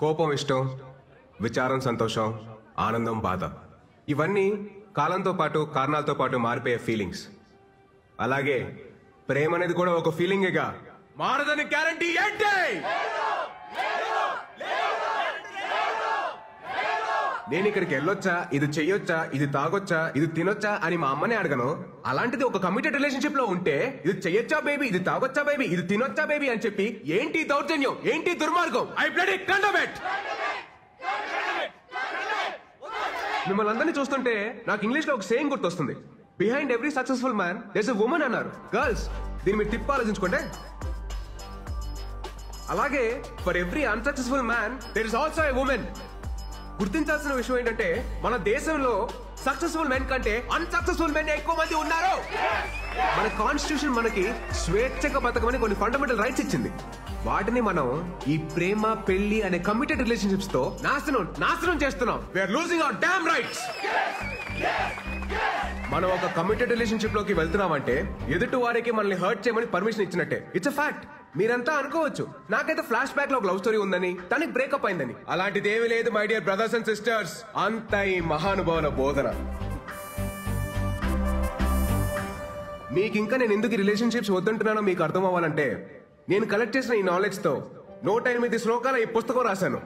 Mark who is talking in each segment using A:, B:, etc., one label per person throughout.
A: కోపం ఇష్టం, విచారం సంతోషం, ఆనందం బాధ, ఇవన్నీ కాలంతో పాటు కారణాలతో పాటు మారిపోయే ఫీలింగ్స్. అలాగే ప్రేమ అనేది కూడా ఒక ఫీలింగేగా, మారదని గ్యారంటీ ఏంటి? నేను ఇక్కడికి వెళ్ళొచ్చా, ఇది చెయ్యొచ్చా, ఇది తాగొచ్చా, ఇది తినొచ్చా అని మా అమ్మనే అడగను. అలాంటిది ఒక కమిటెడ్ రిలేషన్షిప్ లో ఉంటే ఇది చెయ్యొచ్చా బేబీ, ఇది తాగొచ్చా బేబీ, ఇది తినొచ్చా బేబీ అని చెప్పి ఏంటి దౌర్జన్యం, ఏంటి దుర్మార్గం? I bloody condemn it. మిమ్మల్ని అందరినీ చూస్తుంటే నాకు ఇంగ్లీష్ లో ఒక సేయింగ్ గుర్తొస్తుంది, behind every successful man there's a woman అన్నారు. గర్ల్స్, దీన్ని మీరు టిప్ ఆలోచించుకోండి. అలాగే for every unsuccessful man there is also a women. గుర్తించాల్సిన విషయం ఏంటంటే మన దేశంలో సక్సెస్ఫుల్ మెన్ కంటే అన్సక్సెస్ఫుల్ మెన్ ఎక్కువ మంది ఉన్నారు. మన కాన్స్టిట్యూషన్ మనకి స్వేచ్ఛగా బతకమని కొన్ని ఫండమెంటల్ రైట్స్ ఇచ్చింది. వాటిని మనం ఈ ప్రేమ పెళ్లి అనే కమిటెడ్ రిలేషన్షిప్స్ తో నాశనం చేస్తున్నాం. We're losing our damn rights. మనం ఒక కమిటెడ్ రిలేషన్షిప్ లోకి వెళ్తున్నామంటే ఎదుటి వారికి మనల్ని హర్ట్ చేయమని పర్మిషన్ ఇచ్చినట్టే. It's a fact. మీరంతా అనుకోవచ్చు నాకైతే ఫ్లాష్ బ్యాక్ లో ఒక లవ్ స్టోరీ ఉందని, తనకి బ్రేకప్ అయిందని. అలాంటిది ఏమీ లేదు my dear brothers and sisters. అంత ఈ మహానుభావుల బోధన. మీకు ఇంకా నేను ఎందుకు రిలేషన్షిప్స్ వద్దంటున్నానో మీకు అర్థం అవ్వాలంటే, నేను కలెక్ట్ చేసిన ఈ నాలెడ్జ్ తో 108 శ్లోకాల ఈ పుస్తకం రాశాను.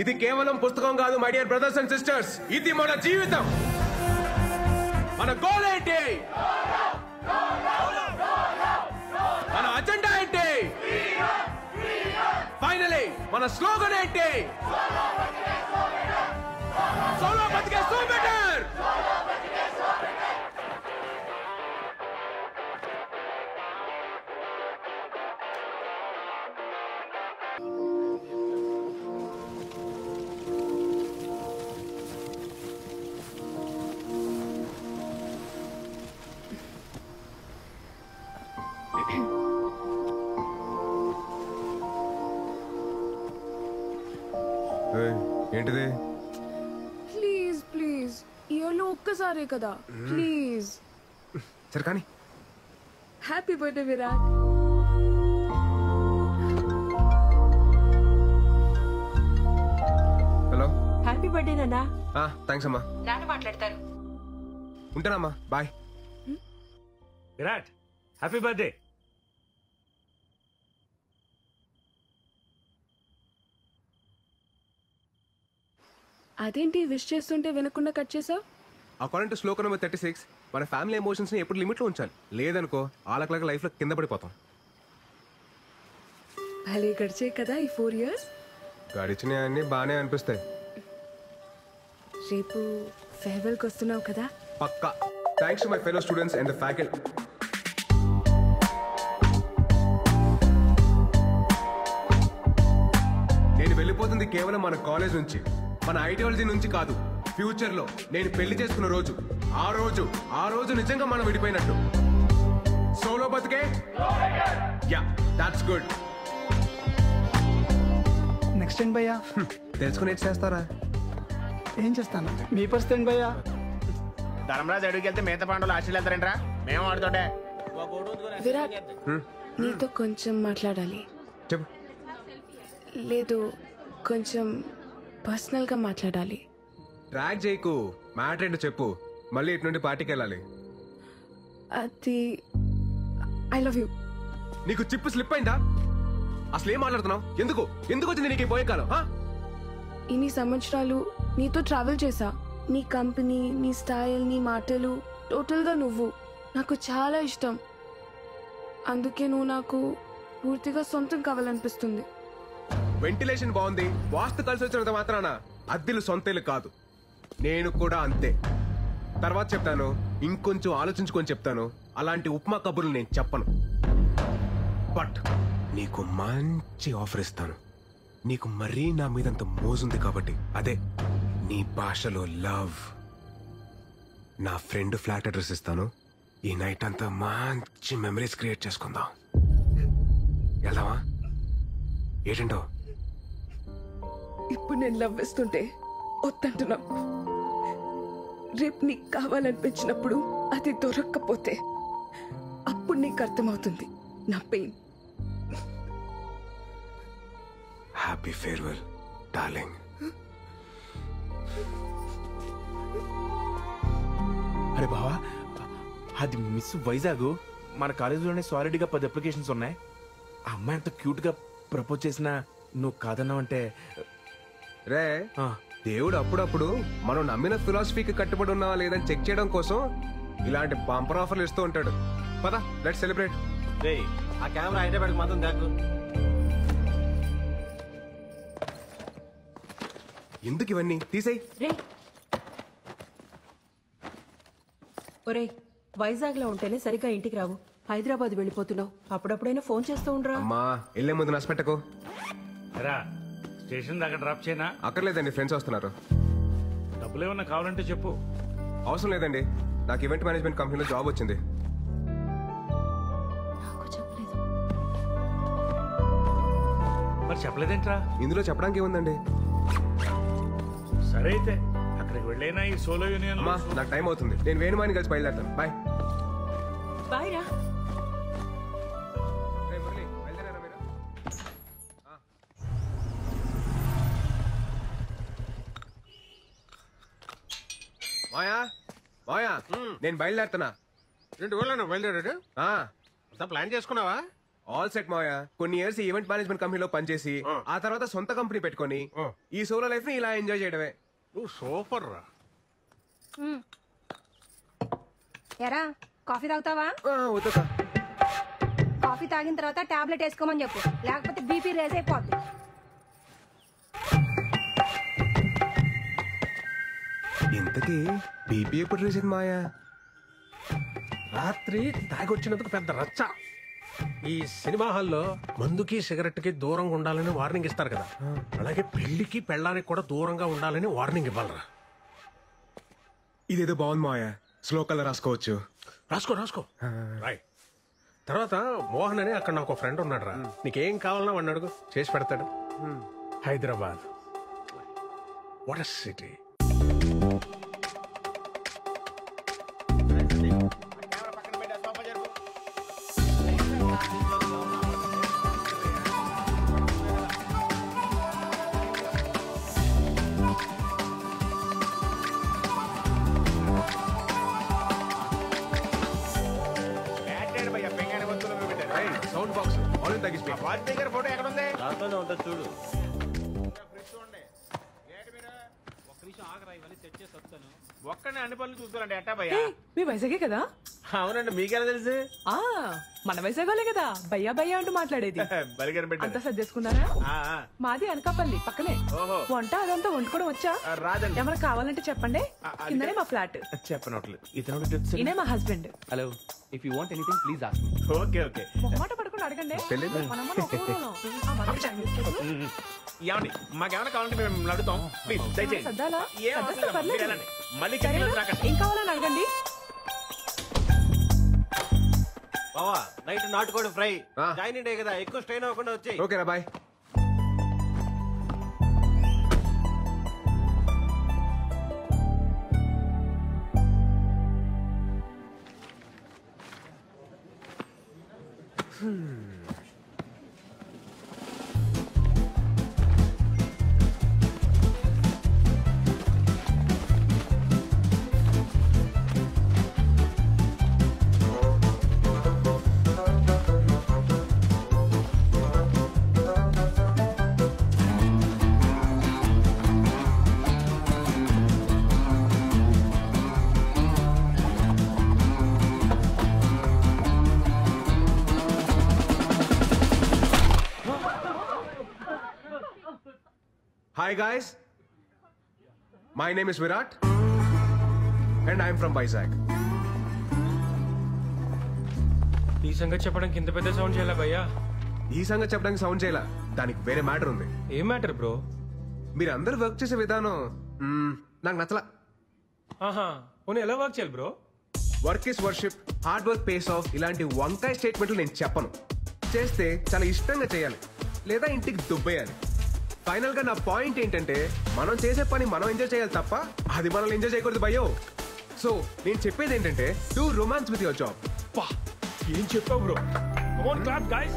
A: ఇది కేవలం పుస్తకం కాదు my dear brothers and sisters, ఇది మన జీవితం. మన గోల్ ఏంటి, మన అజెండా ఏంటి, ఫైనలీ మన స్లోగన్ ఏంటి? సోలో బతికే సో బెటర్. ఏంటిది?
B: ప్లీజ్ ప్లీజ్, ఇయర్లో ఒక్కసారే కదా, ప్లీజ్.
A: సరే కానీ.
B: Happy birthday Virat.
A: Hello,
C: happy birthday నాన్నా.
A: థ్యాంక్స్ అమ్మా.
C: నాన్న మాట్లాడతారు.
A: ఉంటానమ్మా, బాయ్.
D: Virat, happy birthday.
B: అదేంటి విష్ చేస్తుంటే వినకుండా కట్ చేసావు?
A: అకార్డింగ్ టు శ్లోక నెంబర్ 36, మన ఫ్యామిలీ ఎమోషన్స్ ని ఎప్పుడు లిమిట్ లో ఉంచాలి. లేదనుకో ఆలకలక లైఫ్ లో కింద పడిపోతాం.
B: భలే గడిచే కదా ఈ 4 years.
A: గడిచినవన్నీ బాగానే అనిపిస్తాయి.
B: రేపు ఫేర్వెల్ కి వస్తున్నావు కదా?
A: పక్కా. Thanks to my fellow students and the faculty. నేను వెళ్ళిపోతుంది కేవలం మన కాలేజ్ నుంచి, మన ఐడియాలజీ నుంచి కాదు. ఫ్యూచర్ లో నేను పెళ్లి చేసుకున్న రోజు, ఆ రోజు నిజంగా మనం విడిపోయినట్టు. సోలో బతికే, యా దట్స్ గుడ్.
E: నెక్స్ట్ ఏంటి భయ్యా?
A: తెలుసుకుని ఏం చేస్తారా?
E: ఏం చేస్తాను, మీ పరిస్థితి ఏంటి భయ్యా?
F: ధర్మరాజు అడుగుకి వెళ్తే మిగతా పాండవులు ఆశలు వెళ్తారంట్రా. మేము ఆడుతుంటే
B: విరాట్, నీతో కొంచెం మాట్లాడాలి.
A: చెప్పు.
B: లేదు, కొంచెం పర్సనల్ గా మాట్లాడాలి.
A: ట్రాక్ చేయకు, మ్యాటర్ ఏంటో చెప్పు. మళ్ళీ ఇటు నుండి పార్టీకి వెళ్ళాలి.
B: అది ఐ లవ్ యూ.
A: నీకు చిప్పు స్లిప్ అయిందా? అసలు ఏం మాట్లాడుతున్నావు? ఎందుకు వచ్చింది నీకు ఈ పోయే కాలం?
B: ఇన్ని సంవత్సరాలు నీతో ట్రావెల్ చేశా. నీ కంపెనీ, నీ స్టైల్, నీ మాటలు, టోటల్ గా నువ్వు నాకు చాలా ఇష్టం. అందుకే నువ్వు నాకు పూర్తిగా సొంతం కావాలనిపిస్తుంది.
A: వెంటిలేషన్ బాగుంది, వాస్తు కలిసి వచ్చినంత మాత్రాన అద్దెలు సొంతేలు కాదు. నేను కూడా అంతే. తర్వాత చెప్తాను, ఇంకొంచెం ఆలోచించుకొని చెప్తాను. అలాంటి ఉప్మా కబుర్లు నేను చెప్పను. బట్ నీకు మంచి ఆఫర్ ఇస్తాను. నీకు మరీ నా మీదంత మోజుంది కాబట్టి, అదే నీ భాషలో లవ్. నా ఫ్రెండ్ ఫ్లాట్ అడ్రస్ ఇస్తాను. ఈ నైట్ అంతా మంచి మెమరీస్ క్రియేట్ చేసుకుందాం. వెళ్దామా? ఏంటంటో?
B: ఇప్పుడు నేను లవ్ వేస్తుంటే వద్దంటున్నావు. రేపు నీకు కావాలనిపించినప్పుడు అది దొరక్కపోతే అప్పుడు నీకు అర్థమవుతుంది నా pain.
A: Happy happy farewell darling.
F: అరే బావా, అది మిస్ వైజాగ్. మన కాలేజీలోనే సాలిడ్గా 10 అప్లికేషన్స్ ఉన్నాయి. ఆ అమ్మాయి అంత క్యూట్ గా ప్రపోజ్ చేసినా నువ్వు కాదన్నావంటే
A: రే, దేవుడు అప్పుడప్పుడు మనం నమ్మిన ఫిలాసఫీకి కట్టుబడి ఉన్నావా లేదని చెక్ చేయడం కోసం ఇలాంటి బంపర్ ఆఫర్లు ఇస్తూ ఉంటాడు. పద, లెట్స్ సెలబ్రేట్.
G: ఆ కెమెరా హైదరాబాద్కి మాత్రం దాకు.
A: ఎందుకు ఇవన్నీ తీసేయ్.
C: రే ఒరే, వైజాగ్ లో ఉంటేనే సరిగ్గా ఇంటికి రావు. హైదరాబాద్ వెళ్ళిపోతున్నావు. అప్పుడప్పుడైనా ఫోన్ చేస్తూ ఉండరా.
A: అమ్మా, వెళ్ళే ముందు నష్టపెట్టకు.
D: రా స్టేషన్ దాకా డ్రాప్ చేయనా?
A: అక్కర్లేదండి, ఫ్రెండ్స్ వస్తున్నారు.
D: డబ్బులు ఏమన్నా కావాలంటే చెప్పు.
A: అవసరం లేదండి, నాకు ఈవెంట్ మేనేజ్మెంట్ కంపెనీలో జాబ్ వచ్చింది.
B: నాకు చెప్పలేదు.
D: మరి చెప్పలేదేంట్రా?
A: ఇందులో చెప్పడానికి ఏముందండి.
D: సరే అయితే అక్కడికి వెళ్ళైనా ఈ సోలో యూనియన్
A: అమ్మా, నాకు టైం అవుతుంది. నేను వేణుమాని కలిసి బయలుదేరుతాను. బాయ్.
C: బాయ్ రా.
A: రేయ్ మురళి, బయలుదేరారా మీరు? మాయా, మాయా, నేను బయలుదేరుతున్నా.
G: 2 ఊళ్ళో బయలుదేరాడు. అంతా ప్లాన్ చేసుకున్నావా?
A: ఆల్ సెట్ మాయా. కొన్ని ఇయర్స్ ఈవెంట్ మేనేజ్మెంట్ కంపెనీలో పనిచేసి ఆ తర్వాత సొంత కంపెనీ పెట్టుకొని ఈ సోలో లైఫ్ ని ఇలా ఎంజాయ్ చేయడమే.
G: నువ్వు సూపర్ రా.
H: ఎరా కాఫీ తాగుతావా?
A: వద్దుకా.
H: కాఫీ తాగిన తర్వాత టాబ్లెట్ వేసుకోమని చెప్పు, లేకపోతే బీపీ రేజ్ అయిపోద్ది.
A: ఇంతకీ బీపీ ఎప్పుడు రీసెంట్ మాయా?
G: రాత్రి తాగొచ్చినందుకు పెద్ద రచ్చ. ఈ సినిమా హాల్లో మందుకి సిగరెట్ కి దూరంగా ఉండాలని వార్నింగ్ ఇస్తారు కదా, అలాగే పెళ్లికి పెళ్ళానికి కూడా దూరంగా ఉండాలని వార్నింగ్ ఇవ్వాలరా.
A: ఇదేదో బాగుంది మాయా, స్లో కలర్ రాసుకోవచ్చు.
G: రాసుకో రాసుకో. రాయ్. తర్వాత మోహన్ అని అక్కడ నాకు ఫ్రెండ్ ఉన్నాడు రా, నీకేం కావాలన్నా వాడిని అడుగు, చేసి పెడతాడు. Hyderabad what a city.
A: Sound box already తగ్గిస్తే
F: ఫోటో ఎక్కడ ఉంది?
G: దాంట్లోనే ఉంటుంది చూడు.
F: ఒక్కనే అన్ని పనులు చూసుకోవాలండి. ఎట్టా భయ్యా?
C: మీ వైజాగే కదా?
F: అవునండి, మీకెలా తెలుసు?
C: ఆ మన వైజాగోలే కదా భయ్యా భయ్యా అంటూ మాట్లాడేది.
F: బలిగన
C: అంతా
F: పెట్టారు.
C: సర్దేసుకున్నారా? మాది అనకాపల్లి పక్కనే.
F: ఓహో.
C: వంట అదంతా వండుకోవడం వచ్చా?
F: రాదండి.
C: ఏమైనా కావాలంటే చెప్పండి. కిందనే మా ఫ్లాట్.
F: చెప్పనట్లేదు. ఇతను
C: ఈయనే మా husband.
I: Hello. If you want anything, please ask me.
F: Okay okay.
C: మొహమాట పడుకుని అడగండి.
A: తెలీదు.
C: మనమ్మని ఒక ఊరులో. ఆ, మనకి చదివించు.
F: ఏమండి మాకేమైనా కావాలంటే మేము అడుగుతాం. ప్లీజ్ దయచేయండి.
C: సర్దాలా?
F: ఏం అవసరం
C: సర్దేస్తే
F: లేదు.
C: పర్లేదు.
F: మీరు వెళ్ళండి. మళ్ళీ
C: సరేనా?
F: చెప్పింది రాకండి.
C: ఏం కావాలని అడగండి.
G: బావా, నైట్ నాటుకోడి ఫ్రై.
A: ఆ.
G: జాయిన్ డే కదా, ఎక్కువ స్ట్రెయిన్ అవ్వకుండా వచ్చాయి.
A: ఓకేరా, bye. Hi guys, my name is Virat and I am from Vizag.
J: ఈ సంగతి చెప్పడానికి ఇంత పెద్ద సౌండ్ చేయాలా భయ్యా?
A: ఈ సంగతి చెప్పడానికి సౌండ్ చేయాల, దానికి వేరే మ్యాటర్ ఉంది.
J: ఏం మ్యాటర్ బ్రో?
A: మీరు అందరూ వర్క్ చేసే విధానం నాకు నచ్చలా.
J: ఆహా, పోనీ ఎలా వర్క్ చేయాలి bro?
A: Work is worship, hard work pays of, ఇలాంటి వంకాయ స్టేట్మెంట్లు నేను చెప్పను. చేస్తే చాలా ఇష్టంగా చేయాలి, లేదా ఇంటికి దుబ్బేయాలి. ఫైనల్ గా నా పాయింట్ ఏంటంటే, మనం చేసే పని మనం ఎంజాయ్ చేయాలి తప్ప అది మనల్ని ఎంజాయ్ చేయకూడదు భయ్యో. సో నేను చెప్పేది ఏంటంటే, do romance with your job.
J: పా ఏం చెప్పావు bro? Come on clap guys.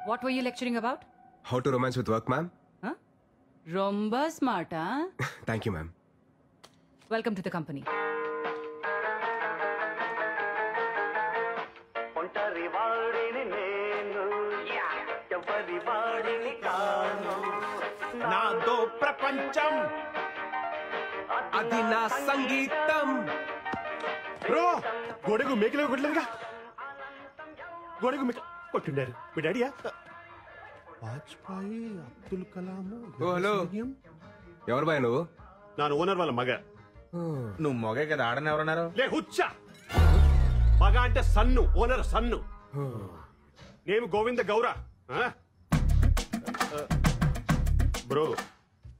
K: What were you lecturing about?
A: How to romance with work, ma'am?
K: Huh? Romba smart, huh?
A: Thank you, ma'am.
K: Welcome to the company.
F: నాదో ప్రపంచం
A: అది నా సంగీతం.
L: Bro గొడుగు మేకలో కొట్టలేదుగా. గొడుగు మేక కొట్టిండారు మీ డాడీయా? వాజ్పేయి, అబ్దుల్ కలాం.
A: ఓ హలో, ఎవరు బాయ్ నువ్వు?
L: నాను ఓనర్ వాళ్ళ మగ.
F: నువ్వు మొగే కదా, ఆడని ఎవరన్నారు?
L: లే హుచ్చ, మగ అంటే సన్ను, ఓనర్ సన్ను. నేను గోవింద గౌర. బ్రో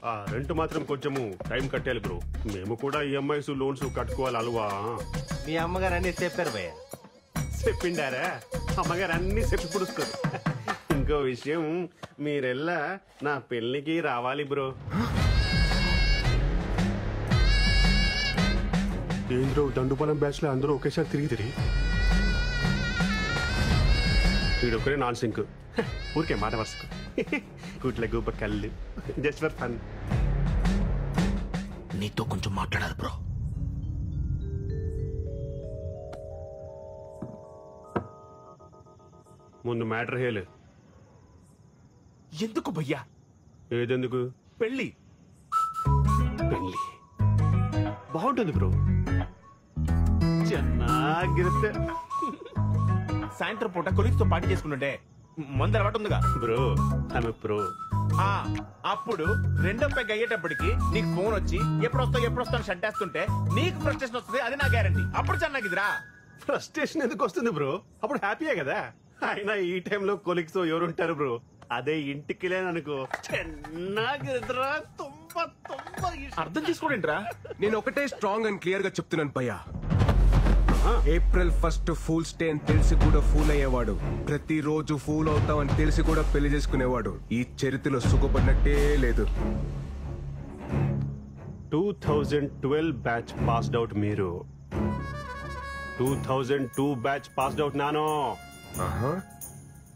L: ఆ రెంట్ మాత్రం కొంచెము టైం కట్టాలి బ్రో. మేము కూడా ఈఎంఐస్ లోన్స్ కట్టుకోవాలి అల్వా.
M: మీ అమ్మగారు అన్ని చెప్పారు భయ్య.
L: చెప్పిండారా? అమ్మగారు అన్ని చెప్పి పుడుస్తారు. ఇంకో విషయం, మీరెల్లా నా పెళ్లికి రావాలి బ్రో. ఏంద్రో దండుపాలెం బ్యాచ్ లో అందరూ ఒకేసారి తిరిగి వీడొకరే నాన్ సింక్. ఊరికే మాట వరుసకు కూట్ల గూప కళ్ళు జస్ట్ ఫర్ ఫన్.
F: నీతో కొంచెం మాట్లాడాలి బ్రో.
L: ముందు మ్యాటర్ హేలు.
F: ఎందుకు భయ్యా?
L: ఏదెందుకు?
F: పెళ్ళి.
L: పెళ్ళి బాగుంటుంది బ్రో, ಚೆನ್ನಾಗಿರುತ್ತೆ.
F: సాయంత్రం పూట కొలీగ్స్ తో పార్టీ చేసుకుంటుంటే మందు అలవాటు ఉందిగా
L: బ్రో. ఆమె ప్రో.
F: అప్పుడు రెండో పెగ్ అయ్యేటప్పటికి నీకు ఫోన్ వచ్చి ఎప్పుడు వస్తావు షట్ వేస్తుంటే నీకు ఫ్రస్ట్రేషన్ వస్తుంది. అది నా గ్యారంటీ. అప్పుడు చెన్నాగిదిరా.
L: ఫ్రస్ట్రేషన్ ఎందుకు వస్తుంది బ్రో? అప్పుడు హ్యాపీయే కదా. అయినా ఈ టైంలో కొలిక్స్ ఎవరుంటారు బ్రో? అదే ఇంటికి లేననుకో చెన్నాగిరిద్రా.
F: అర్థం చేసుకోండిరా.
A: నేను ఒకటే స్ట్రాంగ్ అండ్ క్లియర్ గా చెప్తున్నాను భయ్యా. ఏప్రిల్ 1 ఫూల్స్ డే అని తెలిసి కూడా ఫూల్ అయ్యేవాడు, ప్రతిరోజు ఫూల్ అవుతామని తెలిసి కూడా పెళ్లి చేసుకునేవాడు ఈ చరిత్రలో సుఖపడినట్టే లేదు.
L: 2012 బ్యాచ్ పాస్డ్ అవుట్ మీరు. 2002 బ్యాచ్ పాస్డ్ అవుట్ నాను.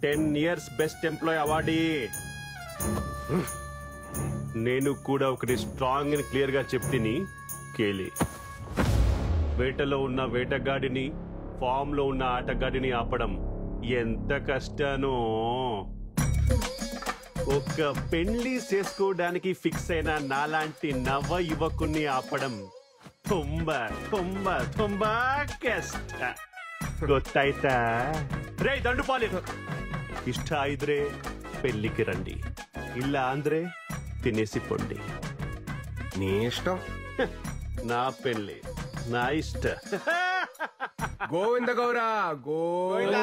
L: 10 years బెస్ట్ ఎంప్లాయ్ అవార్డీ. నేను కూడా ఒకటి స్ట్రాంగ్ అండ్ క్లియర్ గా చెప్తిని కేలి. వేటలో ఉన్న వేటగాడిని, ఫామ్ లో ఉన్న ఆటగాడిని ఆపడం ఎంత కష్టానో. ఒక పెళ్లి చేసుకోవడానికి ఫిక్స్ అయిన నాలాంటి నవ యువకుని ఆపడం ತುಂಬಾ ತುಂಬಾ ತುಂಬಾ ಕಷ್ಟ. ಗೊತ್ತಾಯ್ತಾ? ರೇ ದಂಡುಪಾಲಿ, ಇಷ್ಟ ಇದ್ರೆ పెళ్లికి రండి, ಇಲ್ಲ ಅಂದ್ರೆ తినేసి పొండి.
A: నీ ఇష్టం.
L: నా పెళ్లి నా ఇష్ట.
A: గోవింద గౌరా గోవింద.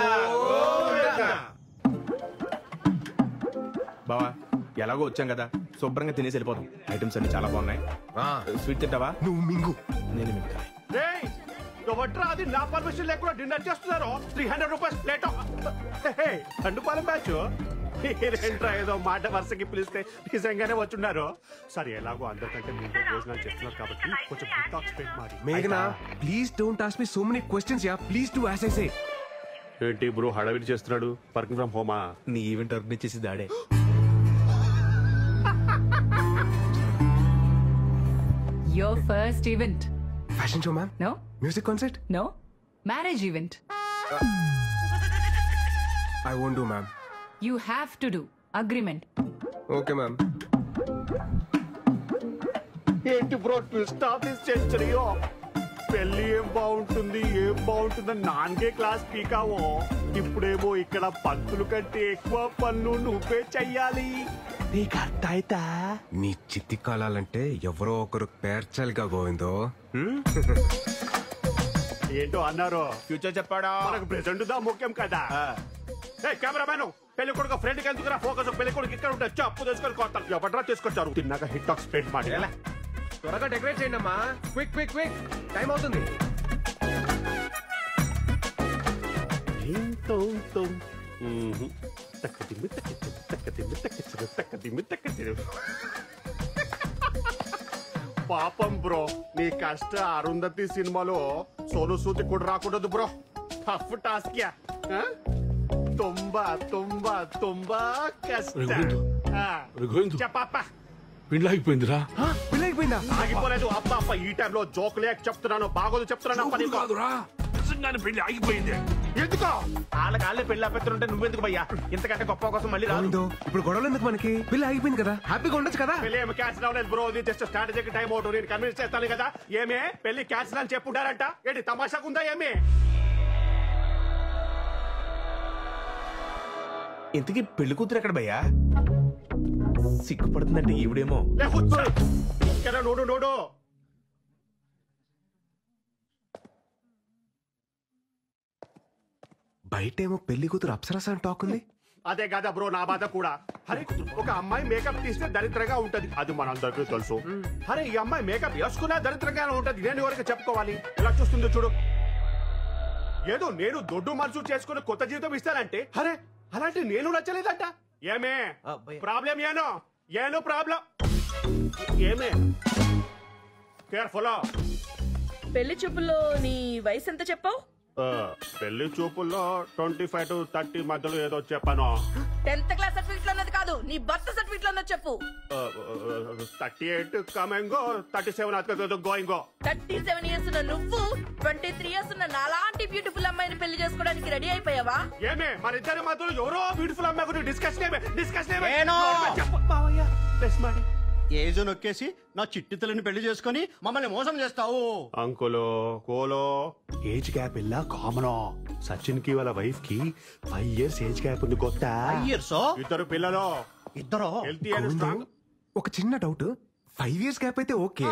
F: బావా ఎలాగో వచ్చాం కదా, శుభ్రంగా తినేసి వెళ్ళిపోతాం. ఐటమ్స్ అన్ని చాలా బాగున్నాయి. స్వీట్ తింటావా?
A: నువ్వు మింగు.
F: నేను మింగుతా.
L: అది నా పర్మిషన్ లేకుండా డిన్నర్ చేస్తున్నారు. 300 రూపీస్ ప్లేట్. దండుపాలెం బ్యాచ్ ఏంట్రా ఏదో మాట వరుసకి పిలిస్తే నిజంగానే వచ్చున్నారు. సరే ఎలాగో అందరికంటే ముందే భోజనాలు చెప్తున్నారు కాబట్టి కొంచెం స్పెండ్ ಮಾಡಿ.
A: మేఘనా, please don't ask me so many questions యా. Please do as I say.
L: ఏంటి బ్రో హడావిడి చేస్తున్నాడు? వర్కింగ్ ఫ్రమ్ హోమా?
F: నీ ఈవెంట్ ఆర్గనైజ్ చేసి దాడే.
K: Your first event.
A: Fashion show, ma'am?
K: No.
A: Music concert?
K: No. Marriage event.
A: I won't do, ma'am.
K: You have to do. Agreement.
A: Okay, ma'am.
L: ఏంటి bro twist of this century? పెళ్లి ఏం బాగుంటుందని నాన్గే class పీకావో. ఇప్పుడేమో ఇక్కడ పంతులు కంటే ఎక్కువ పనులు నువ్వే చెయ్యాలి. నీకు అర్థమైతా?
A: నీ చిత్తి కాలాలంటే ఎవరో ఒకరు పేర్చాలిగా గోవిందో.
L: ఏంటో అన్నారు?
F: ఫ్యూచర్ చెప్పాడా?
L: మనకు ప్రెసెంట్ దా ముఖ్యం కదా. కెమెరామెన్, పెళ్లి కొడుకు ఫ్రెండ్ కి ఎందుకు ఫోకస్? పెళ్లి కొడుకు ఇక్కడ ఉంటే అప్పు తీసుకొని కొత్త ఎవడ్రా తీసుకొచ్చారు? తిన్నాక హిట్ టాక్ స్ప్రెడ్ ಮಾಡಿ.
A: త్వరగా డెకరేట్ చేయండి అమ్మా. క్విక్ క్విక్ క్విక్, టైం అవుతుంది.
L: పాపం బ్రో, నీ కష్ట అరుంధతి సినిమాలో సోను సూది కూడా రాకూడదు బ్రో. Tough task. ತುಂಬಾ ತುಂಬಾ ತುಂಬಾ ಕಷ್ಟ
G: రఘువేందు.
L: ఆ,
G: రఘువేందు
L: చెప్పప్ప
G: పెళ్ళి ఆగిపోయిందిరా
A: పెళ్ళైపోయిందా?
L: ఆగిపోలేదు అబ్బా అప్ప ఈ టైంలో జోక్ లేక చెప్తున్నాను బాగోదు చెప్తున్నాను అప్ప నీకు.
G: కాదురా నిజంగానే పెళ్లి ఆగిపోయింది
L: ఎందుకో
F: వాళ్ళ పెళ్లి అభ్యర్థులు నువ్వెందుకు భయ్యా ఇంతకంటే గొప్ప కోసం మళ్ళీ రాదు
A: గోవిందు, ఇప్పుడు గొడవలు ఎందుకు మనకి? పెళ్ళి ఆగిపోయింది కదా, హ్యాపీగా ఉండొచ్చు కదా.
L: పెళ్లి ఏమి క్యాన్సిల్ అవ్వలేదు బ్రో ఇది జస్ట్ స్ట్రాటజీకి టైం అవుట్ నేను కన్విన్స్ చేస్తాను కదా ఏమే పెళ్లి క్యాన్సిల్ అని చెప్పుంటారంట ఏంటి తమాషాకుందా ఏమి
F: ఇంతకీ పెళ్లి కూతురు ఎక్కడ భయ్యా సిగ్గుపడుతుందంటే ఈవిడేమో
L: లే కూర్చో ఇక్కడ నోడు నోడు
A: బయటేమో పెళ్లి కూతురు అప్సరస అని టాక్ ఉంది.
L: అదే కదా బ్రో నా బాధ కూడా అరే ఒక అమ్మాయి మేకప్ తీస్తే దరిద్రంగా ఉంటది అది మనందరికీ తెలుసు అరే ఈ అమ్మాయి మేకప్ వేసుకున్నా దరిద్రంగానే ఉంటది నేను ఎవరికి చెప్పుకోవాలి ఎలా చూస్తుందో చూడు ఏదో నేను దొడ్డు మనసు చేసుకుని కొత్త జీవితం ఇస్తానంటే అరే అలాంటి నేను నచ్చలేదంట ఏమే ప్రాబ్లం ఏనో ప్రాబ్లం ఏమే కేర్ఫుల్
N: పెళ్లి చూపుల్లో నీ వయసు ఎంత చెప్పావు?
L: పెళ్లి చూపుల్లో 25 to 30 మధ్యలో ఏదో చెప్పాను
N: 10th క్లాస్ సర్టిఫికెట్ లో ఉన్నది కాదు, నీ బర్త్ సర్టిఫికెట్ లో ఉన్నది చెప్పు.
L: 38 కమింగో 37 గోయింగో
N: 37 ఇయర్స్ ఉన్న నువ్వు 23 ఇయర్స్ ఉన్న నాలాంటి బ్యూటిఫుల్ అమ్మాయిని పెళ్లి చేసుకోవడానికి రెడీ అయిపోయావా?
L: ఏమే మన ఇద్దరి మధ్యలో ఎవరో బ్యూటిఫుల్ అమ్మాయి గురించి డిస్కషన్
M: ఏజ్ నొక్కేసి నా చిట్టి తల్లిని పెళ్లి చేసుకుని మమ్మల్ని మోసం చేస్తావు.
L: అంకులో కోలో ఏజ్ గ్యాప్ ఇలా కామన్ సచిన్ కి వాళ్ళ వైఫ్ కి 5 years ఏజ్ గ్యాప్ ఉంది కొత్త
M: 5 years?
L: ఇద్దరు పిల్లలు
M: ఇద్దరు
L: హెల్తీ అండ్ స్ట్రాంగ్.
A: ఒక చిన్న డౌట్, 5 years గ్యాప్ అయితే ఓకే,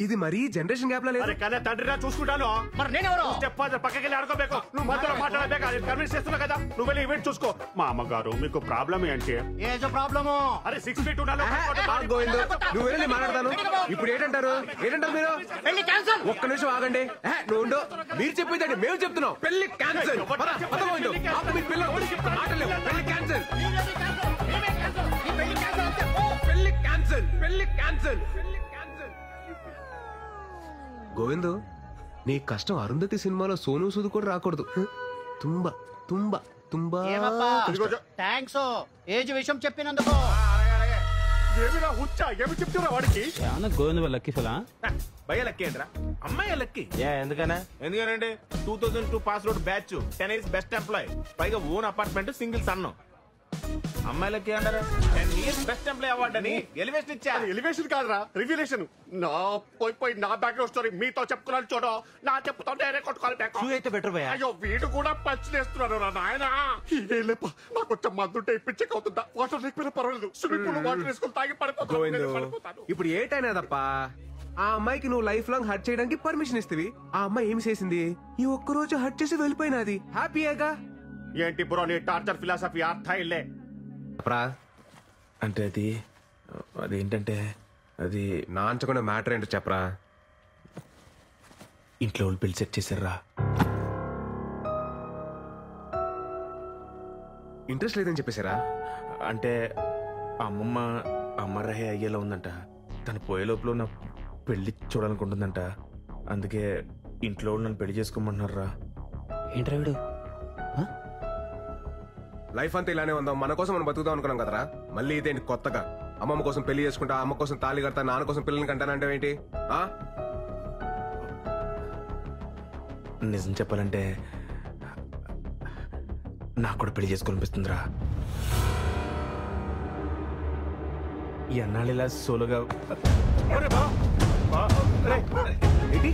A: ఇది మరీ జనరేషన్ గ్యాప్ లా లేదు?
L: అరే కానీ తండ్రిరా చూసుకుంటాను
M: మరి నేనెవరు?
L: స్టెప్ ఫాదర్ పక్కకి వెళ్ళి ఆడుకోಬೇಕು నువ్వు మధ్యలో మాట్లాడలేక అది కన్విన్స్ చేస్తున్నా కదా నువ్వు వెళ్ళి ఈవెంట్ చూసుకో. మా అమ్మగారు మీకు ప్రాబ్లం ఏంటి?
M: Age problem.
L: అరే 6 feet ఉండాలి
A: గోవిందు, నువ్వు వెళ్ళి మాట్లాడతాను. ఇప్పుడు ఏంటంటారు మీరు?
M: పెళ్లి క్యాన్సల్.
A: ఒక్క నిమిషం ఆగండి. నువ్వు ఉండు. మీరు చెప్పేదండి మేము చెప్తున్నాం. పెళ్లి క్యాన్సల్. పెళ్లి క్యాన్సల్. పెళ్లి క్యాన్సల్. గోవిందు, నీ కష్టం అరుంధతి సినిమాలో సోను సూద్ కూడా రాకూడదు. తుంబా తుంబా తుంబా
M: థ్యాంక్స్ ఏజ్ విషయం చెప్పినందుకు.
L: ఏమిరా హుచ్చా ఏమి చెప్తున్నా వాడికి?
I: గోవింద లక్కీ ఫలా
F: భయ్య లక్కీ ఏంట్రా అమ్మాయి లక్కీ ఎందుకనంటే 2002 pass out batch 10 years best employee పైగా ఓన్ అపార్ట్మెంట్ సింగిల్ సన్ను అమ్మాయిలకి అంటారు 10 years బెస్ట్ ఎంప్లాయ్ అవార్డు అని ఎలివేషన్ ఇచ్చా.
L: ఎలివేషన్ కాదురా రివ్యులేషన్. నా పోయి నా బ్యాక్గ్రౌండ్ స్టోరీ మీతో చెప్పుకున్నాను చూడు నా చెప్పుతుంటే కొట్టుకోవాలి బ్యాక్
M: అయితే బెటర్ భయ్యా.
L: అయ్యో వీడు కూడా పంచ్ చేస్తున్నాడు రా నాయన. నాకు కొంచెం మందుంటే ఇప్పించక అవుతుందా? వాటర్ లేకపోయినా పర్వాలేదు స్విమ్మింగ్ పూల్ వాటర్ వేసుకుని తాగి
A: గోవిందు,
L: పడిపోతాను.
A: ఇప్పుడు ఏ టైం తప్ప ఆ అమ్మాయికి నువ్వు లైఫ్ లాంగ్ హర్ట్ చేయడానికి పర్మిషన్ ఇస్తవి. ఆ అమ్మాయి ఏమి చేసింది? ఈ ఒక్కరోజు హర్ట్ చేసి వెళ్ళిపోయినది. హ్యాపీయేగా?
L: ఏంటి బ్రో నీ టార్చర్ ఫిలాసఫీ అర్థం ఇల్లే
F: అంటే అదేంటంటే అది
A: నాంచకుండా మ్యాటర్ ఏంటో చెప్పరా.
F: ఇంట్లో వాళ్ళు పెళ్లి సెట్ చేశారా?
A: ఇంట్రెస్ట్ లేదని చెప్పేశారా?
F: అంటే అమ్మమ్మ అమ్మరహే అయ్యేలా ఉందంట. తను పోయే లోపల నా పెళ్లి చూడాలనుకుంటుందంట. అందుకే ఇంట్లో వాళ్ళు నన్ను పెళ్లి చేసుకోమంటున్నారా.
M: ఏంట్రా వీడు?
A: లైఫ్ అంతా ఇలానే ఉందాం, మన కోసం మనం బతుకుదాం అనుకున్నాం కదరా. మళ్ళీ ఇదేంటి కొత్తగా? అమ్మమ్మ కోసం పెళ్లి చేసుకుంటా, అమ్మ కోసం తాళి కడతా, నాన్న కోసం పిల్లల్ని కంటానంటే ఏంటి?
F: నిజం చెప్పాలంటే నాకు కూడా పెళ్లి చేసుకోనిపిస్తుందిరా. ఈ అన్నాళ్ళు ఇలా సోలోగా
A: ఏంటి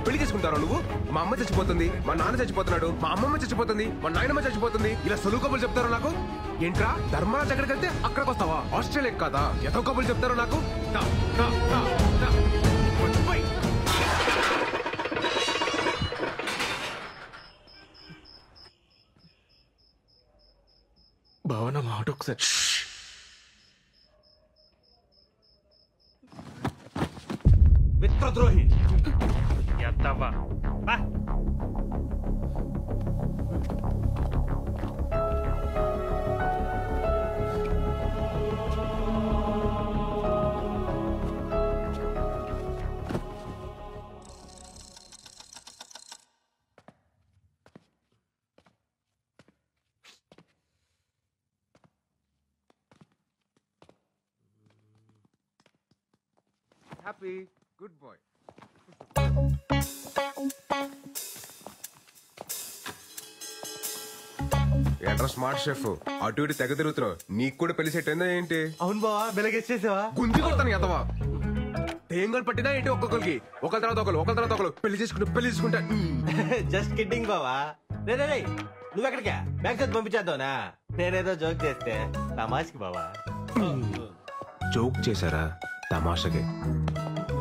A: పెళ్లి చేసుకుంటారా నువ్వు? మా అమ్మ చచ్చిపోతుంది, మా నాన్న చచ్చిపోతున్నాడు, మా అమ్మమ్మ చచ్చిపోతుంది, మా నాయనమ్మ చచ్చిపోతుంది, ఇలా సొలువు కబులు చెప్తారు నాకు. ఏంట్రా ధర్మరాజ్ ఎక్కడికి వెళ్తే అక్కడికి వస్తావా? ఆస్ట్రేలియా కాదా? ఎంతో కబులు చెప్తారు నాకు.
F: భావన మాట ఒకసారి
D: మిత్రద్రోహి ఎత్తవా
A: హ్యాపీ గుడ్ బాయ్. ఏంట్రా స్మార్ట్ షెఫ్, అటు ఇటు తెగ తిరుగుతున్నావు. నీకు కూడా పెళ్లి సెట్ అయిందా ఏంటి?
L: అవును బావా, వెలగేసేసావా?
A: గుంజి కొడతాను ఎంతవా. తేంగలు పట్టినా ఏంటి ఒకరికి ఒకరి తర్వాత ఒకరు పెళ్లి చేసుకుంటా.
F: జస్ట్ కిడ్డింగ్ బావా. రే నువ్వెక్కడికా? బ్యాగ్ చదివి పంపించేద్దావునా? నేనేదో జోక్ చేస్తే తమాష్కి బావా.
A: జోక్ చేశారా? తమాషకే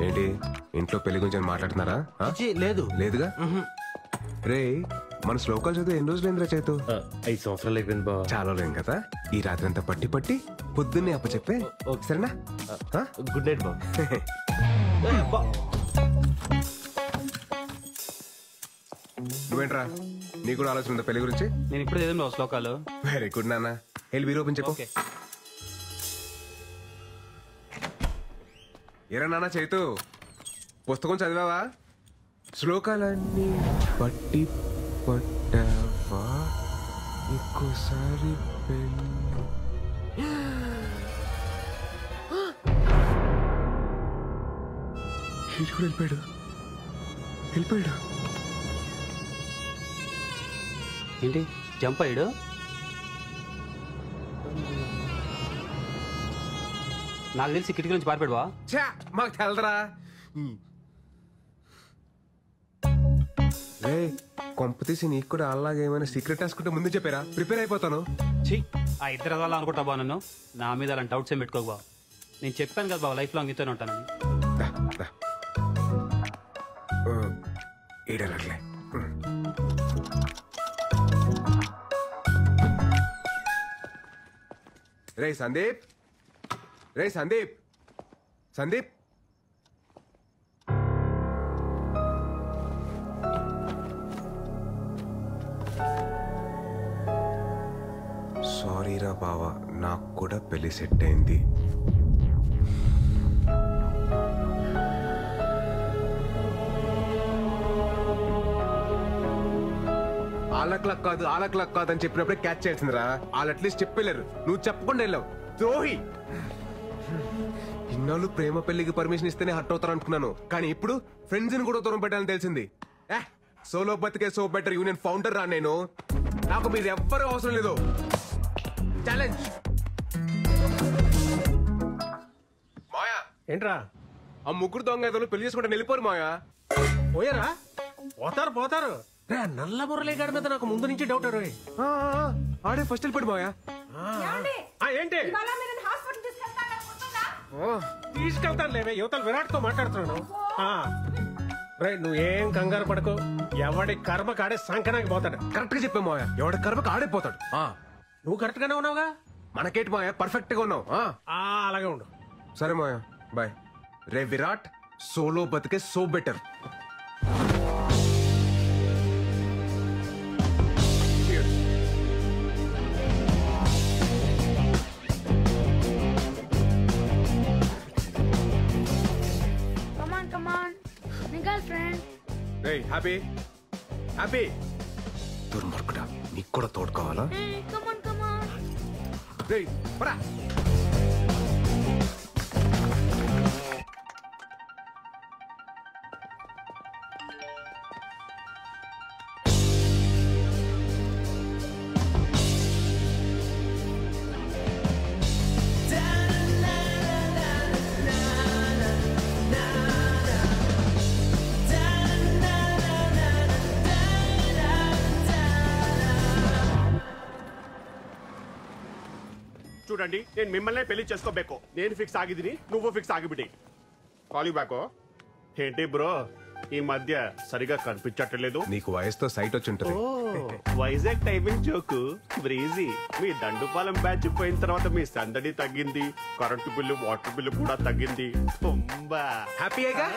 A: ఏంటి? ఇంట్లో పెళ్లి గురించి మాట్లాడుతున్నారా?
F: లేదు.
A: లేదుగా. రే మన శ్లోకాలు చదివి ఎన్ని రోజులు ఏంద్రా చేతు?
J: 5 సంవత్సరాలు అయిపోయింది బావ.
A: చాలా లేం కదా. ఈ రాత్రి అంతా పట్టి పొద్దున్నే అప్ప చెప్పే సరేనా?
F: గుడ్ నైట్ బావ.
A: నువ్వేంట్రా, నీకు కూడా ఆలోచన ఉందా పెళ్లి గురించి?
I: నేను ఇప్పుడు చదివాను శ్లోకాలు.
A: వెరీ గుడ్ నాన్న. వెళ్ళి వీరు ఓపెన్ చెప్పు. ఏరా నాన్న చైతు, పుస్తకం చదివావా? శ్లోకాలన్నీ పట్టి పట్టావా? ఇంకోసారి వెళ్ళిపోయాడు.
I: ఏంటి జంప్ అయ్యాడు? నాకు తెలిసి కిటికీ నుంచి పారిపోయాడు బా.
A: మాకు తెలదరా. రే కొంప తీసి నీకు కూడా అలాగే ఏమైనా సీక్రెట్ రాసుకుంటే ముందు చెప్పారా? ప్రిపేర్ అయిపోతాను.
I: ఛీ, ఆ ఇద్దరు అలా అనుకుంటా బా. నన్ను నా మీద అలాంటి డౌట్స్ ఏం పెట్టుకోకు బా. నేను చెప్పాను కదా బాబు, లైఫ్ లాంగ్ నీతోనే ఉంటానని.
A: ఏడలట్లే. రే సందీప్, సందీప్ సారీరా బావా, నాకు కూడా పెళ్లి సెట్ అయింది. ఆలక్లక్ కాదు అని చెప్పినప్పుడే క్యాచ్ చేయాల్సిందిరా. వాళ్ళు అట్లీస్ట్ చెప్పలేరు, నువ్వు చెప్పకుండా వెళ్ళావు. ద్రోహి. ఇన్నాళ్ళు ప్రేమ పెళ్లికి పర్మిషన్ ఇస్తేనే హర్ట్ అవుతారు అనుకున్నాను, కానీ ఇప్పుడు ఫ్రెండ్స్ ని కూడా దూరం పెట్టాలని తెలిసింది. సోలో బతికే సో బెటర్ యూనియన్ ఫౌండర్ రా నేను. నాకు మీరు ఎవ్వరూ అవసరం లేదు. ఛాలెంజ్. మాయా
G: ఏంట్రా?
A: ఆ ముగ్గురు దొంగ ఏదో పెళ్లి చేసుకుంటే వెళ్ళిపోరు మాయా.
G: పోయారా? పోతారు. నల్ల మురళీగాడి మీద నాకు ముందు నుంచి డౌట్.
A: ఆడే ఫస్ట్ వెళ్ళిపోయాడు మాయా.
G: ఏంటి తీసుకెళ్తాను లేవే, యువతలు విరాట్ తో మాట్లాడుతున్నాను. నువ్వేం కంగారు పడకు. ఎవడి కర్మ కాడే సంకనాకి పోతాడు.
A: కరెక్ట్ గా చెప్పే మాయా, ఎవడి కర్మకు ఆడైపోతాడు.
G: నువ్వు కరెక్ట్ గానే ఉన్నావుగా.
A: మనకేంటి మాయా, పర్ఫెక్ట్ గా ఉన్నావు.
G: అలాగే ఉండు.
A: సరే మాయా, బాయ్. రే విరాట్, సోలో బతికే సో బెటర్. హ్యాపీ దుర్మార్గుడా, నీకు కూడా తోడు కావాలా?
L: చూడండి, నేను మిమ్మల్ని పెళ్లి చేసుకోಬೇಕು. నేను ఫిక్స్ ಆಗಿದ್ದೀನಿ, నువ్వు ఫిక్స్ ಆಗಿಬಿಡಿ. Call you back. ఏంటి బ్రో, ఈ మధ్య సరిగా కనిపించట్లేదు.
A: నీకు వయసుతో సైట్ వచ్చి ఉంటుంది.
L: Vizag timing joke breezy. మీ దండుపాలెం బ్యాచ్ పోయిన తర్వాత మీ సందడి తగ్గింది, కరెంటు బిల్లు వాటర్ బిల్లు కూడా తగ్గింది. తుంబా
A: హ్యాపీగా.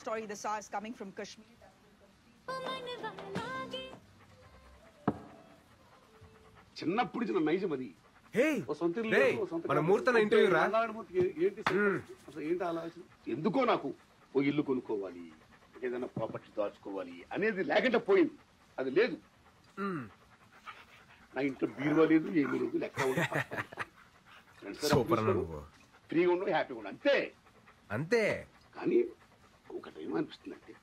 O: Story the saw is coming from Kashmir.
P: చిన్నప్పుడు చిన్న నైజం అది.
A: మన ముహూర్తం ఇంటర్వ్యూ రా.
P: ఏంటి అసలు ఏంటి ఆలోచన? ఎందుకో నాకు ఓ ఇల్లు కొనుక్కోవాలి, ఏదైనా ప్రాపర్టీ దాచుకోవాలి అనేది లేకుండా పోయింది. అది లేదు. నా ఇంట్లో బీరువా లేదు, ఏమీ లేదు, లెక్క ఫ్రీగా ఉండవు, హ్యాపీగా ఉండవు, అంతే
A: అంతే.
P: కానీ ఒకటి ఏమనిపిస్తుంది అంటే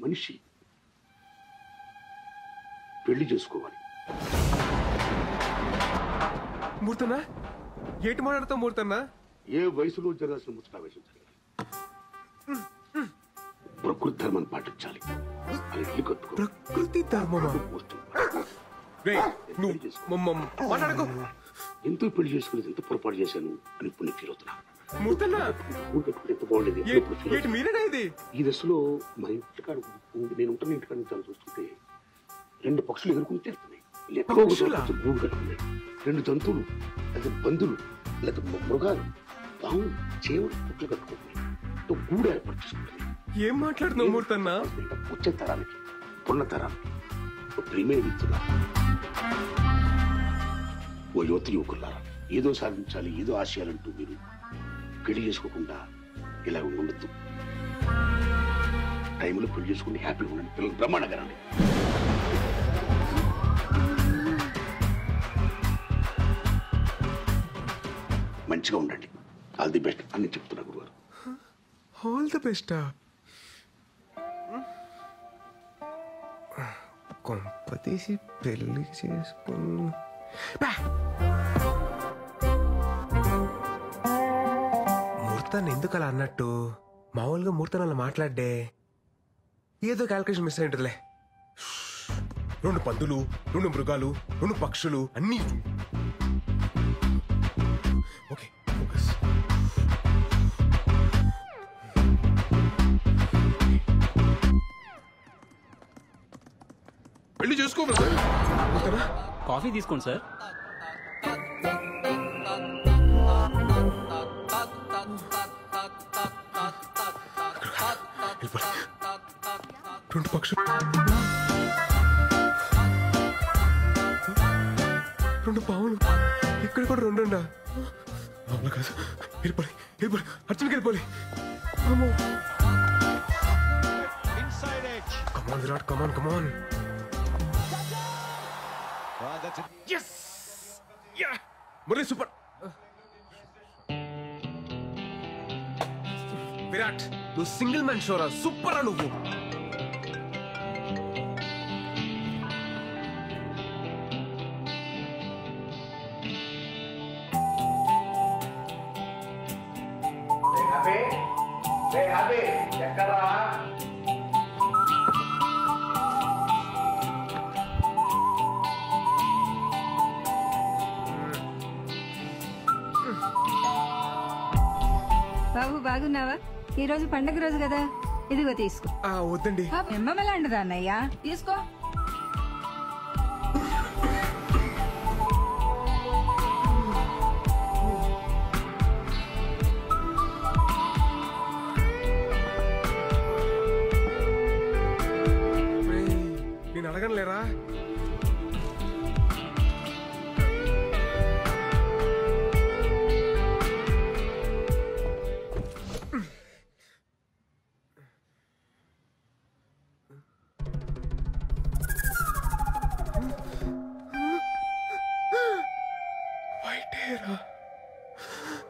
P: మనిషి పెళ్లి చేసుకోవాలి.
A: మూర్తన్నా ఏటి మాట్లాడుతావు మూర్తన్నా?
P: ఏ వయసులో జరగాల్సిన ముచ్చట వయసు జరగాలి. ప్రకృతి ధర్మాన్ని పాటించాలి.
A: ప్రకృతి ధర్మమా?
P: ఎంతో పెళ్లి చేసుకునేది ఎంత పొరపాటు చేశాను అని ఇప్పుడు నేను ఫీల్ అవుతున్నా. ఎంత
A: బాగుండేది.
P: ఈ దశలో మా ఇంటికాడ నేను ఉంటాను, ఇంటికాడ నుంచి చూస్తుంటే 2 పక్షులు ఎదుర్కొని తిరుగుతున్నాయి. ఎక్కడో గూడు కట్టుకున్నాయి. 2 జంతువులు లేదా బంధువులు లేదా మృగాలు పాము చేవలు పుట్లు కట్టుకుంటున్నాయి. గూడు ఏర్పాటు చేసుకుంటున్నాయి.
A: ఏం మాట్లాడుతున్నావు మూర్తన్నా?
P: వచ్చే తరానికి పున్న తరానికి ప్రియమైన మిత్రులా, ఓ యువతి యువకులారా, ఏదో సాధించాలి, ఏదో ఆశయాలంటూ మీరు పెళ్లి చేసుకోకుండా ఇలా ఉండొద్దు. టైంలో పెళ్లి చేసుకుని హ్యాపీగా ఉండండి. పిల్లలు బ్రహ్మాండంగా రండి. మంచిగా ఉండండి. ఆల్ ది బెస్ట్ అని చెప్తున్నా గురువారు.
A: All the బెస్టా? కొంపతీసి పెళ్లి చేసుకుని మూర్తాన్ని ఎందుకు అలా అన్నట్టు? మామూలుగా మూర్తాన్ని అలా మాట్లాడే ఏదో క్యాల్కులేషన్ మిస్ అయింటదిలే. 2 పందులు, 2 మృగాలు, 2 పక్షులు అన్నీ. Okay focus. పెళ్లి చేసుకోవాలి సార్.
I: కాఫీ తీసుకోండి సార్.
A: రెండు పక్షులు, 2 పావులు, ఇక్కడ కూడా 2 ఉండా. అవును కాదు, వెళ్ళిపోయి వెళ్ళిపోయి అర్జున్కి వెళ్ళిపోయి. కమాన్ విరాట్, కమాన్ కమాన్. Yes! Yeah! Murali super. Virat నువ్వు సింగిల్ మ్యాన్ షోరా, సూపర్ రా నువ్వు.
L: ఎక్కడా
H: బాబు బాగున్నావా? ఈ రోజు పండగ రోజు కదా, ఇదిగో తీసుకో.
A: వద్దండి,
H: ఎమ్మలాంటిదా అన్నయ్యా, తీసుకో.
A: నేను అడగను లేరా?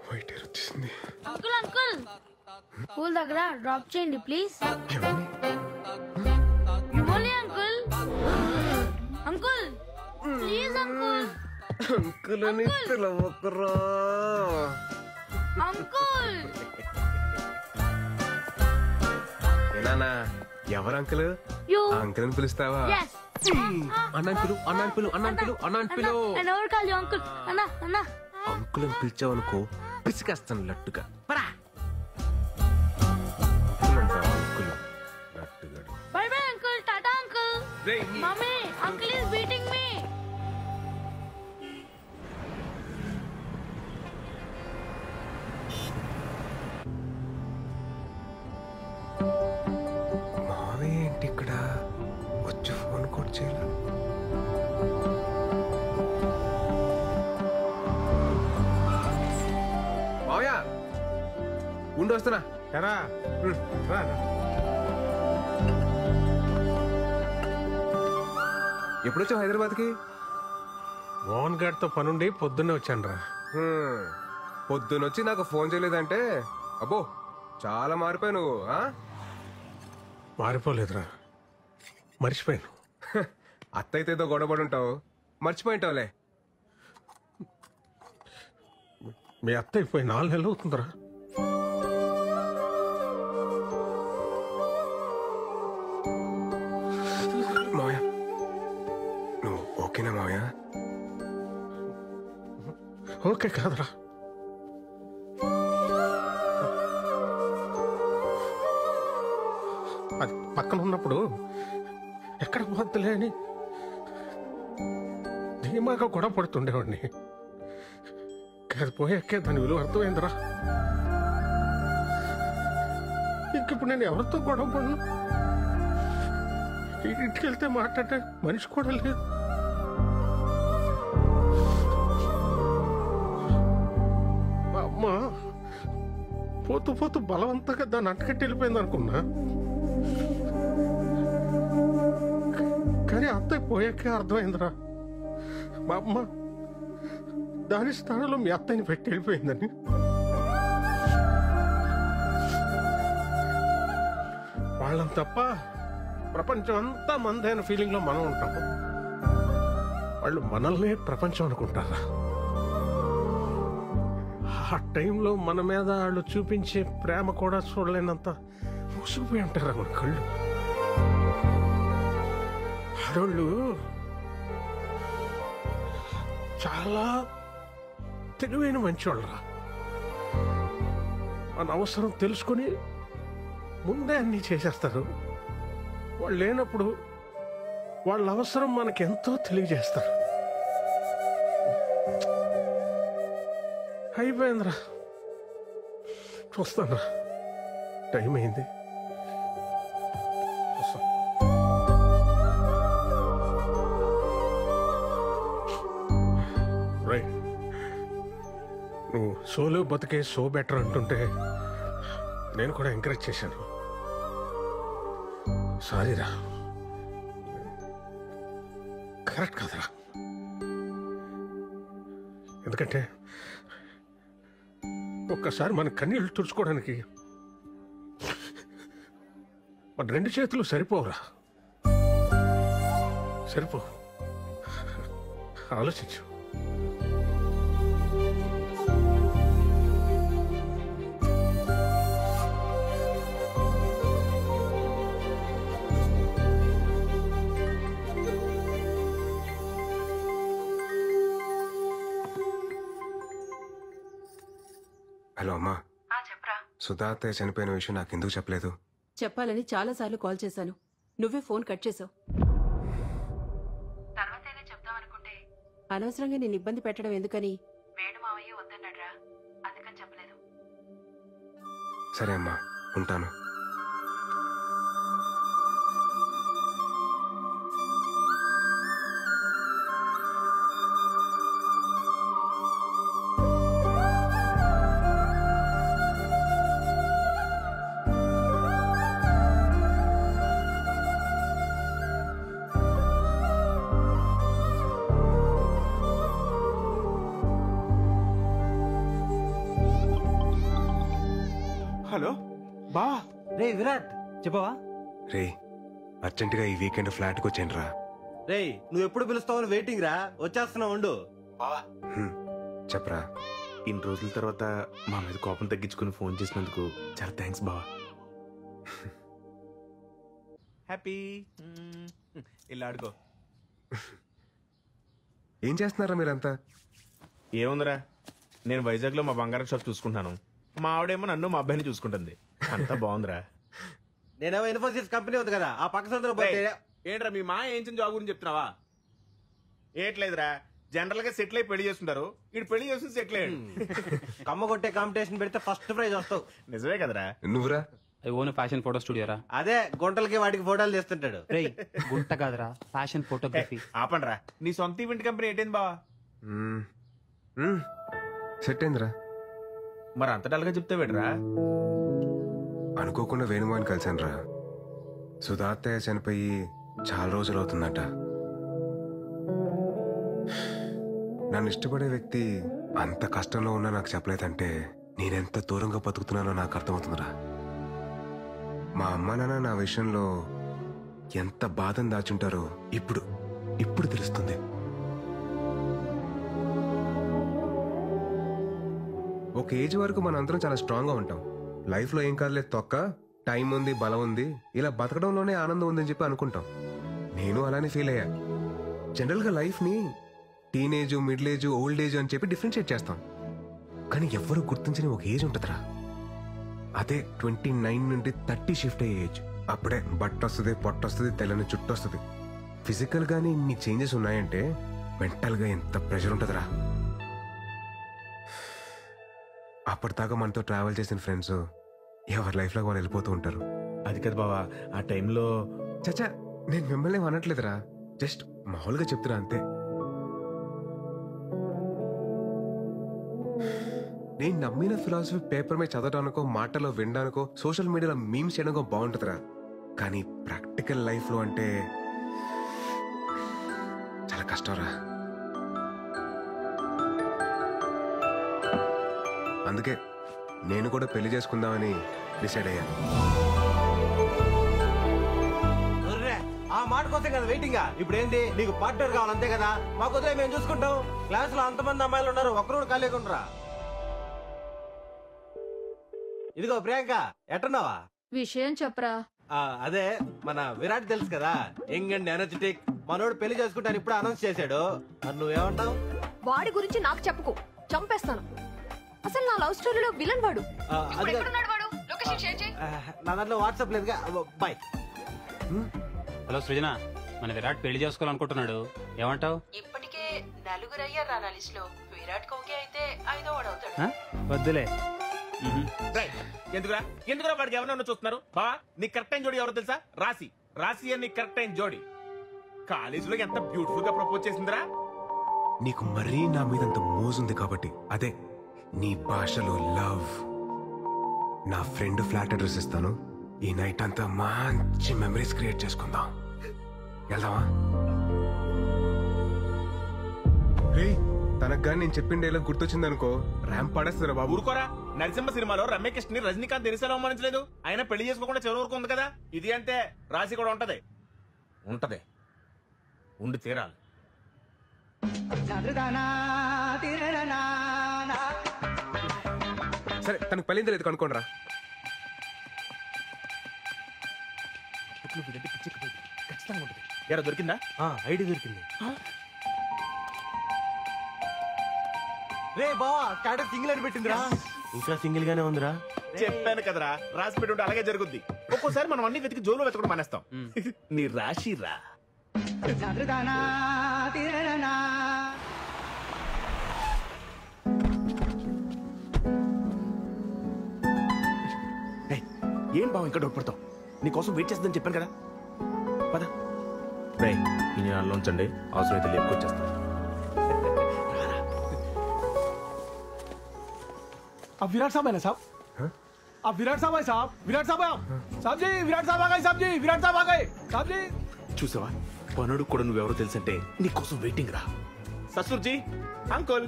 A: వైట్ హెయిర్ వచ్చేసింది.
Q: అంకుల్ అంకుల్, స్కూల్ దగ్గర డ్రాప్ చేయండి ప్లీజ్. ఇవ్వాలి uncle. Uncle please uncle.
A: Uncle అని పిలవకురా.
Q: అంకుల్
A: ఏనానా, ఎవరు అంకుల్? అంకుల్ అని పిలుస్తావా? అన్నాను పిలు, అన్నాను పిలు, అన్నాను పిలు, అన్నాను పిలు.
Q: ఎవరు కాదు అంకుల్. అన్నా అన్నా
A: అంకుల్ అని పిలిచావు అనుకో, పిసికేస్తాను లట్టుగా.
Q: Bye bye uncle, tata uncle. Mummy, uncle is beating me.
A: మావయ్య ఏంటి ఇక్కడ వచ్చి ఫోన్ కూడా చేయాలి? మావయ్య ఉండి వస్తున్నా.
F: రా
A: ఎప్పుడొచ్చావు హైదరాబాద్కి?
G: మోహన్ గారితో పనుండి పొద్దున్నే వచ్చాను రా.
A: పొద్దునొచ్చి నాకు ఫోన్ చేయలేదంటే అబ్బో చాలా మారిపోయావు నువ్వు.
G: మారిపోలేదురా, మర్చిపోయాను.
A: అత్తయితే ఏదో గొడవపడి ఉంటావు, మర్చిపోయింటావులే.
G: మీ అత్త అయిపోయి 4 నెలలు అవుతుందిరా.
A: మావయ్య నువ్వు ఓకేనా మావయ్య?
G: ఓకే కాదురా, అది పక్కన ఉన్నప్పుడు ఎక్కడ పోద్దులే అని ధీమాగా గొడవ పడుతుండేవాడిని. అది పోయాకే దాని విలువ అర్థమైందిరా. ఇంకిప్పుడు నేను ఎవరితో గొడవ పడను. ఇంటికి వెళ్తే మాట్లాడే మనిషి కూడా లేదు. మా అమ్మ పోతూ పోతూ బలవంతంగా దాన్ని అంటకట్టి వెళ్ళిపోయింది అనుకున్నా. కానీ అత్తయ్య పోయాకే అర్థమైందిరా, మా అమ్మ దాని స్థానంలో మీ అత్తయ్యని పెట్టి వెళ్ళిపోయిందని. వాళ్ళని తప్ప ప్రపంచం అంతా మందైన ఫీలింగ్ లో మనం ఉంటాం. వాళ్ళు మనల్నే ప్రపంచం అనుకుంటారా? ఆ టైంలో మన మీద వాళ్ళు చూపించే ప్రేమ కూడా చూడలేనంత మూసిపోయి ఉంటారా మన కళ్ళు. ఆడోళ్ళు చాలా తెలివైన మంచివాళ్ళరా. మన అవసరం తెలుసుకొని ముందే అన్నీ చేసేస్తారు. వాళ్ళు లేనప్పుడు వాళ్ళ అవసరం మనకెంతో తెలియజేస్తారు. అయిపోయిందిరా, చూస్తానురా, టైం అయింది. రైట్, నువ్వు సోలో బతికే సో బెటర్ అంటుంటే నేను కూడా ఎంకరేజ్ చేశాను. సారీరా, కరెక్ట్ కాదురా. ఎందుకంటే ఒక్కసారి మన కన్నీళ్ళు తుడుచుకోవడానికి మన 2 చేతులు సరిపోవురా. సరిపో, ఆలోచించు.
A: హలో అమ్మా,
C: చెప్పరా.
A: సుధా అత్తయ్య చనిపోయిన విషయం నాకు ఎందుకు చెప్పలేదు?
C: చెప్పాలని చాలాసార్లు కాల్ చేశాను, నువ్వే ఫోన్ కట్ చేసావు. తర్వాతైనా చెప్తామనుకుంటే అనవసరంగా నేను ఇబ్బంది పెట్టడం ఎందుకని వేణు మావయ్య వద్దన్నాడ్రా, అందుకని చెప్పలేదు.
A: సరే అమ్మా, ఉంటాను.
F: హలో బా.
R: రే విరాట్, చెప్పవా?
A: రే, అర్జెంటుగా ఈ వీకెండ్ ఫ్లాట్కి వచ్చాను రా.
R: రే, నువ్వు ఎప్పుడు పిలుస్తావని వెయిటింగ్ రా, వచ్చేస్తున్నావు ఉండు.
A: చెప్పరా.
F: ఇన్ని రోజుల తర్వాత మా మీద కోపం తగ్గించుకుని ఫోన్ చేసినందుకు చాలా థ్యాంక్స్ బావా. హ్యాపీ. ఇలా ఆడుకో.
A: ఏం చేస్తున్నారా మీరంతా?
F: ఏముందిరా, నేను వైజాగ్ లో మా బంగారం షాప్ చూసుకుంటాను, మా ఆవిడేమో నన్ను మా అబ్బాయిని చూసుకుంటుంది. అంతా బాగుందిరా.
R: నేనేమో ఇన్ఫోసిస్ కంపెనీ ఉంది కదా, ఆ పక్క సందులో పోతే.
F: ఏంట్రా మీ మా ఏం జాబ్ గురించి చెప్తున్నావా? ఏట్లేదురా, జనరల్ గా సెటిల్ అయి పెళ్లి చేస్తుంటారు, ఇటు పెళ్లి చేస్తుంది సెటిల్ అయ్యాడు.
R: కమ్మ కొట్టే కాంపిటీషన్ పెడితే ఫస్ట్ ప్రైజ్ వస్తావు.
F: నిజమే కదరా.
A: నువ్వురా?
I: ఐ ఓన్ ఫ్యాషన్ ఫోటో స్టూడియోరా.
R: అదే గుంటలకి వాటికి ఫోటోలు తీస్తుంటాడు.
I: రేయ్, గుంట కాదురా, ఫ్యాషన్ ఫోటోగ్రఫీ.
F: ఆపండ్రా, నీ సొంత ఈవెంట్ కంపెనీ ఏంటైంది బావా?
A: సెట్ అయిందిరా.
F: మరి అంత డల్గా చెప్తే వేడరా?
A: అనుకోకుండా వేణుమాని కలిసాను రా. సుధా అత్తయ్య చనిపోయి చాలా రోజులు అవుతుందట. నన్ను ఇష్టపడే వ్యక్తి అంత కష్టంలో ఉన్నా నాకు చెప్పలేదంటే నేనెంత దూరంగా బతుకుతున్నానో నాకు అర్థమవుతుందిరా. మా అమ్మ నాన్న నా విషయంలో ఎంత బాధను దాచుంటారో ఇప్పుడు తెలుస్తుంది. ఒక ఏజ్ వరకు మన అందరం చాలా స్ట్రాంగ్గా ఉంటాం. లైఫ్లో ఏం కాదులేదు తొక్క, టైం ఉంది, బలం ఉంది, ఇలా బతకడంలోనే ఆనందం ఉందని చెప్పి అనుకుంటాం. నేను అలానే ఫీల్ అయ్యా. జనరల్గా లైఫ్ని teenage, middle age, old age అని చెప్పి డిఫరెన్షియేట్ చేస్తాం. కానీ ఎవ్వరూ గుర్తించని ఒక ఏజ్ ఉంటుందిరా, అదే 29 నుండి 30 షిఫ్ట్ అయ్యే ఏజ్. అప్పుడే బట్ట వస్తుంది, పొట్ట వస్తుంది, తెల్లని చుట్టూ వస్తుంది. ఫిజికల్ గానీ ఇన్ని చేంజెస్ ఉన్నాయంటే మెంటల్ గా ఎంత ప్రెషర్ ఉంటుందిరా. అప్పటిదాకా మనతో ట్రావెల్ చేసిన ఫ్రెండ్స్ ఎవరి లైఫ్ లో వాళ్ళు వెళ్ళిపోతూ ఉంటారు.
F: అది కదా బావా, ఆ టైంలో
A: చచ్చా నేను మిమ్మల్ని అనట్లేదురా, జస్ట్ మామూలుగా చెప్తున్నా అంతే. నేను నమ్మిన ఫిలాసఫీ పేపర్ మీద చదవడానికో, మాటలో వినడానికో, సోషల్ మీడియాలో మీమ్స్ చేయడానికో బాగుంటుందిరా. కానీ ప్రాక్టికల్ లైఫ్ లో అంటే చాలా కష్టంరా. అందుకే నేను కూడా పెళ్లి చేసుకుందామని డిసైడ్ అయ్యాను.
R: ఆ మాట కోసం కదా వెయిటింగ్. ఇప్పుడు ఏంటి, నీకు పార్ట్నర్ కావాలంతే కదా? మాకు వదిలే, మేము చూసుకుంటాం. క్లాస్ లో అంతమంది అమ్మాయిలు ఉన్నారు, ఒక్కరు కాలేకుండా. ఇదిగో ప్రియాంక, ఎట్టున్నావా?
Q: విషయం చెప్పరా.
R: అదే మన విరాట్ తెలుసు కదా, యంగ్ అండ్ ఎనర్జెటిక్. మనోడు పెళ్లి చేసుకుంటాను ఇప్పుడు అనౌన్స్ చేశాడు. మరి నువ్వేమంటావు?
S: వాడి గురించి నాకు చెప్పుకో, చంపేస్తాను. అసలు నా లవ్ స్టోరీలో విలన్ వాడు.
R: నా దాంట్లో వాట్సాప్ లేదుగా. బాయ్.
I: హలో సృజన, మన విరాట్ పెళ్లి చేసుకోవాలనుకుంటున్నాడు, ఏమంటావు?
C: ఇప్పటికే నలుగురు అయ్యారు నా లిస్ట్ లో. విరాట్ కోకే అయితే 5వ వాడు అవుతాడు.
I: వద్దులే.
F: ఎందుకురా వాడికి ఎవరన్నా చూస్తున్నారు? బావా, నీ కరెక్ట్ టైం జోడి ఎవరో తెలుసా? రాశి అని కరెక్ట్ టైం జోడి. కాలేజీలో ఎంత బ్యూటిఫుల్ గా ప్రపోజ్ చేసిందిరా.
A: నీకు మరీ నా మీద అంత మోజుంది కాబట్టి, అదే నీ భాషలో లవ్. నా ఫ్రెండ్ ఫ్లాట్ అడ్రస్ ఇస్తాను, ఈ నైట్ అంతా మంచి మెమరీస్ క్రియేట్ చేసుకుందాం. వెళ్దామా? తనకు కానీ నేను చెప్పిన డైలాగ్ గుర్తొచ్చింది అనుకో, ర్యాంప్ పడేస్తారా బాబు.
F: ఊరుకోరా, నరసింహ సినిమాలో రమ్యకృష్ణ ని రజనీకాంత్ దినిసేలా అవమానించలేదు. ఆయన పెళ్లి చేసుకోకుండా చివరి వరకు ఉంది కదా. ఇది అంటే రాశి కూడా ఉంటది ఉండి తీరాలి.
A: సరే, తనకు పెళ్ళింది లేదు కనుక్కోండి రా.
F: ఎరా దొరికిందా?
R: ఐడి దొరికింది. రే బావా, క్యాడర్ సింగిల్ అని పెట్టిందిరా. ఇంకా సింగిల్ గానే ఉందిరా.
F: చెప్పాను కదరా, రాసి పెట్టి ఉంటే అలాగే జరుగుద్ది. ఒక్కోసారి మనం అన్ని వెతికి జోలు వెతకడం మానేస్తాం. నీ రాశి రా. ఏం బావ ఇంకా డౌట్ నీకోసం వెయిట్ చేస్తుందని చెప్పాను కదా. పద రే, ఈ నెలలో ఉంచండి, అవసరమైతే లేపుకొచ్చేస్తాను.
L: अब विराट साहब है ना साहब? अब विराट साहब है साहब? विराट साहब है आप? साहब जी, विराट साहब आ गए साहब जी, विराट साहब आ गए साहब जी.
F: చూసావా, పనుడు కూడా నువ్వెవరో తెలుసంటే నీకోసం వెయిటింగ్ రా. ససుర్జీ, uncle.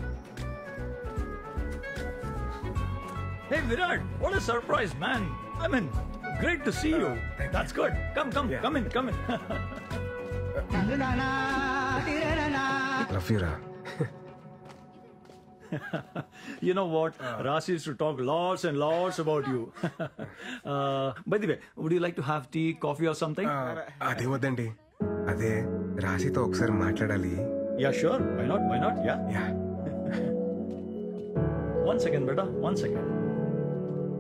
T: Hey Virat, what a surprise, man. I mean, great to see you. That's good. Come in.
A: Love you రా.
T: You know what? Rasi used to talk lots and lots about you. By the way, would you like to have tea, coffee or something?
A: అదే వద్దండి, అదే రాశితో ఒకసారి మాట్లాడాలి.
T: Yeah, sure. Why not? Yeah. One second, beta. One second.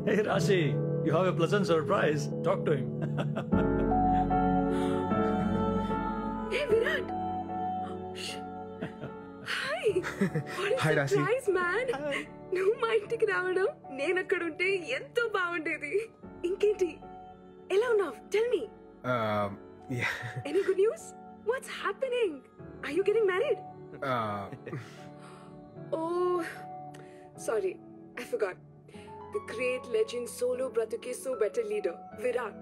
T: Hey Rasi, you have a pleasant surprise. Talk to him.
B: Hey Virat.
A: Hi రాశి.
B: నువ్వు మా ఇంటికి రావడం, నేను అక్కడ ఉంటే ఎంతో బాగుండేది. ఇంకేంటి, ఎలా ఉన్నావు? Tell me. Any good news? What's happening? Are you getting married? Oh, sorry, I forgot. The great legend solo bratuke so better leader Virat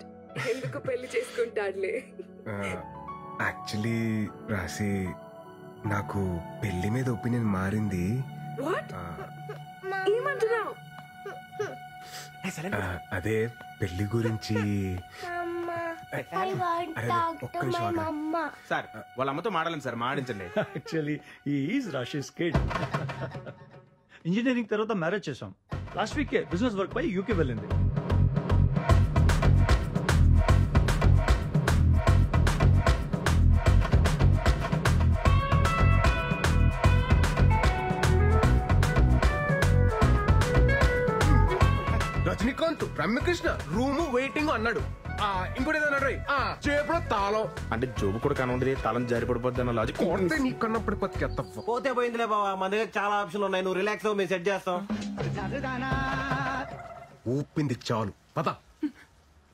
B: ఎందుకు పెళ్లి చేసుకుంటాడులే.
A: యాక్చువల్లీ రాశి, నాకు పెళ్లి మీద ఒపీనియన్ మారింది.
B: ఏమంటున్నావు?
A: అదే పెళ్లి గురించి.
F: సార్ వాళ్ళ అమ్మతో మాడాలి సార్, మాడించండి.
T: Actually is Rashi's kid. Engineering తర్వాత మ్యారేజ్ చేసాం. లాస్ట్ వీక్ బిజినెస్ వర్క్ పై యూకే వెళ్ళింది.
A: రజనీకాంత్, రమ్యకృష్ణ రూము వెయిటింగ్ అన్నాడు. ఇంకోటి ఏదన్నాడు, చేపలో తాళం
F: అంటే జోబు కూడా కనుండదు, తాళం జారి పడిపోద్ది అన్న లాజిక్.
A: కొడితే నీ కన్నప్పుడు
R: పోతే పోయిందిలే బావా, మన దగ్గర చాలా ఆప్షన్లు ఉన్నాయి. నువ్వు రిలాక్స్ అవ్వు, మేము సెట్ చేస్తాం.
A: ఊపింది చాలు, పద.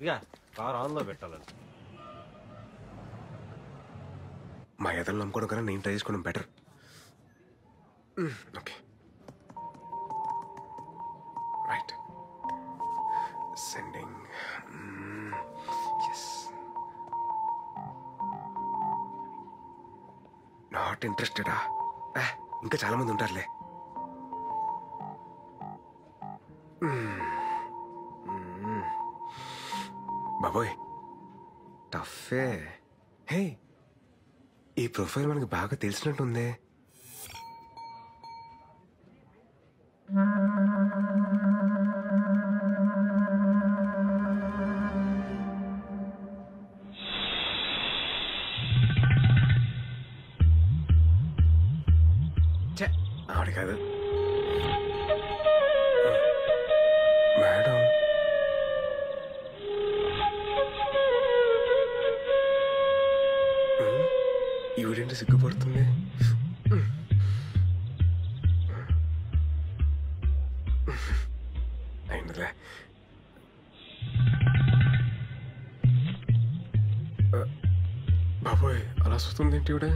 R: ఇక కార్ ఆన్ లో పెట్టాలని
A: మా ఎదలు నమ్ముకోవడం కన్నా నేను ట్రై చేసుకోవడం better. Okay right, sending. Not ఇంట్రెస్టెడా? ఇంకా చాలా మంది ఉంటారులే. బాబోయ్ టఫే. హే, ఈ ప్రొఫైల్ మనకి బాగా తెలిసినట్టుందే. ఆవిడ కాదు మేడం. ఈవిడేంటి సిగ్గుపడుతుంది? అయిందిలే. బాబోయ్ అలా చూస్తుంది ఏంటి ఈవిడ?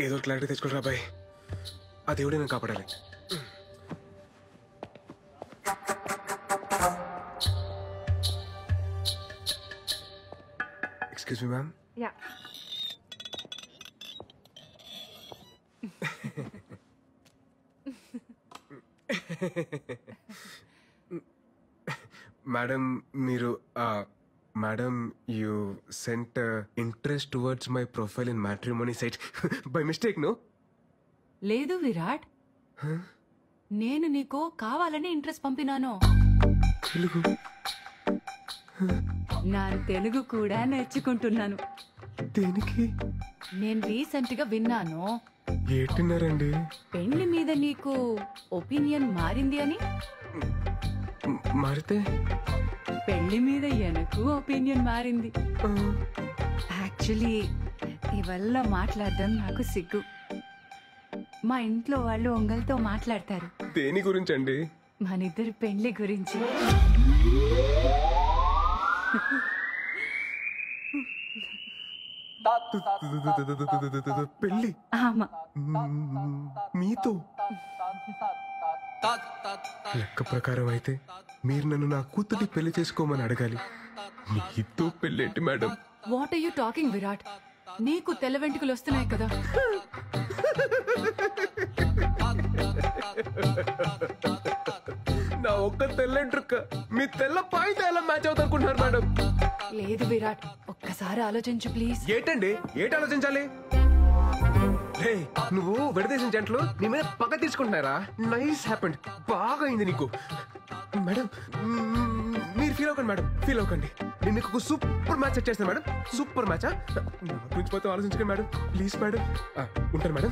A: ఏదో క్లారిటీ తెచ్చుకోరా బాయ్, ఆ దేవుడే నేను కాపాడాలి. Excuse me ma'am. మేడం మీరు madam you sent interest towards my profile in matrimony site by mistake no?
K: లేదు విరాట్, నేను నీకు కావాలని ఇంట్రెస్ట్ పంపినాను.
A: తెలుగు?
K: నా తెలుగు కూడా నేర్చుకుంటున్నాను.
A: దేనికి?
K: నేను రీసెంట్ గా విన్నాను,
A: ఏంటిన్నారండి?
K: పెళ్లి మీద నీకు ఒపీనియన్ మారింది అని.
A: మారితే?
K: పెళ్లి మీద ఎనకు ఒపీనియన్ మారింది. యాక్చువల్లీ ఇవల్ల మాట్లాడడం నాకు సిగ్గు. మా ఇంట్లో వాళ్ళు ఒంగల్తో మాట్లాడతారు.
A: దేని గురించండి?
K: మనిద్దరు పెళ్లి గురించి.
A: పెళ్లి?
K: ఆమా.
A: మీతో? లెక్క ప్రకారం అయితే మీరు నన్ను నా కూతుర్ని పెళ్లి చేసుకోమని అడగాలి. మీతో పెళ్ళేంటి madam?
K: What are you talking Virat? నీకు తెల్ల వెంట్రుకలు వస్తున్నాయి కదా.
A: నా ఒక్క తెల్లంట్రుక్క మీ తెల్ల పాయింట్ ఎలా మ్యాచ్ అవుతా అనుకుంటున్నారు మేడం?
K: లేదు విరాట్, ఒక్కసారి ఆలోచించు ప్లీజ్.
A: ఏంటండి ఏంటి ఆలోచించాలి? రే నువ్వు విడదీసిన జంటలు నీ మీద పక్క తీసుకుంటున్నారా? నైస్ హ్యాపెండ్, బాగా అయింది నీకు. మేడం మీరు ఫీల్ అవ్వకండి మేడం, ఫీల్ అవ్వకండి. నేను మీకు సూపర్ మ్యాచ్ సెట్ చేస్తాను మేడం. సూపర్ మ్యాచా? గురించి పోతే ఆలోచించకండి మేడం, ప్లీజ్ మేడం. ఉంటాను మేడం,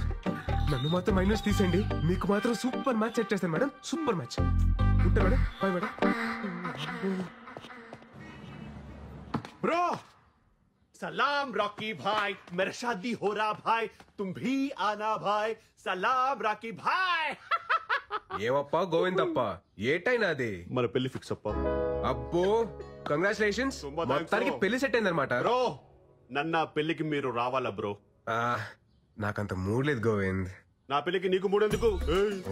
A: నన్ను మాత్రం మైనస్ తీసేయండి. మీకు మాత్రం సూపర్ మ్యాచ్ సెట్ చేస్తాను మేడం, సూపర్ మ్యాచ్. ఉంటాను మేడం, బాయ్ మేడం.
L: ब्रो सलाम रॉकी भाई, मेरा शादी हो रहा भाई, तुम भी आना भाई. सलाम रॉकी भाई.
A: ఏవప్ప గోవిందప్ప, ఏటైనా అది
L: మన పెళ్లి ఫిక్స్ అప్ప.
A: అబ్బో కంగ్రాచులేషన్స్, మొత్తానికి పెళ్లి సెట్ అయిందనమాట.
L: బ్రో నన్న పెళ్లికి మీరు రావాలా బ్రో?
A: నాకంత మూడ్ లేదు గోవింద్.
L: నా పెళ్లికి నీకు మూడెందుకు?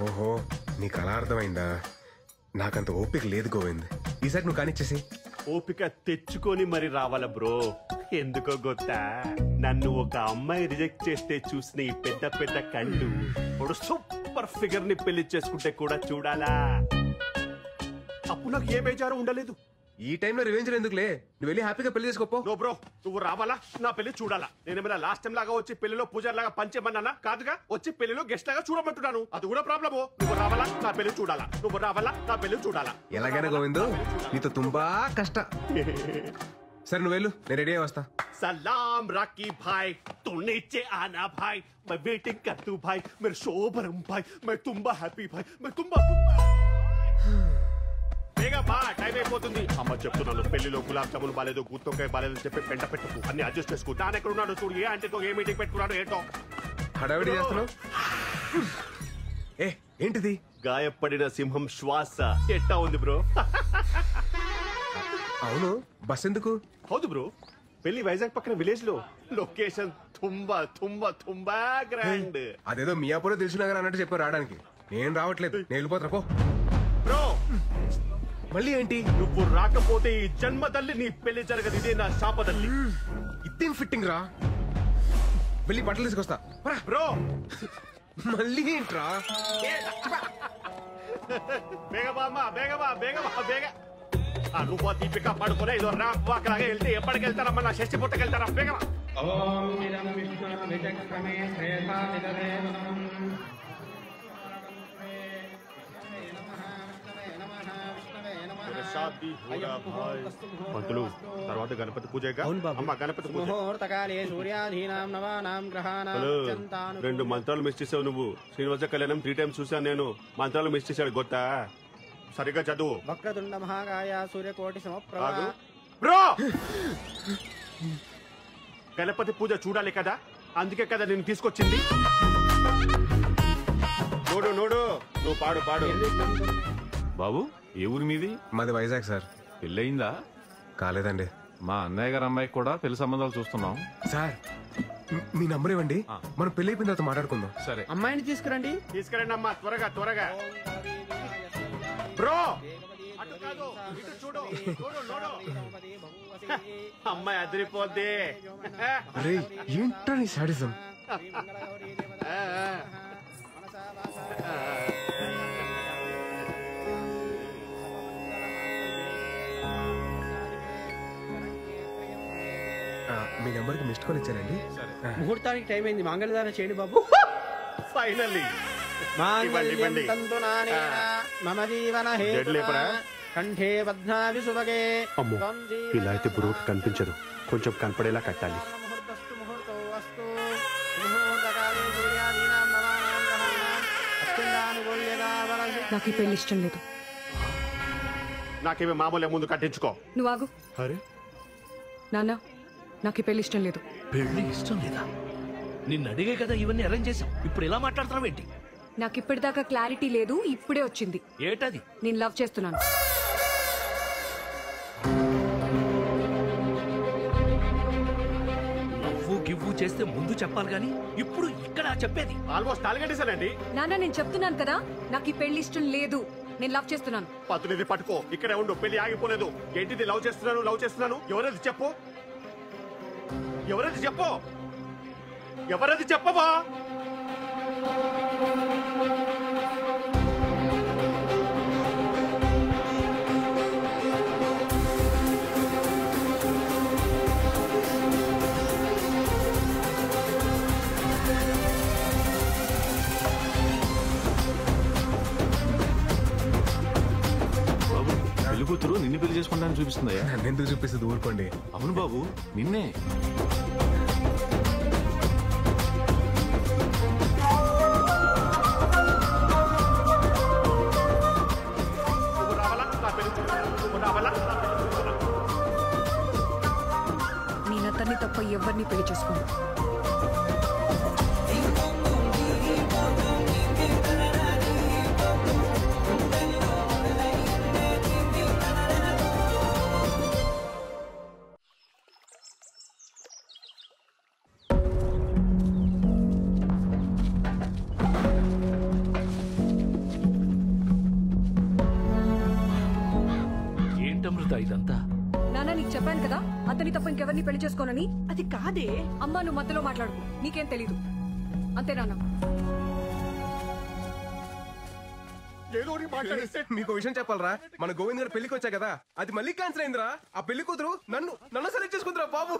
A: ఓహో నీకు అలా అర్థమైందా? నాకంత ఓపిక లేదు గోవింద్. ఈసారి నువ్వు కానిచ్చేసి.
L: ఓపిక తెచ్చుకొని మరి రావాల బ్రో. ఎందుకో గొత్తా, నన్ను ఒక అమ్మాయి రిజెక్ట్ చేస్తే చూసిన ఈ పెద్ద పెద్ద కళ్ళు ఇప్పుడు సూపర్ ఫిగర్ ని పెళ్లి చేసుకుంటే కూడా చూడాలా. అప్పుడు నాకు ఏ బేజారు ఉండలేదు.
A: ఈ టైంలో రివెంజ్ ఎందుకులే, నువ్వు వెళ్ళి హ్యాపీగా పెళ్లి చేసుకోపో.
L: నో బ్రో, నువ్వు రావాలా, నా పెళ్లి చూడాలా. నేనేమైనా లాస్ట్ టైం లాగా వచ్చి పెళ్లిలో పూజారి లాగా పంచేమన్నానా? కాదుగా, వచ్చి పెళ్లిలో గెస్ట్ లాగా చూడమంటున్నాను. అది కూడా ప్రాబ్లము. నువ్వు రావాలా, నా పెళ్లి చూడాలా. నువ్వు రావాలా, నా పెళ్లి చూడాలా.
A: ఎలాగైనా గోవిందు, నీతో తుంబా కష్ట. సరే నువ్వు వెళ్ళు, నేను రెడీ అయ్యి వస్తా.
L: सलाम राकी भाई, तू नीचे आना भाई, मैं वेटिंग कर तू भाई, मेरे शोभरम भाई, मैं तुम्बा हैप्पी भाई, मैं तुम्बा బేగా బా, టైం అయిపోతుంది. అమ్మ చెప్తున్నాను, పెళ్లిలో గులాబ్ జామున్ బాలేదు, గుత్తొక్కాయ బాలేదు చెప్పి పెంట పెట్టుకు, అన్ని అడ్జస్ట్ చేసుకో. నాన్న ఎక్కడ ఉన్నాడు చూడు, ఏ అంటే ఏ మీటింగ్ పెట్టుకున్నాడు ఏంటో.
A: హడావిడి చేస్తున్నావు. ఏ ఏంటిది?
L: గాయపడిన సింహం శ్వాస. ఎట్టా ఉంది బ్రో?
A: అవును, బస్ ఎందుకు?
L: హౌదు బ్రో, పెళ్లి వైజాగ్ పక్కన విలేజ్ లో. లొకేషన్ తుంబా తుంబా తుంబా గ్రాండ్.
A: అదేదో మియాపూర్ తెలిసినగర్ అన్నట్టు చెప్పారు రావడానికి. నేను రావట్లేదు, నేను వెళ్ళిపోతా పో.
L: బ్రో
A: మళ్ళీ ఏంటి?
L: నువ్వు రాకపోతే ఈ జన్మ తల్లి నీ పెళ్లి జరగదు. ఇదే నా శాపదల్లి.
A: ఇదేం ఫిట్టింగ్ రా. వెళ్ళి బట్టలు తీసుకొస్తా
L: బ్రో.
A: మళ్ళీ ఏంట్రా?
L: బేగబా అమ్మా, బేగబా బేగబా బేగ. నువ్వు దీపిక పడుకునే ఇదో రా వాక్ లాగా వెళ్తే ఎప్పటికి వెళ్తారమ్మా? నా షష్టి పుట్టకి వెళ్తారా? బేగమా. పంతులు, తర్వాత గణపతి పూజ. అమ్మ గణపతి పూజ. హలో, 2 మంత్రాలు మిస్ చేసావు నువ్వు. శ్రీనివాస కళ్యాణం 3 times చూసాను నేను. మంత్రాలు మిస్ చేశాడు గొత్తా. సరిగ్గా చదువు.
U: వక్రతుండ మహాకాయ సూర్యకోటి సమప్రభ.
L: బ్రో, గణపతి పూజ చూడాలి కదా, అందుకే కదా నేను తీసుకొచ్చింది. నోడు నోడు, నువ్వు పాడు పాడు.
F: బాబు, ఏ ఊరి మీది?
A: మాది వైజాగ్ సార్.
F: పెళ్ళయిందా?
A: కాలేదండి.
F: మా అన్నయ్య గారు అమ్మాయికి కూడా పెళ్లి సంబంధాలు చూస్తున్నాం
A: సార్. మీ నంబర్ ఇవ్వండి, మనం పెళ్లి అయిపోయిన తర్వాత మాట్లాడుకుందాం.
F: సరే,
U: అమ్మాయిని తీసుకురండి.
L: తీసుకురండి అమ్మా, త్వరగా త్వరగా. బ్రో, అటు కాదు, ఇటు చూడు. చూడు నోడు. అమ్మాయి అదిరిపోద్ది.
A: రే ఏంటో నీ సాడిజం. మీ నెంబర్కి మిస్డ్ కాల్ ఇచ్చారండి.
U: ముహూర్తానికి టైం అయింది, మంగళదానం చేయండి బాబు.
L: ఫైనల్లీ
U: మమ జీవన కంఠే పద్మావి సుభగే.
L: అమ్మో, ఇలా అయితే బ్రోకి కనిపించదు, కొంచెం కనపడేలా కట్టాలి.
V: నాకు ఈ పెళ్లి ఇష్టం లేదు.
L: నాకేమి మామూలే, ముందు కట్టించుకో.
V: నువ్వు ఆగు.
L: అరే
V: నాన్న, నాకు ఈ పెళ్లి ఇష్టం లేదు.
W: పెళ్లి ఇష్టం లేదా? నిన్ను అడిగే కదా ఇవన్నీ అరేంజ్ చేసాం, ఇప్పుడు ఎలా మాట్లాడుతున్నావేంటి?
V: నాకు ఇప్పటిదాకా క్లారిటీ లేదు, ఇప్పుడే వచ్చింది.
W: ఏటది?
V: నేను లవ్ చేస్తున్నాను.
W: నవ్వు గివ్వు చేస్తే ముందు చెప్పాలి గాని ఇప్పుడు ఇక్కడ చెప్పేది.
L: ఆల్మోస్ట్ తాలిగట్టేశానండి.
V: నాన్న, నేను చెప్తున్నాను కదా, నాకు ఈ పెళ్లి ఇష్టం లేదు. నేను లవ్ చేస్తున్నాను.
L: పతునిది పట్టుకో, ఇక్కడే ఉండు, పెళ్లి ఆగిపోలేదు. ఏంటిది లవ్ చేస్తున్నాను లవ్ చేస్తున్నాను? ఎవరది చెప్పు, ఎవరది చెప్పు, ఎవరది చెప్పవా?
F: పెళ్లి కూతురు నిన్ను పెళ్లి చేసుకుంటానని చూపిస్తుందయ్యా.
A: ఎందుకు చూపిస్తుంది? ఊరుకోండి.
F: అవును బాబు, నిన్నే.
V: నేను అతన్ని తప్ప ఎవరిని పెళ్లి చేసుకోను.
W: ఇదంతా?
V: నాన్న నీకు చెప్పాను కదా అతని తప్ప ఇంకెవరిని పెళ్లి చేసుకోనని. అది కాదే అమ్మా, నువ్వు మధ్యలో మాట్లాడుకో, నీకేం తెలీదు అంతే నాన్న.
A: మీకు విషయం చెప్పాలరా, మన గోవింద్ గారు పెళ్లికి వచ్చా కదా, అది మళ్ళీ క్యాన్సిల్ అయిందిరా. ఆ పెళ్లి కూతురు నన్ను సెలెక్ట్ చేసుకుందిరా బాబు.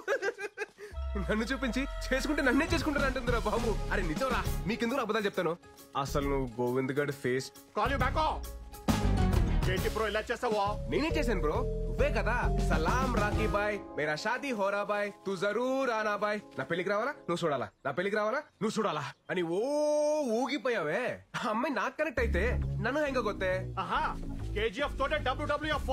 A: నన్ను చూపించి చేసుకుంటే నన్నే చేసుకుంటారు అంటుందిరా బాబు. అరే నిజంరా, మీకెందుకు అబద్ధాలు చెప్తాను. అసలు నువ్వు గోవింద్ గారి ఫేస్
L: ఏంటి బ్రో ఇలా చేస్తావా?
A: నేనే చేశాను బ్రో, నువ్వే కదా సలాం రాకీ బాయ్ మేరా షాదీ హోరా బాయ్ తు జరూర్ ఆనా బాయ్, నా పెళ్లికి రావాలా నువ్వు చూడాలా, నా పెళ్లికి రావాలా నువ్వు చూడాలా అని ఊగిపోయావే. ఆ అమ్మాయి నాకు కనెక్ట్ అయితే నన్ను హెంగొత్తే.
L: కేజీఎఫ్ తోటే WWF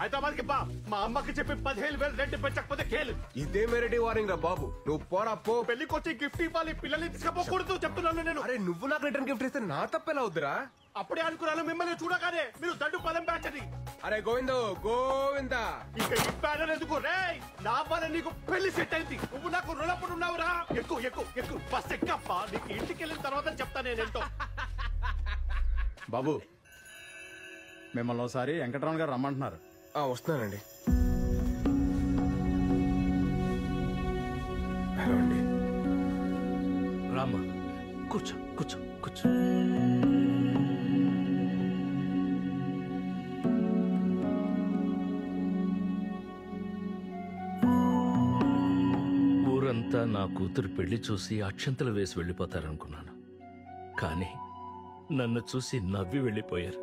L: హైదరాబాద్ కి మా అమ్మకి చెప్పి 15,000 రెంట్ పెంచకపోతే కేలు.
A: ఇదే మెరటి వారింగ్ రా బాబు, నువ్వు పోరా పో.
L: పెళ్లికి వచ్చి గిఫ్ట్ ఇవ్వాలి, పిల్లల్ని తీసుకపోకూడదు చెప్తున్నాను నేను.
A: అరే నువ్వు నాకు రిటర్న్ గిఫ్ట్ ఇస్తే నా తప్పెలా అవుద్దురా?
L: అప్పుడే అనుకున్నాను మిమ్మల్ని చూడగానే మీరు దండు పదం బ్యాచ్ అని.
A: అరే గోవిందా
L: ఇక ఈ బ్యానర్ ఎందుకు రే? నా పని నీకు పెళ్లి సెట్ అయింది, నువ్వు నాకు రుణపడి ఉన్నావురా. ఎక్కువ బస్ ఎక్కప్ప, నీకు ఇంటికి వెళ్ళిన తర్వాత చెప్తా నేనేంటో.
E: బాబు మిమ్మల్ని ఒకసారి వెంకటరామన్ గారు రమ్మంటున్నారు.
A: వస్తున్నానండి. హలో అండి.
W: రామ్మా, కూర్చో కూర్చో కూర్చో. ఊరంతా నా కూతురు పెళ్లి చూసి అక్షంతలు వేసి వెళ్ళిపోతారనుకున్నాను, కానీ నన్ను చూసి నవ్వి వెళ్ళిపోయారు.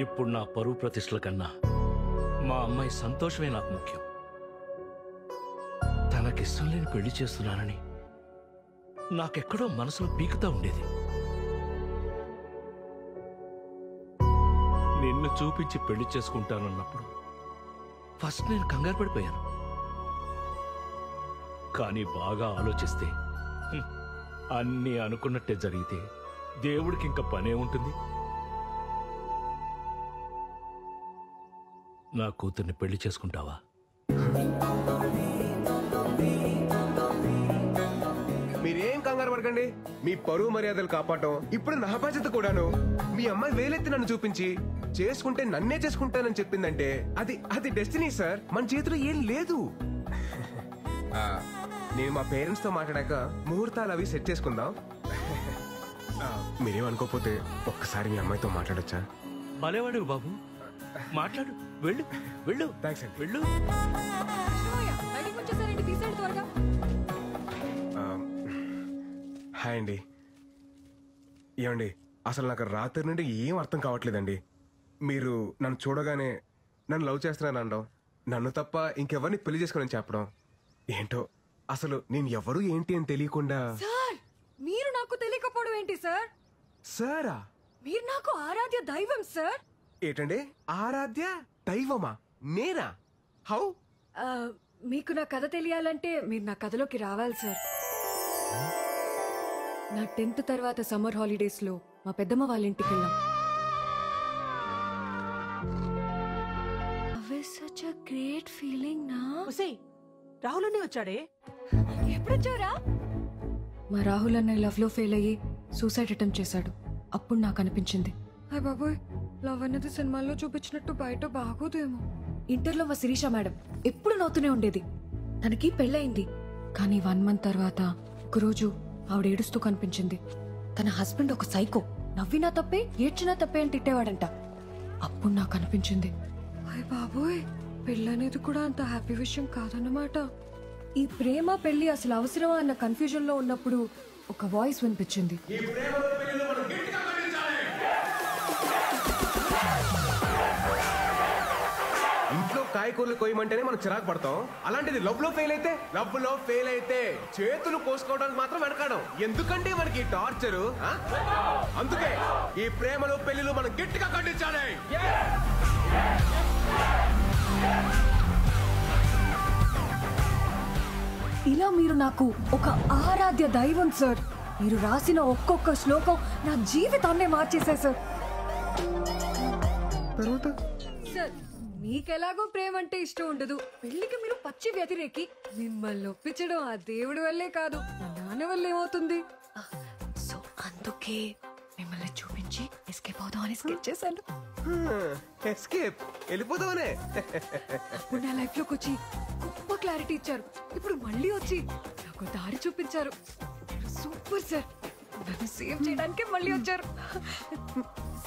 W: ఇప్పుడు నా పరువు ప్రతిష్టల కన్నా మా అమ్మాయి సంతోషమే నాకు ముఖ్యం. తనకిష్టం లేని పెళ్లి చేస్తున్నానని నాకెక్కడో మనసులో పీకుతా ఉండేది. నిన్ను చూపించి పెళ్లి చేసుకుంటానన్నప్పుడు ఫస్ట్ నేను కంగారు పడిపోయాను. కానీ బాగా ఆలోచిస్తే అన్నీ అనుకున్నట్టే జరిగితే దేవుడికి ఇంకా పనే ఉంటుంది. నా కూతుర్ని పెళ్లి చేసుకుంటావా?
A: మీరేం కంగారు పడకండి, మీ పరువు మర్యాదలు కాపాడటం ఇప్పుడు నా బాధ్యత కూడాను. మీ అమ్మాయి వేలెత్తి నన్ను చూపించి చేసుకుంటే నన్నే చేసుకుంటానని చెప్పిందంటే అది డెస్టినీ సార్, మన చేతిలో ఏం లేదు. నేను మా పేరెంట్స్ తో మాట్లాడాక ముహూర్తాలు అవి సెట్ చేసుకుందాం. మీరేమనుకోకపోతే ఒక్కసారి మీ అమ్మాయితో మాట్లాడొచ్చా?
W: భలేవాడు బాబు, మాట్లాడు. వెళ్ళు వెళ్ళు.
A: థ్యాంక్స్ అండి.
W: వెళ్ళు.
A: హాయ్ అండి. ఏమండి, అసలు నాకు రాత్రి నుండి ఏం అర్థం కావట్లేదండి. మీరు నన్ను చూడగానే నన్ను లవ్ చేస్తున్నాను అనడం, నన్ను తప్ప ఇంకెవరిని పెళ్లి చేసుకోనని చెప్పడం, ఏంటో అసలు నేను ఎవరు ఏంటి అని తెలియకుండా.
V: సార్, మీరు నాకు తెలియకపోవడం ఏంటి సార్?
A: సారా?
V: మీరు నాకు ఆరాధ్య దైవం సార్.
A: ఏంటండి ఆరాధ్య దైవమా? నేనా? హౌ?
V: మీకు నా కథ తెలియాలంటే మీరు నా కథలోకి రావాలి సార్. నా 10th తర్వాత సమ్మర్ హాలిడేస్ లో మా పెద్దమ్మ వాళ్ళ ఇంటికి వెళ్ళాం.
B: such a great feeling నా.
C: రాహుల్ అన్నీ వచ్చాడే?
V: ఎప్పుడొచ్చారా? మా రాహుల్ అన్నయ్య లవ్ లో ఫెయిల్ అయ్యి సూసైడ్ అటెంప్ట్ చేశాడు. అప్పుడు నాకు అనిపించింది, హాయ్ బాబోయ్, లవ్ అనేది సినిమాల్లో చూపించినట్టు బయట బాగోదేమో. ఇంటర్లో మా శిరీష మేడం ఎప్పుడు నవ్వుతూనే ఉండేది. తనకి పెళ్ళయింది, కానీ 1 month తర్వాత ఒకరోజు ఆవిడ ఏడుస్తూ కనిపించింది. తన హస్బెండ్ ఒక సైకో, నవ్వినా తప్పే ఏడ్చినా తప్పే అని తిట్టేవాడంట. అప్పుడు నాకు అనిపించింది, హాయ్ బాబోయ్, పెళ్ళనేది కూడా అంత హ్యాపీ విషయం కాదన్నమాట. ఈ ప్రేమ పెళ్లి అసలు అవసరమా అన్న కన్ఫ్యూజన్ లో ఉన్నప్పుడు ఒక వాయిస్ వినిపించింది,
A: ఇంట్లో కాయకూరలు కొయ్యమంటేనే మనం చిరాకు పడతాం, అలాంటిది లవ్ లో ఫెయిల్ అయితే చేతులు కోసుకోవడానికి మాత్రం వెనకాడం. ఎందుకంటే మనకి టార్చరు. అందుకే ఈ ప్రేమలో పెళ్లిలో మనం గట్టిగా ఖండించాలి.
V: ఇలా మీరు నాకు ఒక ఆరాధ్య దైవం సార్. మీరు రాసిన ఒక్కొక్క శ్లోకం నా జీవితాన్నే మార్చేశాయి సార్. సార్, మీకెలాగో ప్రేమ అంటే ఇష్టం ఉండదు, పెళ్లికి మీరు పచ్చి వ్యతిరేకి. మిమ్మల్ని ఒప్పించడం ఆ దేవుడి వల్లే కాదు, నా నాన్న వల్ల ఏమవుతుంది. సో అందుకే మిమ్మల్ని చూపించి ఎస్కేప్ అవుదాం అని స్కెచ్ చేశాను.
A: ఎస్కేప్ వెళ్ళిపోతావనే.
V: అప్పుడు నా లైఫ్ లోకి వచ్చి గొప్ప క్లారిటీ ఇచ్చారు. ఇప్పుడు మళ్ళీ వచ్చి నాకు దారి చూపించారు. Super sir. నన్ను సేవ్ చేయడానికి మళ్ళీ వచ్చారు.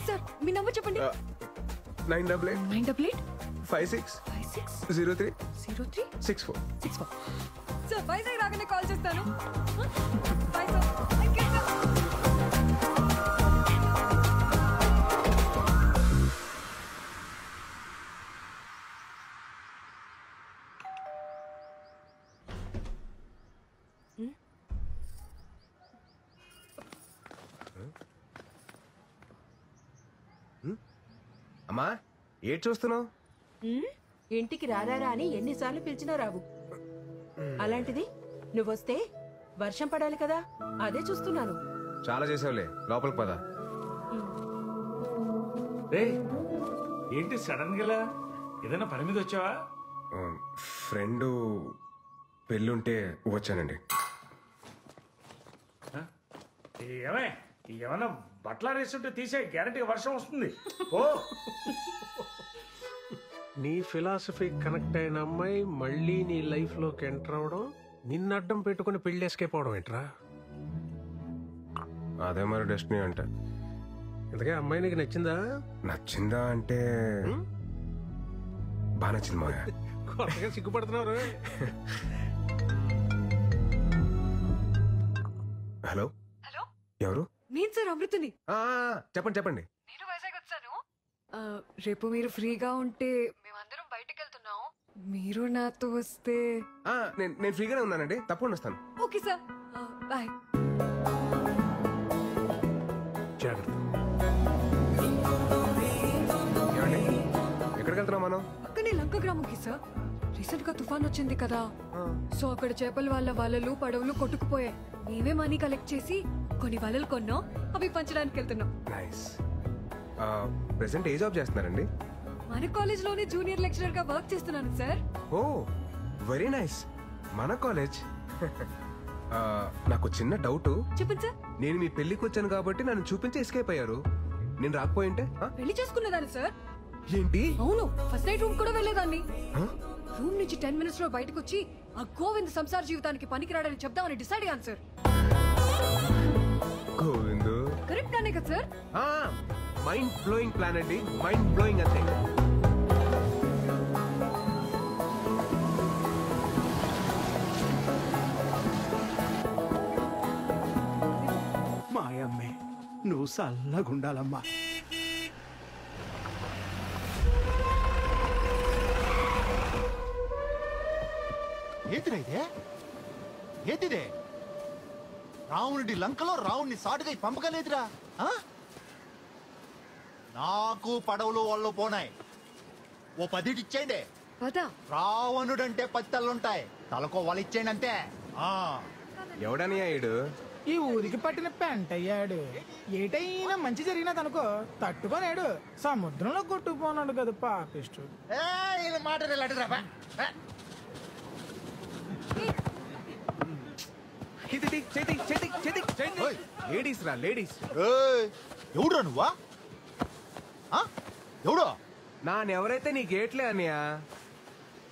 V: సార్ మీ నంబర్ చెప్పండి.
A: 988560364.
V: సార్ వైజాగ్ రాగానే కాల్ చేస్తాను. Bye sir. Thank you sir.
A: అమ్మా ఏడ్ చూస్తున్నావు?
C: ఇంటికి రారా అని ఎన్నిసార్లు పిలిచినా రావు. అలాంటిది నువ్వొస్తే వర్షం పడాలి కదా, అదే చూస్తున్నాను.
A: చాలా చేసావులే, లోపలికి పద.
T: ఏంటి సడన్ గా ఏదైనా పని మీద వచ్చావా?
A: ఫ్రెండ్ పెళ్ళుంటే వచ్చానండి.
T: ఏమన్నా బట్టల రేసుంటే తీసే, గ్యారంటీగా వర్షం వస్తుంది. ఓ
G: నీ ఫిలాసఫీ కనెక్ట్ అయిన అమ్మాయి మళ్ళీ నీ లైఫ్ లోకి ఎంటర్ అవడం, నిన్ను అడ్డం పెట్టుకుని పెళ్లి ఎస్కేప్ అవడం ఏంట్రా?
A: అదే మరి డెస్టినీ అంటే.
G: ఇంతకే అమ్మాయి నీకు నచ్చిందా?
A: నచ్చిందా అంటే బాగా నచ్చింది మాయ.
G: కొత్తగా సిగ్గుపడుతున్నారు.
A: హలో
V: హలో,
A: ఎవరు?
V: నేను సార్ అమృతని.
A: చెప్పండి చెప్పండి.
V: నేను వైజాగ్ వచ్చాను. రేపు మీరు ఫ్రీగా ఉంటే మేమందరం బయటకు వెళ్తున్నాం. మీరు నాతో వస్తే.
A: నేను ఫ్రీగానే ఉన్నానండి, తప్పకుండా వస్తాను.
V: Okay sir, bye.
G: జాగ్రత్త.
A: ఎక్కడికి వెళ్తున్నాం మనం?
V: అక్కడే లంక గ్రామంకి సార్. రీసెంట్ గా తుఫాన్ వచ్చింది కదా, సో అక్కడ చేపల వాళ్ళ వలలు పడవలు కొట్టుకుపోయాయి. మేమే మనీ కలెక్ట్ చేసి కొన్ని వలలు కొన్నాం, అవి పంచడానికి వెళ్తున్నాం.
A: నైస్. ప్రెసెంట్ ఏ జాబ్ చేస్తున్నారండి?
V: మన కాలేజ్ లోనే జూనియర్ లెక్చరర్ గా వర్క్ చేస్తున్నాను సార్.
A: ఓ వెరీ నైస్. మన కాలేజ్. నాకు చిన్న డౌట్.
V: చెప్పండి సార్.
A: నేను మీ పెళ్లికి వచ్చాను కాబట్టి నన్ను చూపించి ఎస్కేప్ అయ్యారు. నేను రాకపోయింటే
V: పెళ్లి చేసుకునేదాన్ని సార్.
A: ఏంటి?
V: అవును, ఫస్ట్ నైట్ రూమ్ కూడా వెళ్ళేదాన్ని. రూమ్ నుంచి 10 minutes లో బయటకు వచ్చి ఆ గోవింద్ సంసార జీవితానికి పనికిరాడని చెప్దామని డిసైడ్ అయ్యాను సార్.
A: గోవింద్
V: కరెక్ట్ గానే కదా సార్?
A: మైండ్ బ్లోయింగ్ ప్లాన్ అండి, మైండ్ బ్లోయింగ్ అంతే.
L: మాయమ్మే నువ్వు చల్లగుండాలమ్మా.
D: ఏంటిరా ఇదే? ఏంటిదే? రావణుడి లంకలో రావణ్ణి సాటుగా పంపగలేదురా. నాకు పడవలు వాళ్ళు పోనాయి, ఓ 10 ఇచ్చేయండి. రావణుడంటే 10 తలలుంటాయి, తలకో వాళ్ళు ఇచ్చేయండి అంతే.
A: ఎవడని అయ్యాడు?
M: ఈ ఊరికి పట్టిన పెంట అయ్యాడు. ఏటైనా మంచి జరిగినదనుకో తట్టుకోలేడు, సముద్రంలో కొట్టుకుపోనాడు కదా పాపిష్టు.
D: మాట
A: లేడీస్ రా, లేడీస్.
D: ఎవడురా నువ్వా? ఎవడో
A: నానెవరైతే నీ గేట్లే అన్నయ్య.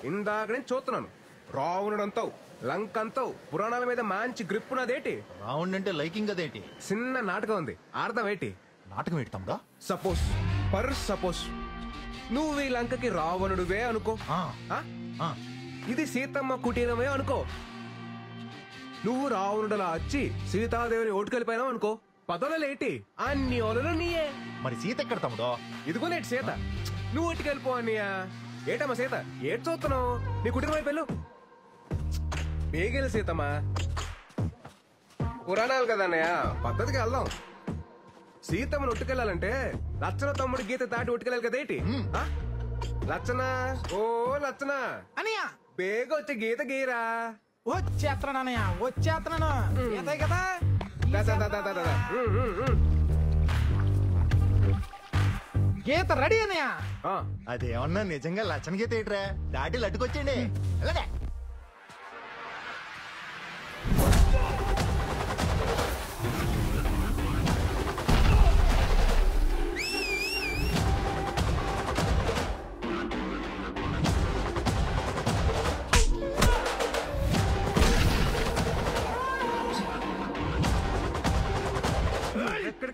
A: ఇందాక నేను చూస్తున్నాను. రావణుడంతావు, లంకంతావు, పురాణాల మీద మంచి గ్రిప్ ఉన్నదేటి.
D: రావణ్ అంటే లైకింగ్ అదేంటి?
A: చిన్న నాటకం ఉంది, అర్థం ఏంటి?
D: నాటకం ఏంటి తమ్ముడా?
A: సపోజ్ నువ్వు ఈ లంకకి రావణుడువే అనుకో. ఇది సీతమ్మ కుటీరమే అనుకో. నువ్వు రావణుడలా వచ్చి సీతాదేవిని ఓటుకెళ్ళిపోయినావు అనుకో. పదవులేటి అన్ని ఓలలు నీయే.
D: మరి సీత ఎక్కడ తమ్ముడో?
A: ఇదిగోనేటి సీత. నువ్వు ఓటుకెళ్ళిపో అన్నయ్య. ఏటమ్మా సీత, ఏటి చూస్తున్నావు? నీ కుటుంబం అయిపోయావు. బేగెలు సీతమ్మా, పురాణాలు కదా అన్నయ్య, పద్ధతికి వెళ్దాం. సీతమ్మను ఒట్టుకెళ్ళాలంటే లచ్చన తమ్ముడు గీత దాటి ఒట్టుకెళ్ళాలి కదేటి. లచ్చన, ఓ లచ్చన
M: అనియా,
A: బేగ వచ్చి గీత గీరా.
M: వచ్చేస్తున్నాను వచ్చేస్తున్నాను. కదా గీత రెడీ అన్నయ్య.
D: అదేమన్నా నిజంగా లచ్చన గీత ఏంట్రా? దాటి లట్టుకొచ్చేయండి. అలాగే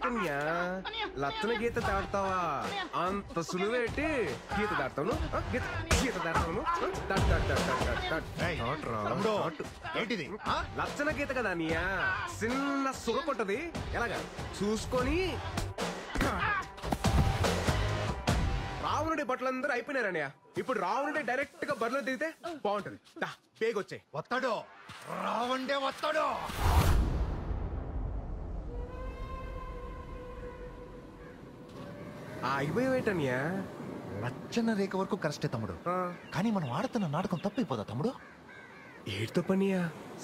A: ఏంటన్యా లచ్చన గీత దాడతావా? అంత సులువేటి గీత దాడతాను, గీత దాడతాను.
D: ఏంటిది?
A: లచ్చన గీత కదా అన్నయ్య, చిన్న సురకొట్టది. ఎలాగా చూసుకొని రావణుడి బట్టలందరూ అయిపోయినారన్నయ్య. ఇప్పుడు రావణుడి డైరెక్ట్ గా బరిలో దిగితే బాగుంటది. పేగొచ్చాయి.
D: వస్తాడు రావండే వస్తాడు.
A: అయిపోయేటన్యా
D: లచ్చన రేఖ వరకు కరెస్టే తమ్ముడు, కానీ మనం ఆడుతున్న నాటకం తప్పైపోదా తమ్ముడు?
A: ఏడుతో పనియా?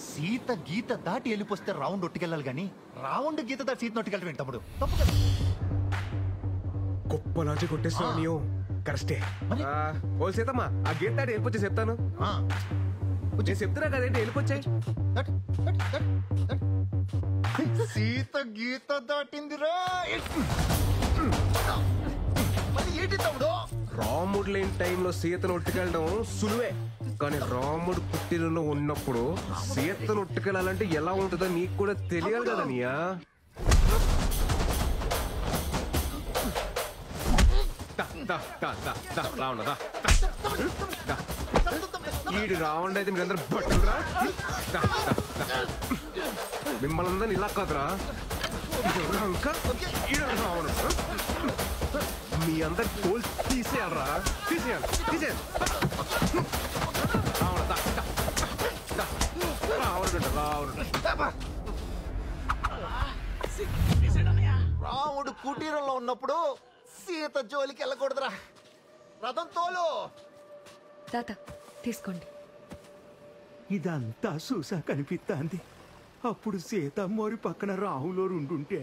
D: సీత గీత దాటి వెళ్ళిపోతే రావుండ్ ఒట్టుకెళ్ళాలి గాని రావుండ్ గీత దాటి సీత నొట్టుకెళ్ళి తమ్ముడు తప్పు కదా.
A: గొప్ప లాజిక్ కొట్టేస్తున్నావు నీవు. కరెస్టే. ఓ సీతమ్మా, ఆ గీత దాటి వెళ్ళిపోతే చెప్తాను. నేను చెప్తున్నా కదేంటి, వెళ్ళిపోచ్చాయి.
D: సీత గీత దాటిందిరా. ఏంటి తమ్ముడు?
A: రాముడు లేని టైంలో సీతను ఒట్టుకెళ్ళడం సులువే, కానీ రాముడు పుట్టినలో ఉన్నప్పుడు సీతను ఒట్టుకెళ్ళాలంటే ఎలా ఉంటుందో నీకు కూడా తెలియాలి కదా నీయా. ఈడు రావణుడు అయితే మీరందరూ బట్టలురా. మిమ్మల్ని అందరిని ఇలా కాదురా. రావణుడు మీ అందరి కోల్ తీసేయాలరా, తీసేయాలి, తీసేయాలి.
D: రాముడు కుటీరంలో ఉన్నప్పుడు సీత జోలికి వెళ్ళకూడదురా. రథం తోలు.
V: తాత తీసుకోండి.
L: ఇదంతా చూసా కనిపిస్తాంది. అప్పుడు సీతమ్మోరి పక్కన రాహులో ఉండుంటే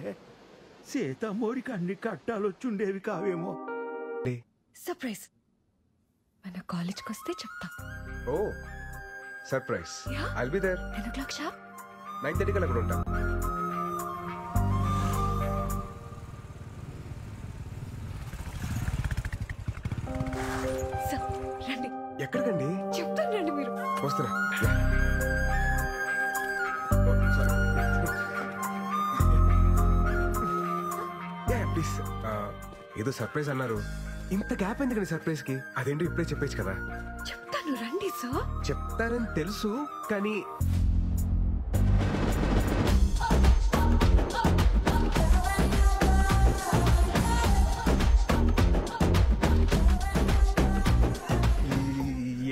L: సీతమ్మోరికి అన్ని కట్టాలొచ్చుండేవి కావేమో.
V: సర్ప్రైజ్. మన కాలేజ్కి వస్తే చెప్తా.
A: ఓ surprise. I'll be there.
V: 10 o'clock sharp.
A: 9:30 కల్లా అక్కడ ఉంటా.
V: రండి.
A: ఎక్కడికండి?
V: చెప్తాను రండి మీరు.
A: వస్తున్నా. ప్లీజ్. ఏదో సర్ప్రైజ్ అన్నారు, ఇంత గ్యాప్ ఎందుకండి సర్ప్రైజ్ కి? అదేంటో ఇప్పుడే చెప్పేచ్చు కదా.
V: చెప్తాను రండి సార్.
A: చెప్తారని తెలుసు, కానీ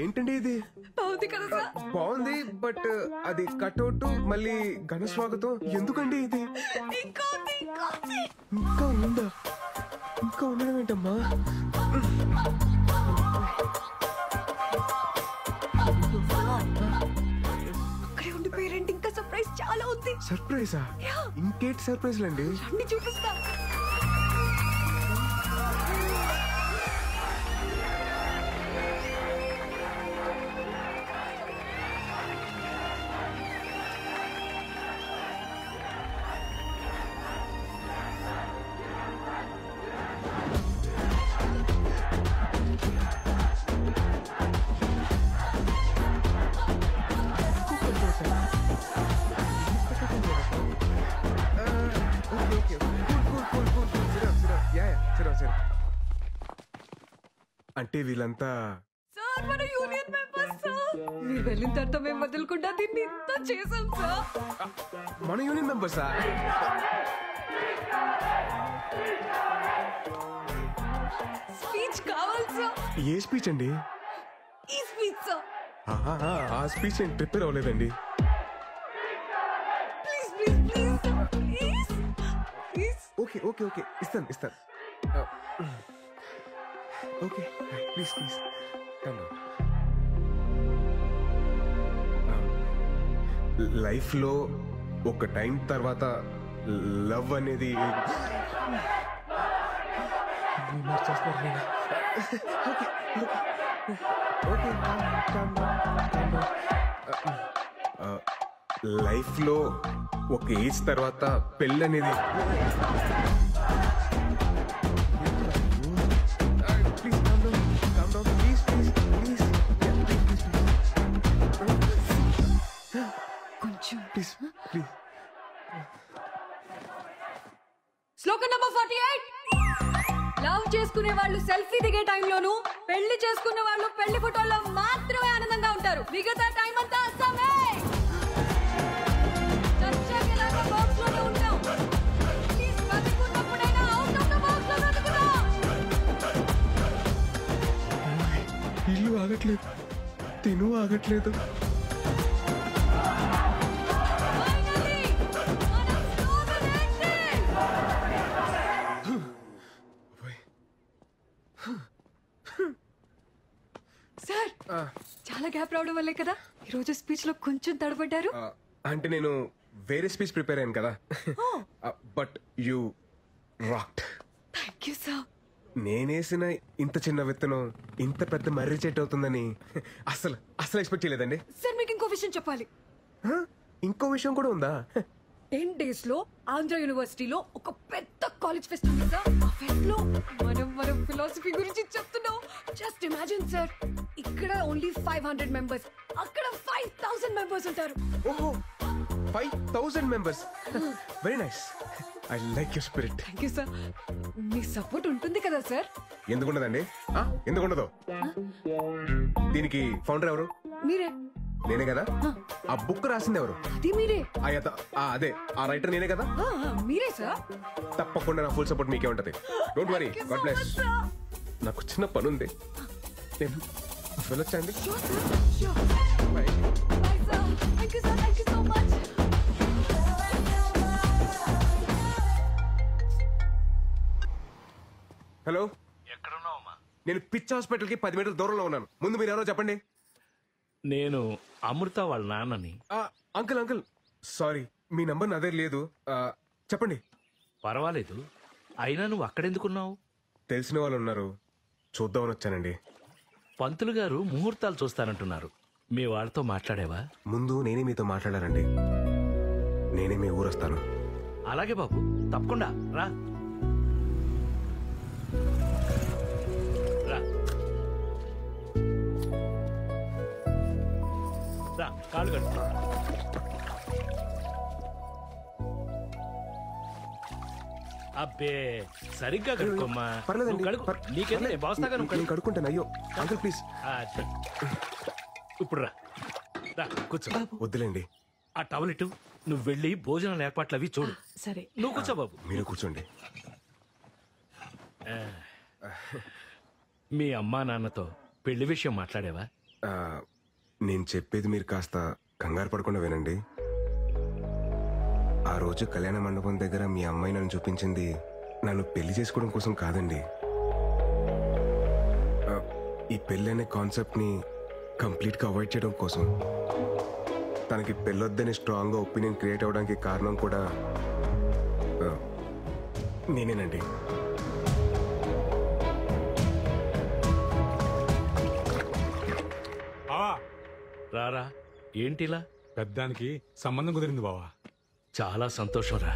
A: ఏంటండి ఇది?
V: బాగుంది కదా సార్?
A: బాగుంది, బట్ అది కట్అవుట్ మళ్ళీ ఘన స్వాగతం ఎందుకండి ఇది? ఇంకా ఉందా? ఇంకా ఉండడం ఏంటమ్మా?
V: అక్కడే ఉండిపోయారండి, ఇంకా సర్ప్రైజ్ చాలా ఉంది.
A: సర్ప్రైజా? ఇంకేంటి సర్ప్రైజ్లు అండి?
V: రండి చూపిస్తా.
A: అంటే వీళ్ళంతా
V: సార్ మన యూనియన్ మెంబర్స్ సార్. మీరు వెళ్ళిన తర్వాత మేము వదలకుండా దీన్ని ఇంత చేసాం సార్.
A: మన యూనియన్ మెంబర్సా?
V: స్పీచ్ కావాలి సార్.
A: ఏ స్పీచ్ అండి?
V: ఈ స్పీచ్ సార్.
A: ఆ స్పీచ్ నేను ప్రిపేర్ అవ్వలేదండి.
V: Please please please sir, please please.
A: Okay okay okay, ఇస్తాను ఇస్తాను. Okay please please come. Life లో ఒక టైం తర్వాత లవ్ అనేది లైఫ్ లో ఒక ఏజ్ తర్వాత పెళ్ళి అనేది
V: శ్లోకం నంబర్ 48. లవ్ చేసుకునే వాళ్ళు సెల్ఫీ దిగే టైంలోను, పెళ్లి చేసుకున్న వాళ్ళు పెళ్లి ఫోటోల్లో మాత్రమే ఆనందంగా ఉంటారు. మిగతా టైం అంతా అస్సామే. చచ్చాకేలాగా బాక్స్ లోనే ఉంటాం. ప్లీజ్ బతుకున్నప్పుడైనా అవుట్ ఆఫ్ ద బాక్స్ లో బతుకుదాం.
A: ఇల్లు ఆగట్లేదు, తిను ఆగట్లేదు.
V: సార్ చాలా గ్యాప్ రావడం వల్లే కదా ఈ రోజు స్పీచ్ లో కొంచెం తడబడ్డారు.
A: అంటే నేను వేరే స్పీచ్ ప్రిపేర్ అయ్యాను కదా. But you rocked.
V: Thank you sir.
A: నేనేసిన ఇంత చిన్న విత్తనం ఇంత పెద్ద మర్రి చెట్టు అవుతుందని అసలు అసలు ఎక్స్పెక్ట్ చేయలేదండి.
V: సార్ మీకు ఇంకో విషయం చెప్పాలి.
A: ఇంకో విషయం కూడా ఉందా?
V: 10 days లో ఆంధ్ర యూనివర్సిటీలో ఒక పెద్ద కాలేజ్ ఫెస్ట్ ఉంది సార్. ఆ ఫెస్ట్ లో మనం ఫిలాసఫీ గురించి చెప్తున్నాం. జస్ట్ ఇమాజిన్ సార్, ఇక్కడ ఓన్లీ 500 మెంబర్స్, అక్కడ 5000 మెంబర్స్ ఉంటారు.
A: ఓహో 5000 members. Very nice. I like your spirit.
V: Thank you sir. Me support ఉంటుంది కదా సార్?
A: ఎందుకుండదండి? ఎందుకుండదు? దీనికి ఫౌండర్ ఎవరు?
V: మీరే.
A: నేనే కదా. ఆ బుక్ రాసింది ఎవరు?
V: అది మీరే.
A: అదే ఆ రైటర్ నేనే కదా.
V: మీరే సార్.
A: తప్పకుండా నా ఫుల్ సపోర్ట్ మీకే ఉంటది. Don't worry. God bless. నాకు చిన్న పని ఉంది, నేను వెళ్ళొచ్చండి. హలో,
W: ఎక్కడున్నావమ్మా?
A: నేను పిచ్ హాస్పిటల్ కి 10 మీటర్ల దూరంలో ఉన్నాను. ముందు మీరు ఎవరో చెప్పండి.
W: నేను అమృత వాళ్ళ నాన్నని.
A: అంకుల్ అంకుల్ సారీ, మీ నంబర్ నా దగ్గర లేదు. చెప్పండి.
W: పర్వాలేదు, అయినా నువ్వు అక్కడెందుకున్నావు?
A: తెలిసిన వాళ్ళు ఉన్నారు, చూద్దామని వచ్చానండి.
W: పంతులు గారు ముహూర్తాలు చూస్తానంటున్నారు. మీ వాళ్ళతో మాట్లాడేవా?
A: ముందు నేనే మీతో మాట్లాడారండి. నేనే మీ ఊరు వస్తాను.
W: అలాగే బాబు, తప్పకుండా రా. కాళ్ళు కట్టు. అబ్బే సరిగ్గా కడుక్కోమ్మా.
A: పర్లేదండి,
W: నీకెందుకు బాస్తాగా
A: నేను కడుక్కుంటాను. అయ్యో అంకుల్ ప్లీజ్.
W: ఇప్పుడు రా కూర్చో.
A: వద్దులేండి.
W: ఆ టవల్ ఇటు. నువ్వు వెళ్ళి భోజనాల ఏర్పాట్లు అవి చూడు.
V: సరే.
W: నువ్వు కూర్చో బాబు.
A: మీరు కూర్చోండి.
W: మీ అమ్మా నాన్నతో పెళ్లి విషయం మాట్లాడేవా?
A: నేను చెప్పేది మీరు కాస్త కంగారు పడకుండా వినండి. ఆ రోజు కళ్యాణ మండపం దగ్గర మీ అమ్మాయి నన్ను చూపించింది నన్ను పెళ్లి చేసుకోవడం కోసం కాదండి. ఈ పెళ్లి అనే కాన్సెప్ట్ ని కంప్లీట్ గా అవాయిడ్ చేయడం కోసం. తనకి పెళ్ళొద్దని స్ట్రాంగ్ గా ఒపీనియన్ క్రియేట్ అవడానికి కారణం కూడా నేనేనండి.
W: రారా. ఏంటిలా?
J: పెద్దానికి సంబంధం కుదిరింది బావా.
W: చాలా సంతోషం రా.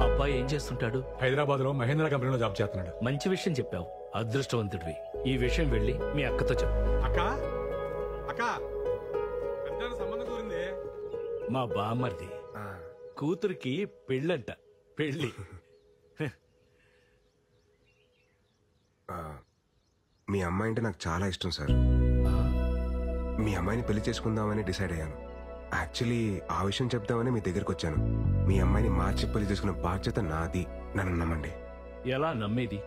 W: అబ్బాయి ఏం చేస్తుంటాడు?
J: హైదరాబాద్ లో మహేంద్ర కంపెనీలో జాబ్ చేస్తున్నాడు.
W: మంచి విషయం చెప్పావు, అదృష్టవంతుడివి. ఈ విషయం వెళ్ళి మీ అక్కతో చెప్పు.
J: అక్క అక్క పెద్దానికి సంబంధం కుదిరింది.
W: మా బామ్మర్ది కూతురికి పెళ్ళంట. పెళ్ళి.
A: మీ అమ్మాయి అంటే నాకు చాలా ఇష్టం సార్. మీ అమ్మాయిని పెళ్లి చేసుకుందామని డిసైడ్ అయ్యాను. యాక్చువల్లీ ఆ విషయం చెప్దామని మీ దగ్గరికి వచ్చాను. మీ అమ్మాయిని మార్చి పెళ్లి చేసుకున్న బాధ్యత నాది. నన్ను నమ్మండి.
W: ఎలా నమ్మేది?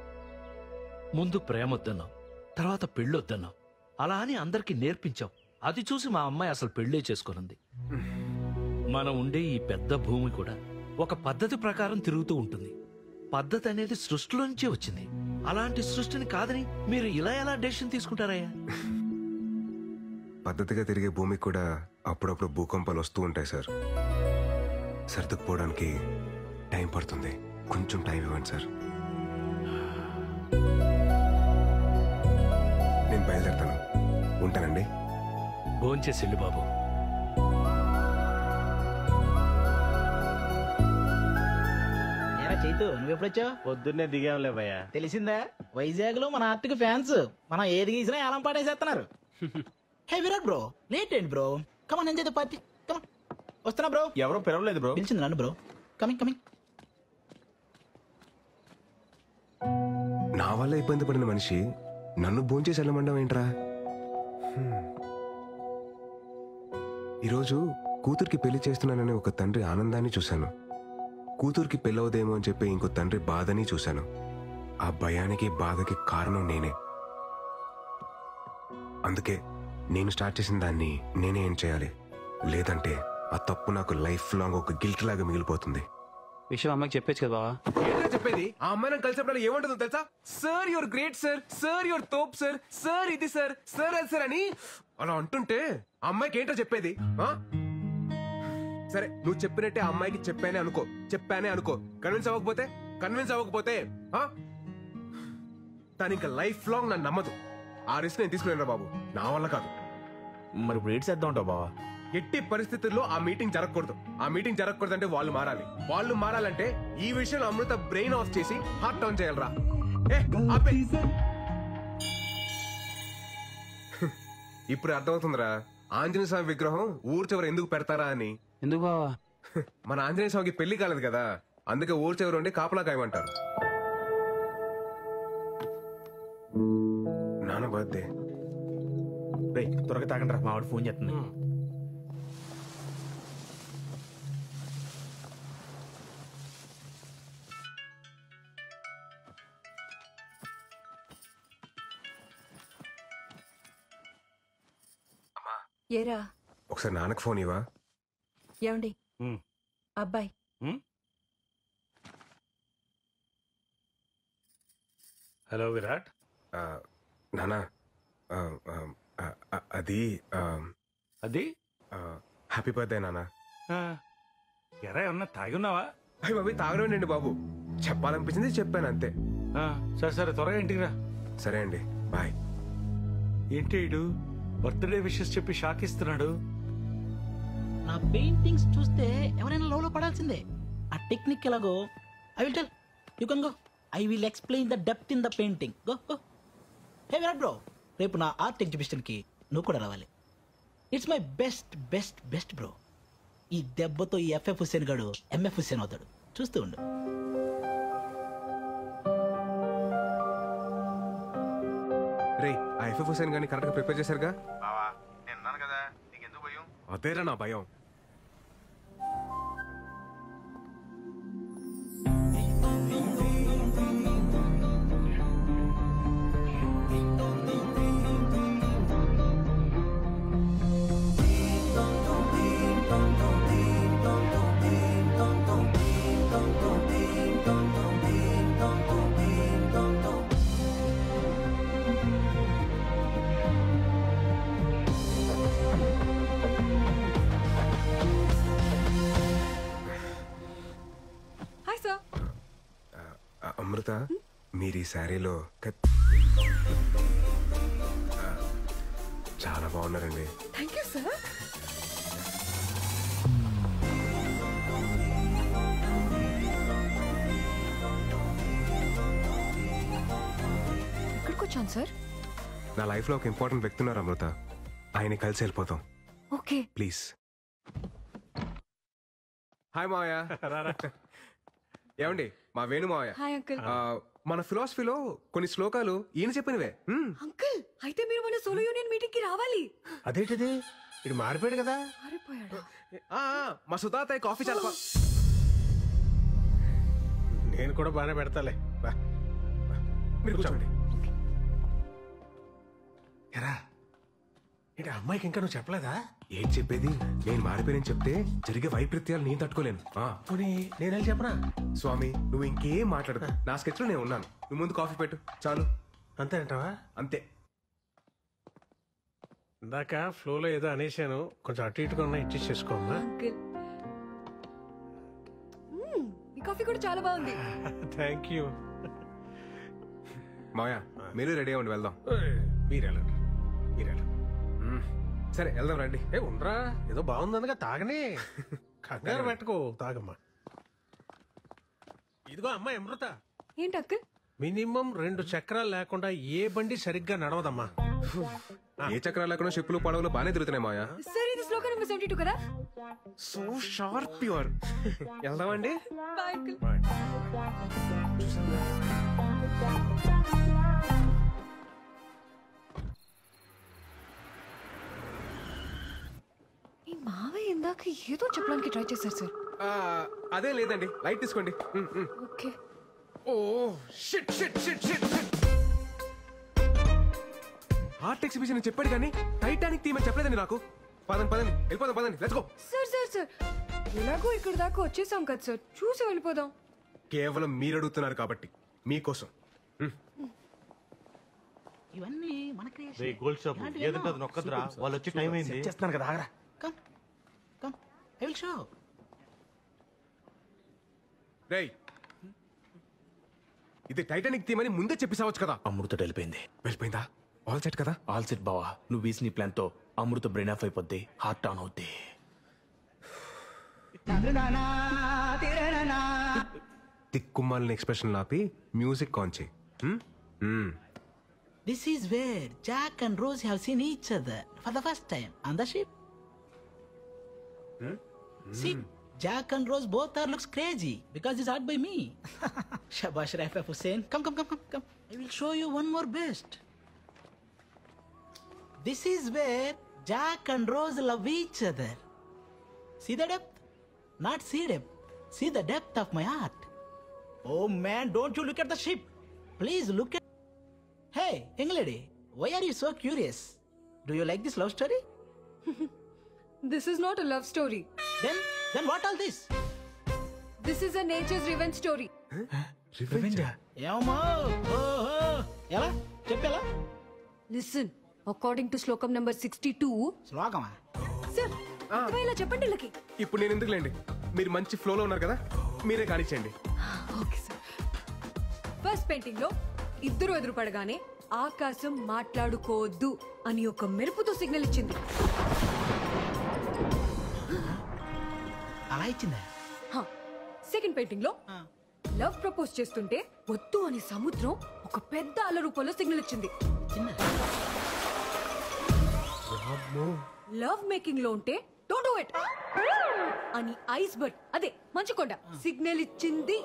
W: ముందు ప్రేమొద్దన్నావు, తర్వాత పెళ్ళొద్దన్నావు. అలా అని అందరికీ నేర్పించావు. అది చూసి మా అమ్మాయి అసలు పెళ్ళే చేసుకున్నది. మనం ఉండే ఈ పెద్ద భూమి కూడా ఒక పద్ధతి ప్రకారం తిరుగుతూ ఉంటుంది. పద్ధతి అనేది సృష్టిలోంచే వచ్చింది. అలాంటి సృష్టిని కాదని మీరు ఇలా ఎలా డెసిషన్ తీసుకుంటారయ్యా?
A: పద్ధతిగా తిరిగే భూమికి కూడా అప్పుడప్పుడు భూకంపాలు వస్తూ ఉంటాయి సార్. సర్దుకుపోవడానికి టైం పడుతుంది. కొంచెం టైం ఇవ్వండి సార్. నేను బయలుదేరుతాను. ఉంటానండి.
W: భోంచేసి వెళ్ళు బాబు.
U: చైతు నువ్వెప్పుడొచ్చావు?
F: పొద్దున్నే దిగాంలే భయ్యా.
U: తెలిసిందా, వైజాగ్ లో మన ఆర్ట్కి ఫ్యాన్స్. మనం ఏది గీసినా ఏలం పాటేసేస్తున్నారు. హే విరాట్ బ్రో, లేట్ ఏంటి bro? Come on enjoy the party. Come on. వస్తున్నా బ్రో.
F: ఎవరో పిలవలేదు బ్రో.
U: పిలిచింది నన్ను బ్రో. Coming coming.
A: నా వల్ల ఇబ్బంది పడిన మనిషి నన్ను భోంచేసి వెళ్ళమండం ఏంట్రా? ఈరోజు కూతురికి పెళ్లి చేస్తున్నానని ఒక తండ్రి ఆనందాన్ని చూశాను. కూతురికి పెళ్ళవదేమో అని చెప్పి ఇంకో తండ్రి బాధని చూశాను. ఆ భయానికి బాధకి కారణం నేనే. అందుకే నేను స్టార్ట్ చేసిన దాన్ని నేనే ఏం చేయాలి. లేదంటే ఆ తప్పు నాకు లైఫ్ లాంగ్ ఒక గిల్ట్ లాగా మిగిలిపోతుంది.
I: విషయం అమ్మకి చెప్పేచ్చు కదా బావా.
A: ఏంటో చెప్పేది? ఆ అమ్మాయి నాకు కలిసినప్పుడు ఏమంటుందో తెలుసా? Sir your great sir, sir your తోప్ సార్, సార్ ఇది సార్, సార్ అది సార్ అని అలా అంటుంటే ఆ అమ్మాయికి ఏంటో చెప్పేది? సరే నువ్వు చెప్పినట్టే ఆ అమ్మాయికి చెప్పానే అనుకో. కన్విన్స్ అవ్వకపోతే తను ఇంకా లైఫ్ లాంగ్ నన్ను నమ్మదు. ఆ రిస్క్ నేను తీసుకున్నాను బాబు, నా వల్ల కాదు.
F: మరి ఇప్పుడు ఏడ్ చేద్దాం ఉంటావు బావా?
A: ఎట్టి పరిస్థితుల్లో ఆ మీటింగ్ జరగకూడదు. అంటే వాళ్ళు మారాలంటే ఈ విషయంలో అమృత బ్రెయిన్ ఆఫ్ చేసి హార్ట్ ఆన్ చేయాలరా. ఇప్పుడు అర్థమవుతుందిరా ఆంజనేయ స్వామి విగ్రహం ఊరు చివర ఎందుకు పెడతారా అని.
I: ఎందుకు బావా?
A: మన ఆంజనేయ స్వామికి పెళ్లి కాలేదు కదా, అందుకే ఊరు చివర ఉండి కాపలా కాయమంటారు. నాన్న బర్త్డే.
F: త్వరగా తాగండి రా, మా వాడు ఫోన్ చేస్తుంది.
C: ఏరా
A: ఒకసారి నాన్నకు ఫోన్ ఇవ్వా?
C: ఏమండి అబ్బాయి
G: హలో విరాట్.
A: నానా అది హ్యాపీ బర్త్డే నానా.
G: ఎరా ఏమన్నా తాగి ఉన్నావా?
A: అయ్యి బాబు తాగడండి బాబు, చెప్పాలనిపించింది చెప్పాను అంతే.
G: సరే సరే త్వరగా ఇంటికి రా.
A: సరే అండి, బాయ్.
T: ఏంటి ఇడు బర్త్డే విషెస్ చెప్పి షాక్ ఇస్తున్నాడు?
U: నా పెయింటింగ్స్ చూస్తే ఎవరైనా లోలో పడాల్సిందే. ఆ టెక్నిక్ ఎలాగో I will tell you can go. I will explain the depth in the painting. Go go. Hey Virat bro, రేపు నా ఆర్ట్ ఎగ్జిబిషన్ కి నువ్వు కూడా రావాలి. It's my best best best bro. ఈ దెబ్బతో ఈ ఎఫ్ఎఫ్ హుస్సేన్ గాడు ఎంఎఫ్ హుస్సేన్ అవుతాడు, చూస్తూ ఉండు.
A: రే ఆ ఎఫ్ఎఫ్ హుస్సేన్ గాని కరెక్ట్ గా ప్రిపేర్ చేశారుగా?
F: బావా నేను ఉన్నాను కదా, నీకెందుకు భయం?
A: అదేరా నా భయం. అమృత, మీరు ఈ శారీలో చాలా బాగున్నారండి.
V: Thank you sir. ఎక్కడికి వచ్చాను సార్?
A: నా లైఫ్ లో ఒక ఇంపార్టెంట్ వ్యక్తి ఉన్నారు అమృత, ఆయన కలిసి వెళ్ళిపోతాం.
V: Okay
A: please. హాయ్ మావయ్య. ఏమండి మా వేణు మావయ్య.
V: Hi uncle.
A: మన ఫిలాసఫీలో కొన్ని శ్లోకాలు ఈయన చెప్పినవే.
V: అంకుల్ అయితే మీరు మన సోలో యూనియన్ మీటింగ్ కి రావాలి.
G: అదేంటిది, ఇది మారిపోయాడు కదా?
V: మారిపోయాడా?
A: మా సుతాత కాఫీ చాలా
G: నేను కూడా బాగానే పెడతాలే.
A: మీరు కూర్చోండి.
G: ఎరా ఏంటి అమ్మాయికి ఇంకా నువ్వు చెప్పలేదా?
A: ఏం చెప్పేది, నేను మారిపోయానని చెప్తే జరిగే వైపరీత్యాలు నేను తట్టుకోలేను.
G: నేను చెప్పనా?
A: స్వామి నువ్వు ఇంకేం మాట్లాడదు, నా స్కెచ్ లో నేను ఉన్నాను. నువ్వు ముందు కాఫీ పెట్టు చాలు.
G: అంతే అంటావా?
A: అంతే.
G: ఇందాక ఫ్లోలో ఏదో అనేసాను, కొంచెం అటు ఇటుగా ఉన్నా ఇచ్చేసి చేసుకోమ్మా.
V: ఈ కాఫీ కూడా చాలా బాగుంది.
G: Thank you.
A: మాయా మీరు రెడీ అవ్వండి, వెళ్దాం.
G: మీరెళ్ళండి.
A: సరే వెళ్దాం రండి.
G: ఉండరా, ఏదో బాగుందనగా తాగనే, కంగారు పెట్టుకో, తాగమ్మా. ఇదిగో అమ్మా అమృత.
V: ఏంటి అంకుల్?
G: మినిమం 2 చక్రాలు లేకుండా ఏ బండి సరిగ్గా నడవదమ్మా.
A: ఏ చక్రాలు లేకుండా షిప్పులు పడవలు బాగానే తిరుగుతున్నాయి మాయా.
V: సార్ ఇది శ్లోకం నెంబర్ 72 కదా?
A: So sharp your. వెళ్దామండి.
V: Bye uncle. ఈ మావయ్య ఇందాక ఏదో చెప్పడానికి ట్రై చేశారు సార్.
A: అదే లేదండి, లైట్ తీసుకోండి.
V: Okay.
A: Oh shit shit shit shit art exhibition చెప్పాడు కానీ టైటానిక్ థీమ్ అని చెప్పలేదండి నాకు. పదండి వెళ్ళిపోదాం, పదండి, లెట్స్ గో.
V: సార్ ఎలాగో ఇక్కడ దాకా వచ్చేసాం కదా సార్, చూసి వెళ్ళిపోదాం.
A: కేవలం మీరు అడుగుతున్నారు కాబట్టి మీకోసం.
U: ఇవన్నీ మన క్రియేషన్.
R: గోల్డ్ షాప్ ఏదంటే అది నొక్కదురా, వాళ్ళు వచ్చి టైం అయింది.
A: చేస్తున్నాను కదా, ఆగరా.
U: Come I will show.
A: రేయ్, ఇది టైటానిక్ థీమ్ అని ముందే చెప్పేసావచ్చు కదా.
F: అమృత వెళ్ళిపోయిందా?
A: ఆల్ సెట్ కదా?
F: ఆల్ సెట్ బావా. నువ్వు వేసిన ఈ ప్లాన్ తో అమృత బ్రెయిన్ ఆఫ్ అయిపోద్ది, హార్ట్ ఆన్ అవుద్ది.
A: తిక్కుమాలిన ఎక్స్ప్రెషన్ ఆపి మ్యూజిక్ ఆన్ చేయి.
U: This is where Jack and Rose have seen each other for the first time on the ship. See, Jack and Rose both looks crazy because it's art by me. Shabash Rafa Hussain. Come. I will show you one more best. This is where Jack and Rose love each other. See the depth? Not see depth. See the depth of my art. Oh man, don't you look at the ship. Please look at... Hey, young lady, why are you so curious? Do you like this love story?
V: This is not a love story.
U: Then what all this?
V: This is a nature's revenge story.
A: Revenge?
U: ఏమో ఎలా చెప్పేలా?
V: Listen, according to శ్లోకం number 62.
U: శ్లోకమా?
V: Sir ఇలా చెప్పండి వీళ్ళకి.
A: ఇప్పుడు నేను ఎందుకులేండి, మీరు మంచి ఫ్లోలో ఉన్నారు కదా, మీరే కానిచ్చేయండి.
V: Okay sir. ఫస్ట్ పెయింటింగ్ లో ఇద్దరు ఎదురుపడగానే ఆకాశం మాట్లాడుకోవద్దు అని ఒక మెరుపుతో సిగ్నల్ ఇచ్చింది.
U: అలా ఇచ్చిందా?
V: సెకండ్ పెయింటింగ్ లో లవ్ ప్రపోజ్ చేస్తుంటే వద్దు అని సముద్రం ఒక పెద్ద అల రూపంలో సిగ్నల్ ఇచ్చింది. లవ్ మేకింగ్ లో ఉంటే డోంట్ డూ ఇట్ అని ఐస్ బర్డ్, అదే మంచుకొండ సిగ్నల్ ఇచ్చింది.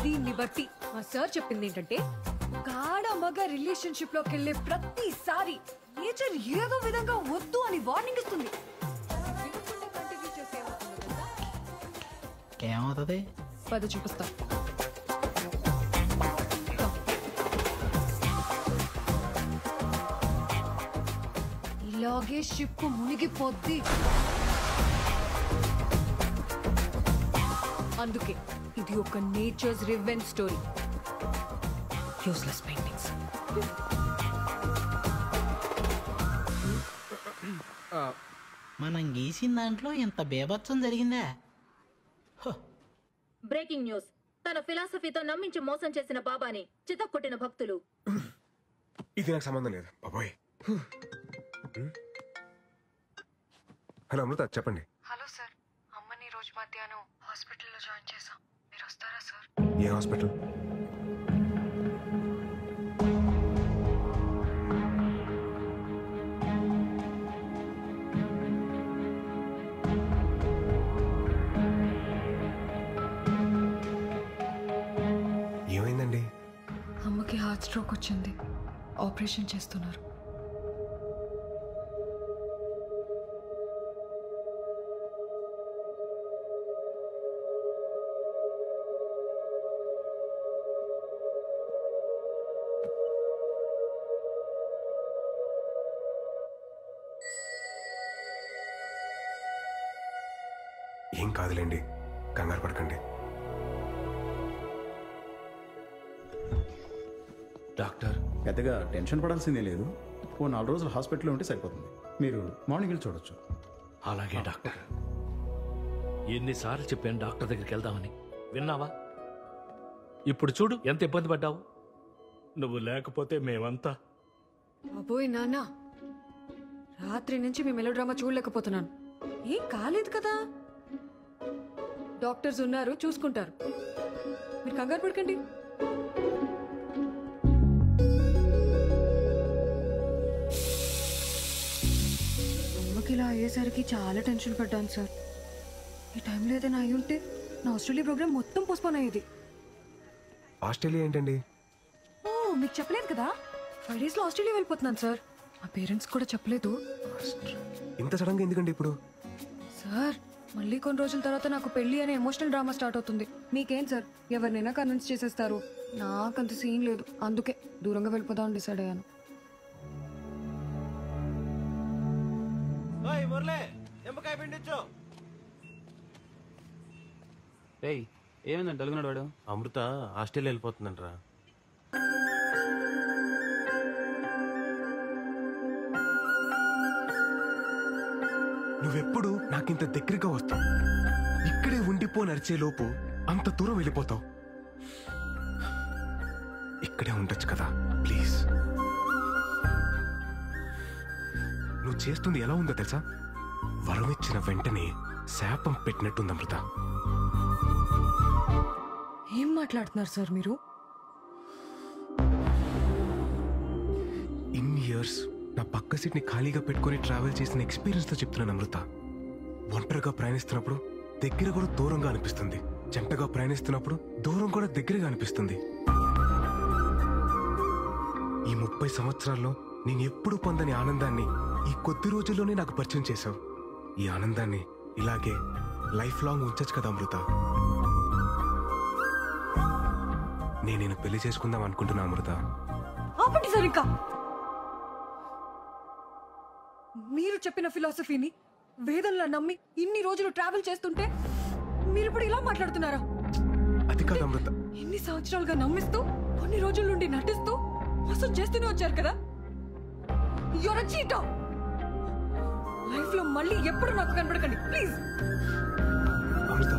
V: దీన్ని బట్టి మా సార్ చెప్పింది ఏంటంటే, గాఢ మగ రిలేషన్షిప్ లోకి వెళ్ళే ప్రతిసారి నేచర్ ఏదో విధంగా వద్దు అని వార్నింగ్ ఇస్తుంది.
U: ఏమవుతుంది?
V: పద చూపిస్తా. ఇలాగే షిప్ మునిగిపోద్ది. అందుకే ఇది ఒక nature's revenge story. Useless paintings.
U: మనం గీసిన దాంట్లో ఇంత బేభత్సం జరిగిందా?
N: Breaking news. తన ఫిలాసఫీతో నమ్మించి మోసం చేసిన బాబాని చితక్కొట్టిన భక్తులు.
A: ఇది నాకు సంబంధం లేదు బాబోయ్. హలో అమృత, చెప్పండి.
V: హలో సార్, అమ్మని రోజు మధ్యాహ్నం హాస్పిటల్లో జాయిన్ చేశాం. మీరు వస్తారా సార్?
A: ఏ హాస్పిటల్? ఏమైందండి?
V: అమ్మకి హార్ట్ స్ట్రోక్ వచ్చింది, ఆపరేషన్ చేస్తున్నారు.
A: ఏం కాదులేండి, కంగారు పడకండి.
E: డాక్టర్ పెద్దగా టెన్షన్ పడాల్సిందే లేదు. ఓ 4 రోజులు హాస్పిటల్లో ఉంటే సరిపోతుంది. మీరు మార్నింగ్ వెళ్ళి చూడొచ్చు.
W: అలాగే డాక్టర్. ఎన్నిసార్లు చెప్పాను డాక్టర్ దగ్గరికి వెళ్దామని, విన్నావా? ఇప్పుడు చూడు ఎంత ఇబ్బంది పడ్డావు. నువ్వు లేకపోతే మేమంతా.
V: అబ్బోయ్ నాన్న, రాత్రి నుంచి మీ మెలోడ్రామా చూడలేకపోతున్నాను. ఏం కాలేదు కదా, డాక్టర్స్ ఉన్నారు, చూసుకుంటారు. మీరు కంగారు పడకండి. అమ్మకి ఇలా అయ్యేసరికి చాలా టెన్షన్ పడ్డాను సార్. ఈ టైంలో ఏదైనా అయి ఉంటే నా ఆస్ట్రేలియా ప్రోగ్రామ్ మొత్తం పోస్ట్పోన్ అయ్యేది.
A: ఆస్ట్రేలియా ఏంటండి?
V: ఓ మీకు చెప్పలేదు కదా, 5 days లో ఆస్ట్రేలియా వెళ్ళిపోతున్నాను సార్. మా పేరెంట్స్ కూడా చెప్పలేదు.
A: ఇంత సడన్గా ఎందుకండి ఇప్పుడు?
V: సార్ మళ్ళీ కొన్ని రోజుల తర్వాత నాకు పెళ్లి అనే ఎమోషనల్ డ్రామా స్టార్ట్ అవుతుంది. మీకేం సార్, ఎవరినైనా కన్విన్స్ చేసేస్తారు. నాకంత సీన్ లేదు, అందుకే దూరంగా వెళ్ళిపోదామని డిసైడ్ అయ్యాను.
I: ఏమైందండి డలుగున్నాడు వాడు?
R: అమృత ఆస్ట్రేలియా వెళ్ళిపోతుందంటరా.
A: నువ్వెప్పుడు నాకింత దగ్గరగా వస్తావు, ఇక్కడే ఉండిపో నడిచే లోపు అంత దూరం వెళ్ళిపోతావు. ఇక్కడే ఉండొచ్చు కదా ప్లీజ్. నువ్వు చేస్తుంది ఎలా ఉందో తెలుసా? వరం ఇచ్చిన వెంటనే శాపం పెట్టినట్టుంది అమృత.
V: ఏం మాట్లాడుతున్నారు సార్ మీరు?
A: ఇన్ని ఇయర్స్ నా పక్క సీట్ని ఖాళీగా పెట్టుకుని ట్రావెల్ చేసిన ఎక్స్పీరియన్స్తో చెప్తున్నాను అమృత. ఒంటరిగా ప్రయాణిస్తున్నప్పుడు దగ్గర కూడా దూరంగా అనిపిస్తుంది, జంటగా ప్రయాణిస్తున్నప్పుడు దూరం కూడా దగ్గరగా అనిపిస్తుంది. ఈ 30 సంవత్సరాల్లో నేను ఎప్పుడు పొందని ఆనందాన్ని ఈ కొద్ది రోజుల్లోనే నాకు పరిచయం చేశావు. ఈ ఆనందాన్ని ఇలాగే లైఫ్ లాంగ్ ఉంచచ్చు కదా అమృత. నేను పెళ్లి చేసుకుందాం అనుకుంటున్నా అమృత.
V: ఆపండి సార్, ఇంకా మీరు చెప్పిన ఫిలాసఫీని వేదంలా నమ్మి ఇన్ని రోజులు ట్రావెల్ చేస్తుంటే మీరు ఇప్పుడు ఇలా మాట్లాడుతున్నారా?
A: అది కాదు అమృత.
V: ఇన్ని సంవత్సరాలుగా నమ్మిస్తూ కొన్ని రోజుల నుండి నటిస్తూ మోసం చేస్తూనే వచ్చారు కదా. Your a cheater. లైఫ్ లో మళ్ళీ ఎప్పుడు నాకు కనబడకండి ప్లీజ్.
A: అమృత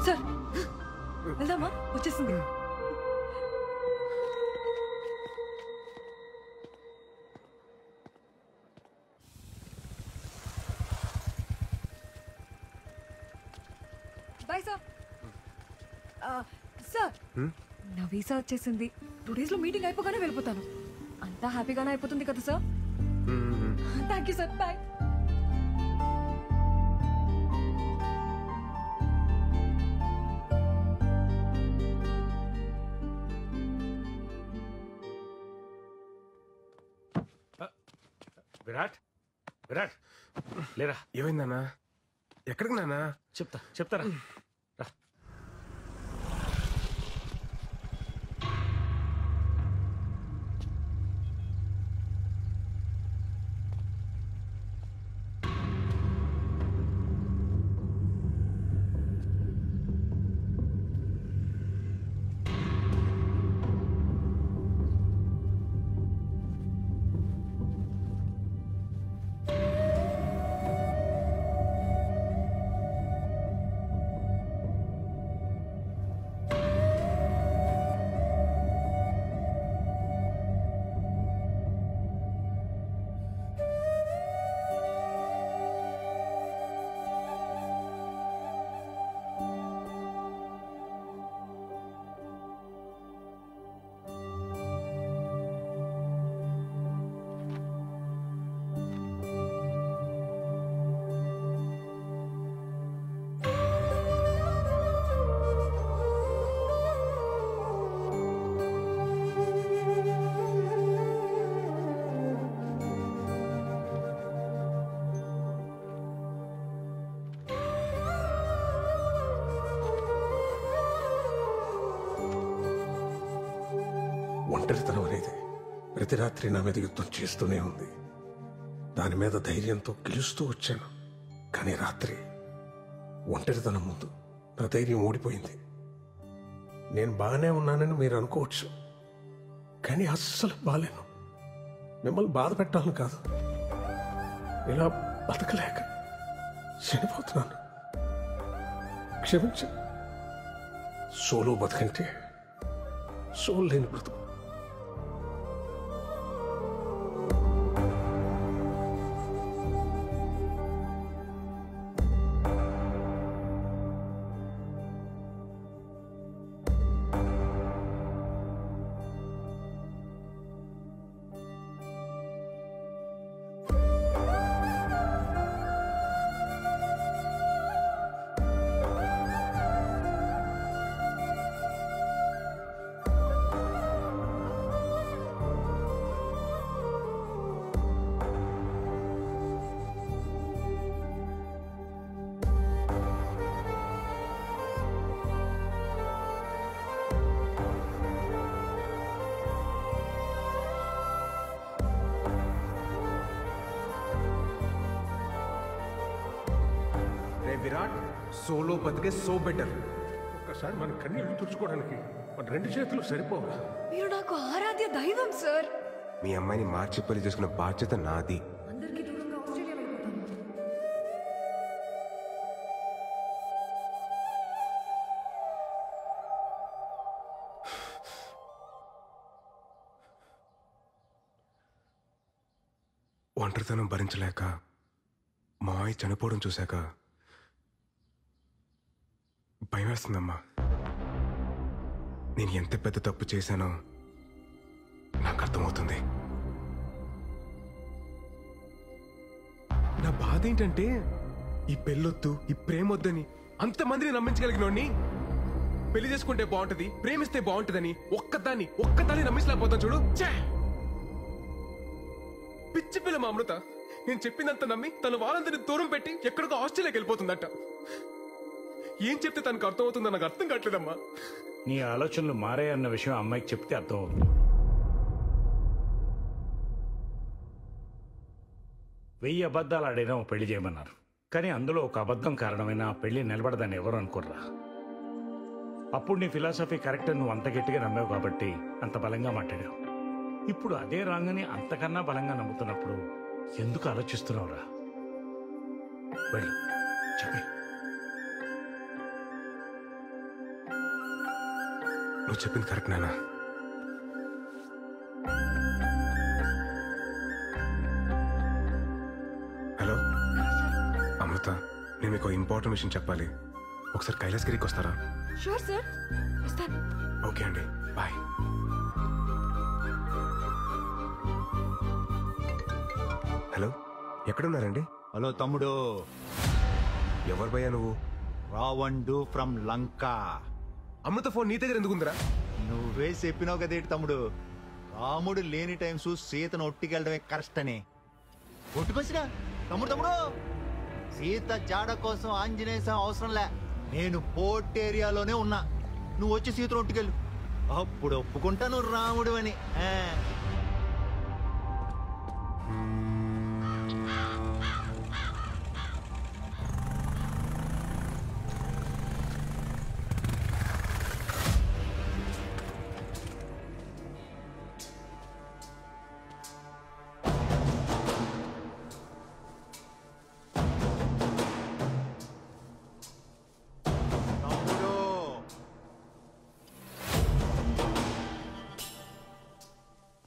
V: సార్ వెళ్దామా? వచ్చేసింది. Bye sir. సార్ నా వీసా వచ్చేసింది. 2 days లో మీటింగ్ అయిపోగానే వెళ్ళిపోతాను. అంతా హ్యాపీగానే అయిపోతుంది కదా sir? Thank you sir. Bye.
G: Virat, Virat లేరా?
A: ఏమైందన్నా? ఎక్కడికి నాన్నా?
G: చెప్తారా? ఒంటరితనం అనేది ప్రతి రాత్రి నా మీద యుద్ధం చేస్తూనే ఉంది. దాని మీద ధైర్యంతో గెలుస్తూ వచ్చాను. కానీ రాత్రి ఒంటరితనం ముందు నా ధైర్యం ఓడిపోయింది. నేను బాగానే ఉన్నానని మీరు అనుకోవచ్చు, కానీ అస్సలు బాలేను. మిమ్మల్ని బాధ పెట్టాలని కాదు, ఇలా బతకలేక చనిపోతున్నాను. క్షమించ. సోలో బతకంటే సోల్ లేని బ్రతుకు.
A: సోలో బతికే సో బెటర్.
G: ఒక్కసారి మన కన్నీళ్ళు తుడుచుకోవడానికి మన 2 చేతులు సరిపోవా?
V: మీరు నాకు ఆరాధ్య దైవం సార్.
A: మీ అమ్మాయిని మార్చి పెళ్లి చేసుకున్న బాధ్యత నాది.
V: అందరికీ దూరంగా ఆస్ట్రేలియా వెళ్ళిపోతాను.
A: ఒంటరితనం భరించలేక మావయ్య చనిపోవడం చూశాక భయం వేస్తుందమ్మా. నేను ఎంత పెద్ద తప్పు చేశానో నాకు అర్థమవుతుంది. నా బాధ ఏంటంటే ఈ పెళ్ళొద్దు, ఈ ప్రేమొద్దని అంతమందిని నమ్మించగలిగినోడిని పెళ్లి చేసుకుంటే బాగుంటది, ప్రేమిస్తే బాగుంటదని ఒక్కదాన్ని నమ్మించలేకపోతాను చూడు. పిచ్చి పిల్ల మా అమృత నేను చెప్పిందంత నమ్మి తన వాళ్ళందరినీ దూరం పెట్టి ఎక్కడికో ఆస్ట్రేలియాకి వెళ్ళిపోతుందట. ఏం చెప్తే తనకు అర్థమవుతుందో నాకు అర్థం కావట్లేదమ్మా.
L: నీ ఆలోచనలు మారాయన్న విషయం అమ్మాయికి చెప్తే అర్థమవుతుంది. 1000 అబద్ధాలు ఆడైనా ఓ పెళ్లి చేయమన్నారు, కానీ అందులో ఒక అబద్ధం కారణమైన ఆ పెళ్లి నిలబడదని ఎవరు అనుకోర్రా. అప్పుడు నీ ఫిలాసఫీ కరెక్ట్ నువ్వు అంత గట్టిగా నమ్మావు కాబట్టి అంత బలంగా మాట్లాడావు. ఇప్పుడు అదే రాంగని అంతకన్నా బలంగా నమ్ముతున్నప్పుడు ఎందుకు ఆలోచిస్తున్నావురా? వెళ్ళు చెప్పే.
A: నువ్వు చెప్పింది కరెక్ట్ నాన్న. హలో అమృత, నేను మీకు ఇంపార్టెంట్ విషయం చెప్పాలి. ఒకసారి కైలాసగిరికి వస్తారా?
V: షూర్ సార్, వస్తాను.
A: ఓకే అండి, బాయ్. హలో, ఎక్కడున్నారండి?
D: హలో తమ్ముడు.
A: ఎవరు భయ్యా నువ్వు?
D: రావణుడు ఫ్రమ్ లంక.
A: అమృత ఫోన్ నీ దగ్గర ఎందుకుందిరా?
D: నువ్వే చెప్పినావు కదేటి తమ్ముడు, రాముడు లేని టైమ్స్ సీతను ఒట్టికెళ్ళడమే కరెక్ట్ అని. ఒట్టుకొచ్చినా తమ్ముడు సీత జాడ కోసం ఆంజనేయ స్వామి అవసరంలే. నేను పోర్ట్ ఏరియాలోనే ఉన్నా, నువ్వు వచ్చి సీతను ఒట్టుకెళ్ళు, అప్పుడు ఒప్పుకుంటా నువ్వు రాముడు అని.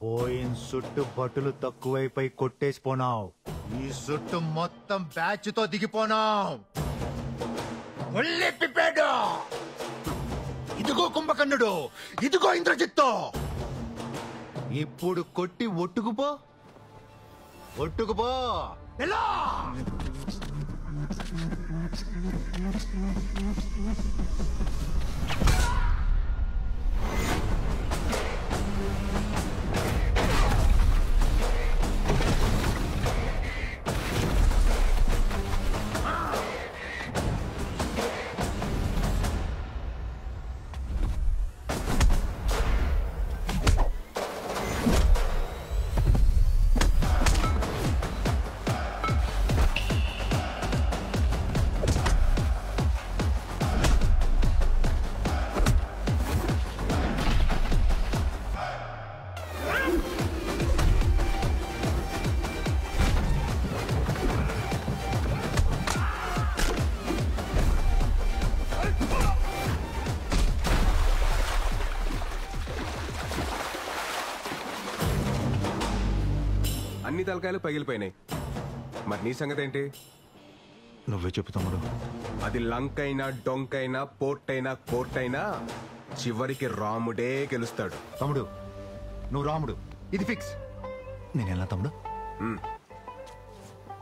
D: పోయిన సుట్టు బట్టులు తక్కువైపోయి కొట్టేసిపోనావు, ఈ సుట్టు మొత్తం బ్యాచ్ తో దిగిపోనావు. ఇదిగో కుంభకర్ణుడు, ఇదిగో ఇంద్రజిత్తు. ఇప్పుడు కొట్టి ఒట్టుకుపో ఎలా?
A: అన్ని తలకాయలు పగిలిపోయినాయి. మరి నీ సంగతి ఏంటి?
D: నువ్వే చెప్పు తమ్ముడు.
A: అది లంకైనా, డొంకైనా, పోర్ట్ అయినా, కోర్ట్ అయినా చివరికి రాముడే గెలుస్తాడు.
D: తమ్ముడు నువ్వు రాముడు, ఇది ఫిక్స్. నేను ఎలా తమ్ముడు?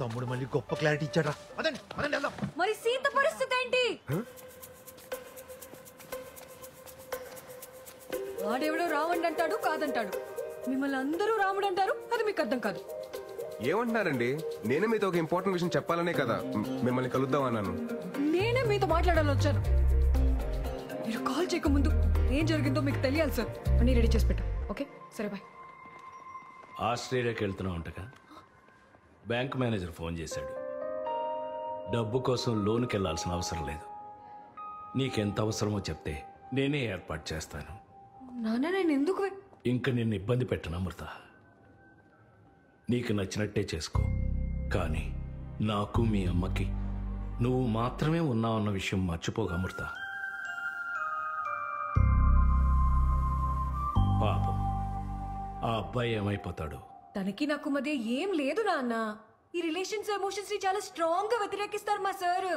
D: తమ్ముడు మళ్ళీ గొప్ప క్లారిటీ ఇచ్చాడా?
V: మరి సీత పరిస్థితి ఏంటి? వాడెవడో రావణ్ అంటాడు, కాదంటాడు. మిమ్మల్ని అందరూ రాముడు అంటారు, అది మీకు అర్థం కాదు.
A: ఏమంటున్నారండి? నేనే మీతో ఒక ఇంపార్టెంట్ విషయం చెప్పాలనే కదా మిమ్మల్ని కలుద్దాం అన్నాను.
V: నేనే మీతో మాట్లాడాలని వచ్చాను. మీరు కాల్ చేయకముందు ఏం జరిగిందో మీకు తెలియాలి సార్. అన్నీ రెడీ చేసి పెట్టు. ఓకే సరే బాయ్.
W: ఆస్ట్రేలియాకి వెళ్తున్నావు అంటగా? బ్యాంక్ మేనేజర్ ఫోన్ చేశాడు. డబ్బు కోసం లోన్కి వెళ్లాల్సిన అవసరం లేదు. నీకెంత అవసరమో చెప్తే నేనే ఏర్పాటు చేస్తాను.
V: నాన్న నేను ఎందుకు
W: ఇంక నిన్ను ఇబ్బంది పెట్టను అమృత. నీకు నచ్చినట్టే చేసుకో. కానీ నాకు మీ అమ్మకి నువ్వు మాత్రమే ఉన్నావన్న విషయం మర్చిపోగా అమృత. పాపం ఆ అబ్బాయి ఏమైపోతాడు?
V: తనకి నాకు మధ్య ఏం లేదు నాన్న. ఈ రిలేషన్స్ ఎమోషన్స్ ని చాలా స్ట్రాంగ్ గా వ్యతిరేకిస్తారు మా సార్.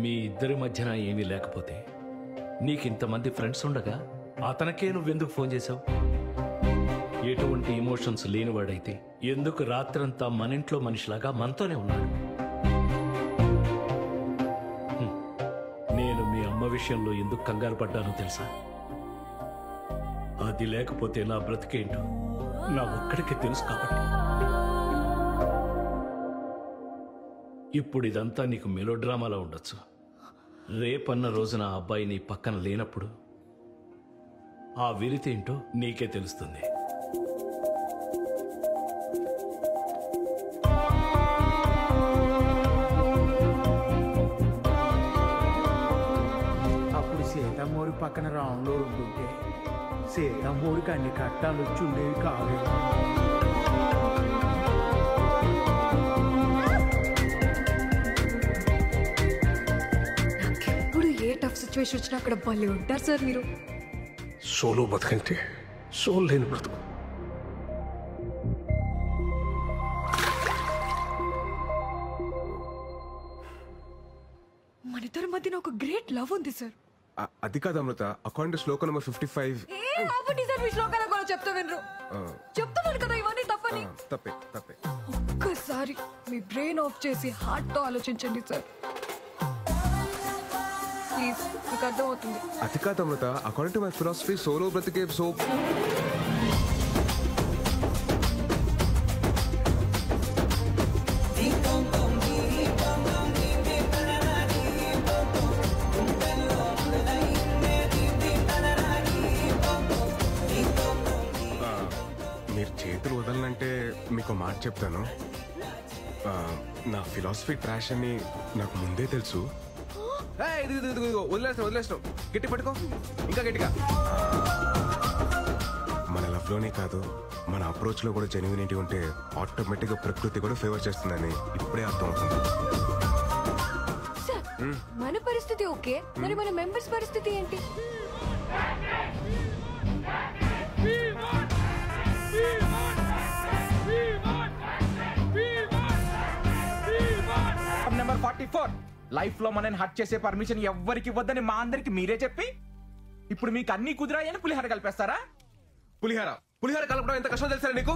W: మీ ఇద్దరి మధ్యన ఏమీ లేకపోతే నీకింతమంది ఫ్రెండ్స్ ఉండగా అతనికే నువ్వెందుకు ఫోన్ చేశావు? ఎటువంటి ఎమోషన్స్ లేనివాడైతే ఎందుకు రాత్రంతా మన ఇంట్లో మనిషిలాగా మనతోనే ఉన్నాడు? నేను మీ అమ్మ విషయంలో ఎందుకు కంగారు పడ్డానో తెలుసా? అది లేకపోతే నా బ్రతికేంటో నా ఒక్కడికి తెలుసు కాబట్టి. ఇప్పుడు ఇదంతా నీకు మెలోడ్రామాలో ఉండొచ్చు. రేపన్న రోజున ఆ అబ్బాయి నీ పక్కన లేనప్పుడు ఆ విరితేంటో నీకే తెలుస్తుంది.
M: అప్పుడు సీతమ్మోరి పక్కన రాముడు ఉంటుంటే సీతమ్మోరికి అన్ని కట్టాలు వచ్చి ఉండేవి కావేమో.
V: నాకెప్పుడు ఏ టఫ్ సిచ్యువేషన్ వచ్చినా అక్కడ భలే ఉంటారు సార్ మీరు.
G: సోలో బతుకంటే సోల్ లేని బ్రతుకు.
V: మన ఇద్దరి మధ్యన ఒక గ్రేట్ లవ్ ఉంది సార్.
A: అది కాదు అమృత, అకార్డింగ్ టు శ్లోక నెంబర్ 55.
V: సార్ మీ శ్లోకాల కూడా చెప్తా వినరు. చెప్తున్నాను కదా ఇవన్నీ తప్పని.
A: తప్పే తప్పే.
V: ఒక్కసారి మీ బ్రెయిన్ ఆఫ్ చేసి హార్ట్ తో ఆలోచించండి సార్ ప్లీజ్. మీకు అర్థమవుతుంది.
A: అది కాదు Amrutha, according to my philosophy solo బ్రతికే సో. మీరు చేతులు వదలనంటే మీకు మాట చెప్తాను. నా ఫిలాసఫీ ట్రాష్ అని నాకు ముందే తెలుసు. వదిలేస్తాం. గట్టి పట్టుకో, ఇంకా గట్టిగా. మన లవ్ లోనే కాదు, మన అప్రోచ్ లో కూడా జెన్యూనిటీ ఉంటే ఆటోమేటిక్ గా ప్రకృతి కూడా ఫేవర్ చేస్తుందని ఇప్పుడే అర్థం అవుతుంది.
V: మన పరిస్థితి ఓకే, మరి మన మెంబర్స్ పరిస్థితి ఏంటి?
H: నెంబర్ 44 లైఫ్ లో మనని హట్ చేసే పర్మిషన్ ఎవ్వరికి ఇవ్వద్దని మా అందరికి మీరే చెప్పి ఇప్పుడు మీకు అన్ని కుదిరాయని పులిహార కలిపేస్తారా?
A: పులిహార కలపడం ఎంత కష్టం తెలుసా నీకు?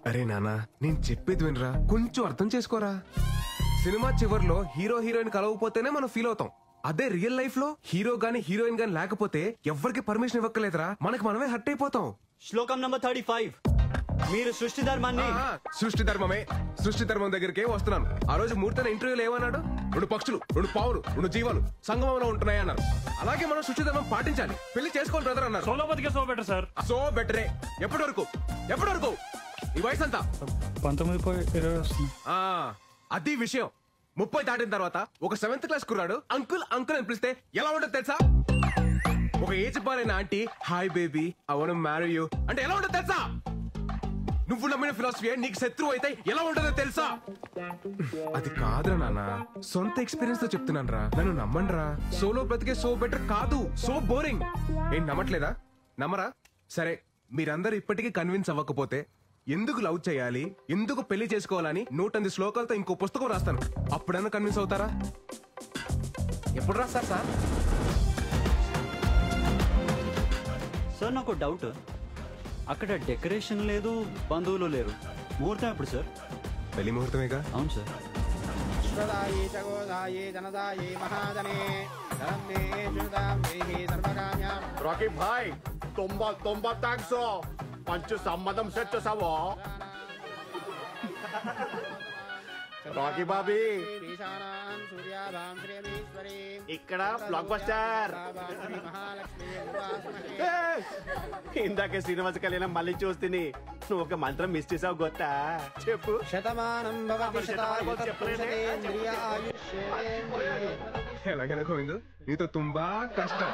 A: అరే నానా, నేను చెప్పేది వినరా, కొంచెం అర్థం చేసుకోరా. సినిమా చివర్లో హీరో హీరోయిన్ కలవకపోతేనే మనం ఫీల్ అవుతాం. అదే రియల్ లైఫ్ లో హీరో గాని హీరోయిన్ గాని లేకపోతే ఎవరికి పర్మిషన్ ఇవ్వక్కలేదురా, మనకి మనమే హర్ట్ అయిపోతాం.
O: శ్లోకం నంబర్ 35 మీరు సృష్టి ధర్మాన్ని.
A: సృష్టి ధర్మం దగ్గరికే వస్తున్నాను. ఆ రోజు మూర్తన ఇంటర్వ్యూలో ఏమన్నాడు? 2 పక్షులు, 2 పావులు, 2 జీవాలు సంగమంలో ఉంటున్నాయి అన్నారు. అలాగే మనం సృష్టి ధర్మం పాటించాలి. పెళ్లి చేసుకోవాలి బ్రదర్ అన్నారు.
P: సోలో బతికే సో బెటర్ సార్.
A: సో బెటరే. ఎప్పటి వరకు ఈ వయసు అంతా
P: 19
A: అది విషయం. 30 దాటిన తర్వాత ఒక 7th క్లాస్ కుర్రాడు అంకుల్ అని పిలిస్తే ఎలా ఉంటుంది తెలుసా? ఒక ఏజ్ బారైన aunty hi baby I want to marry you అంటే ఎలా ఉంటుంది తెలుసా? నువ్వు నమ్మిన ఫిలాసఫీ నీకు శత్రువు అయితే ఎలా ఉంటుందో తెలుసా? అది కాదురా నాన్న, సొంత ఎక్స్పీరియన్స్ తో చెప్తున్నాను రా, నన్ను నమ్మండి రా. సోలో బ్రతికే సో బెటర్ కాదు, సో బోరింగ్. ఏం నమ్మట్లేదా? నమ్మరా? సరే, మీరందరూ ఇప్పటికీ కన్విన్స్ అవ్వకపోతే ఎందుకు లవ్ చేయాలి, ఎందుకు పెళ్లి చేసుకోవాలని 108 శ్లోకాలతో ఇంకో పుస్తకం రాస్తాను. అప్పుడన్నా కన్విన్స్ అవుతారా?
H: ఎప్పుడు రాస్తారు సార్?
O: సార్ నాకు డౌట్, అక్కడ డెకరేషన్ లేదు, బంధువులు లేరు, ముహూర్తం ఎప్పుడు సార్?
A: పెళ్లి ముహూర్తమేగా.
O: అవును సార్.
L: రాకీ భాయ్ తొంభై థ్యాంక్స్, మంచి సంబంధం సెట్ చేసావో. రాకీ బాబీ ఇక్కడ బ్లాక్ బస్టర్. ఇందాకే శ్రీనివాస కళ్యాణం మళ్ళీ చూస్తుంది. నువ్వు ఒక మంత్రం మిస్ చేసావు గొత్తా? చెప్పు.
R: శతమానం
A: ఎలాగైనా గోవిందు నీతో తుంబా కష్టం.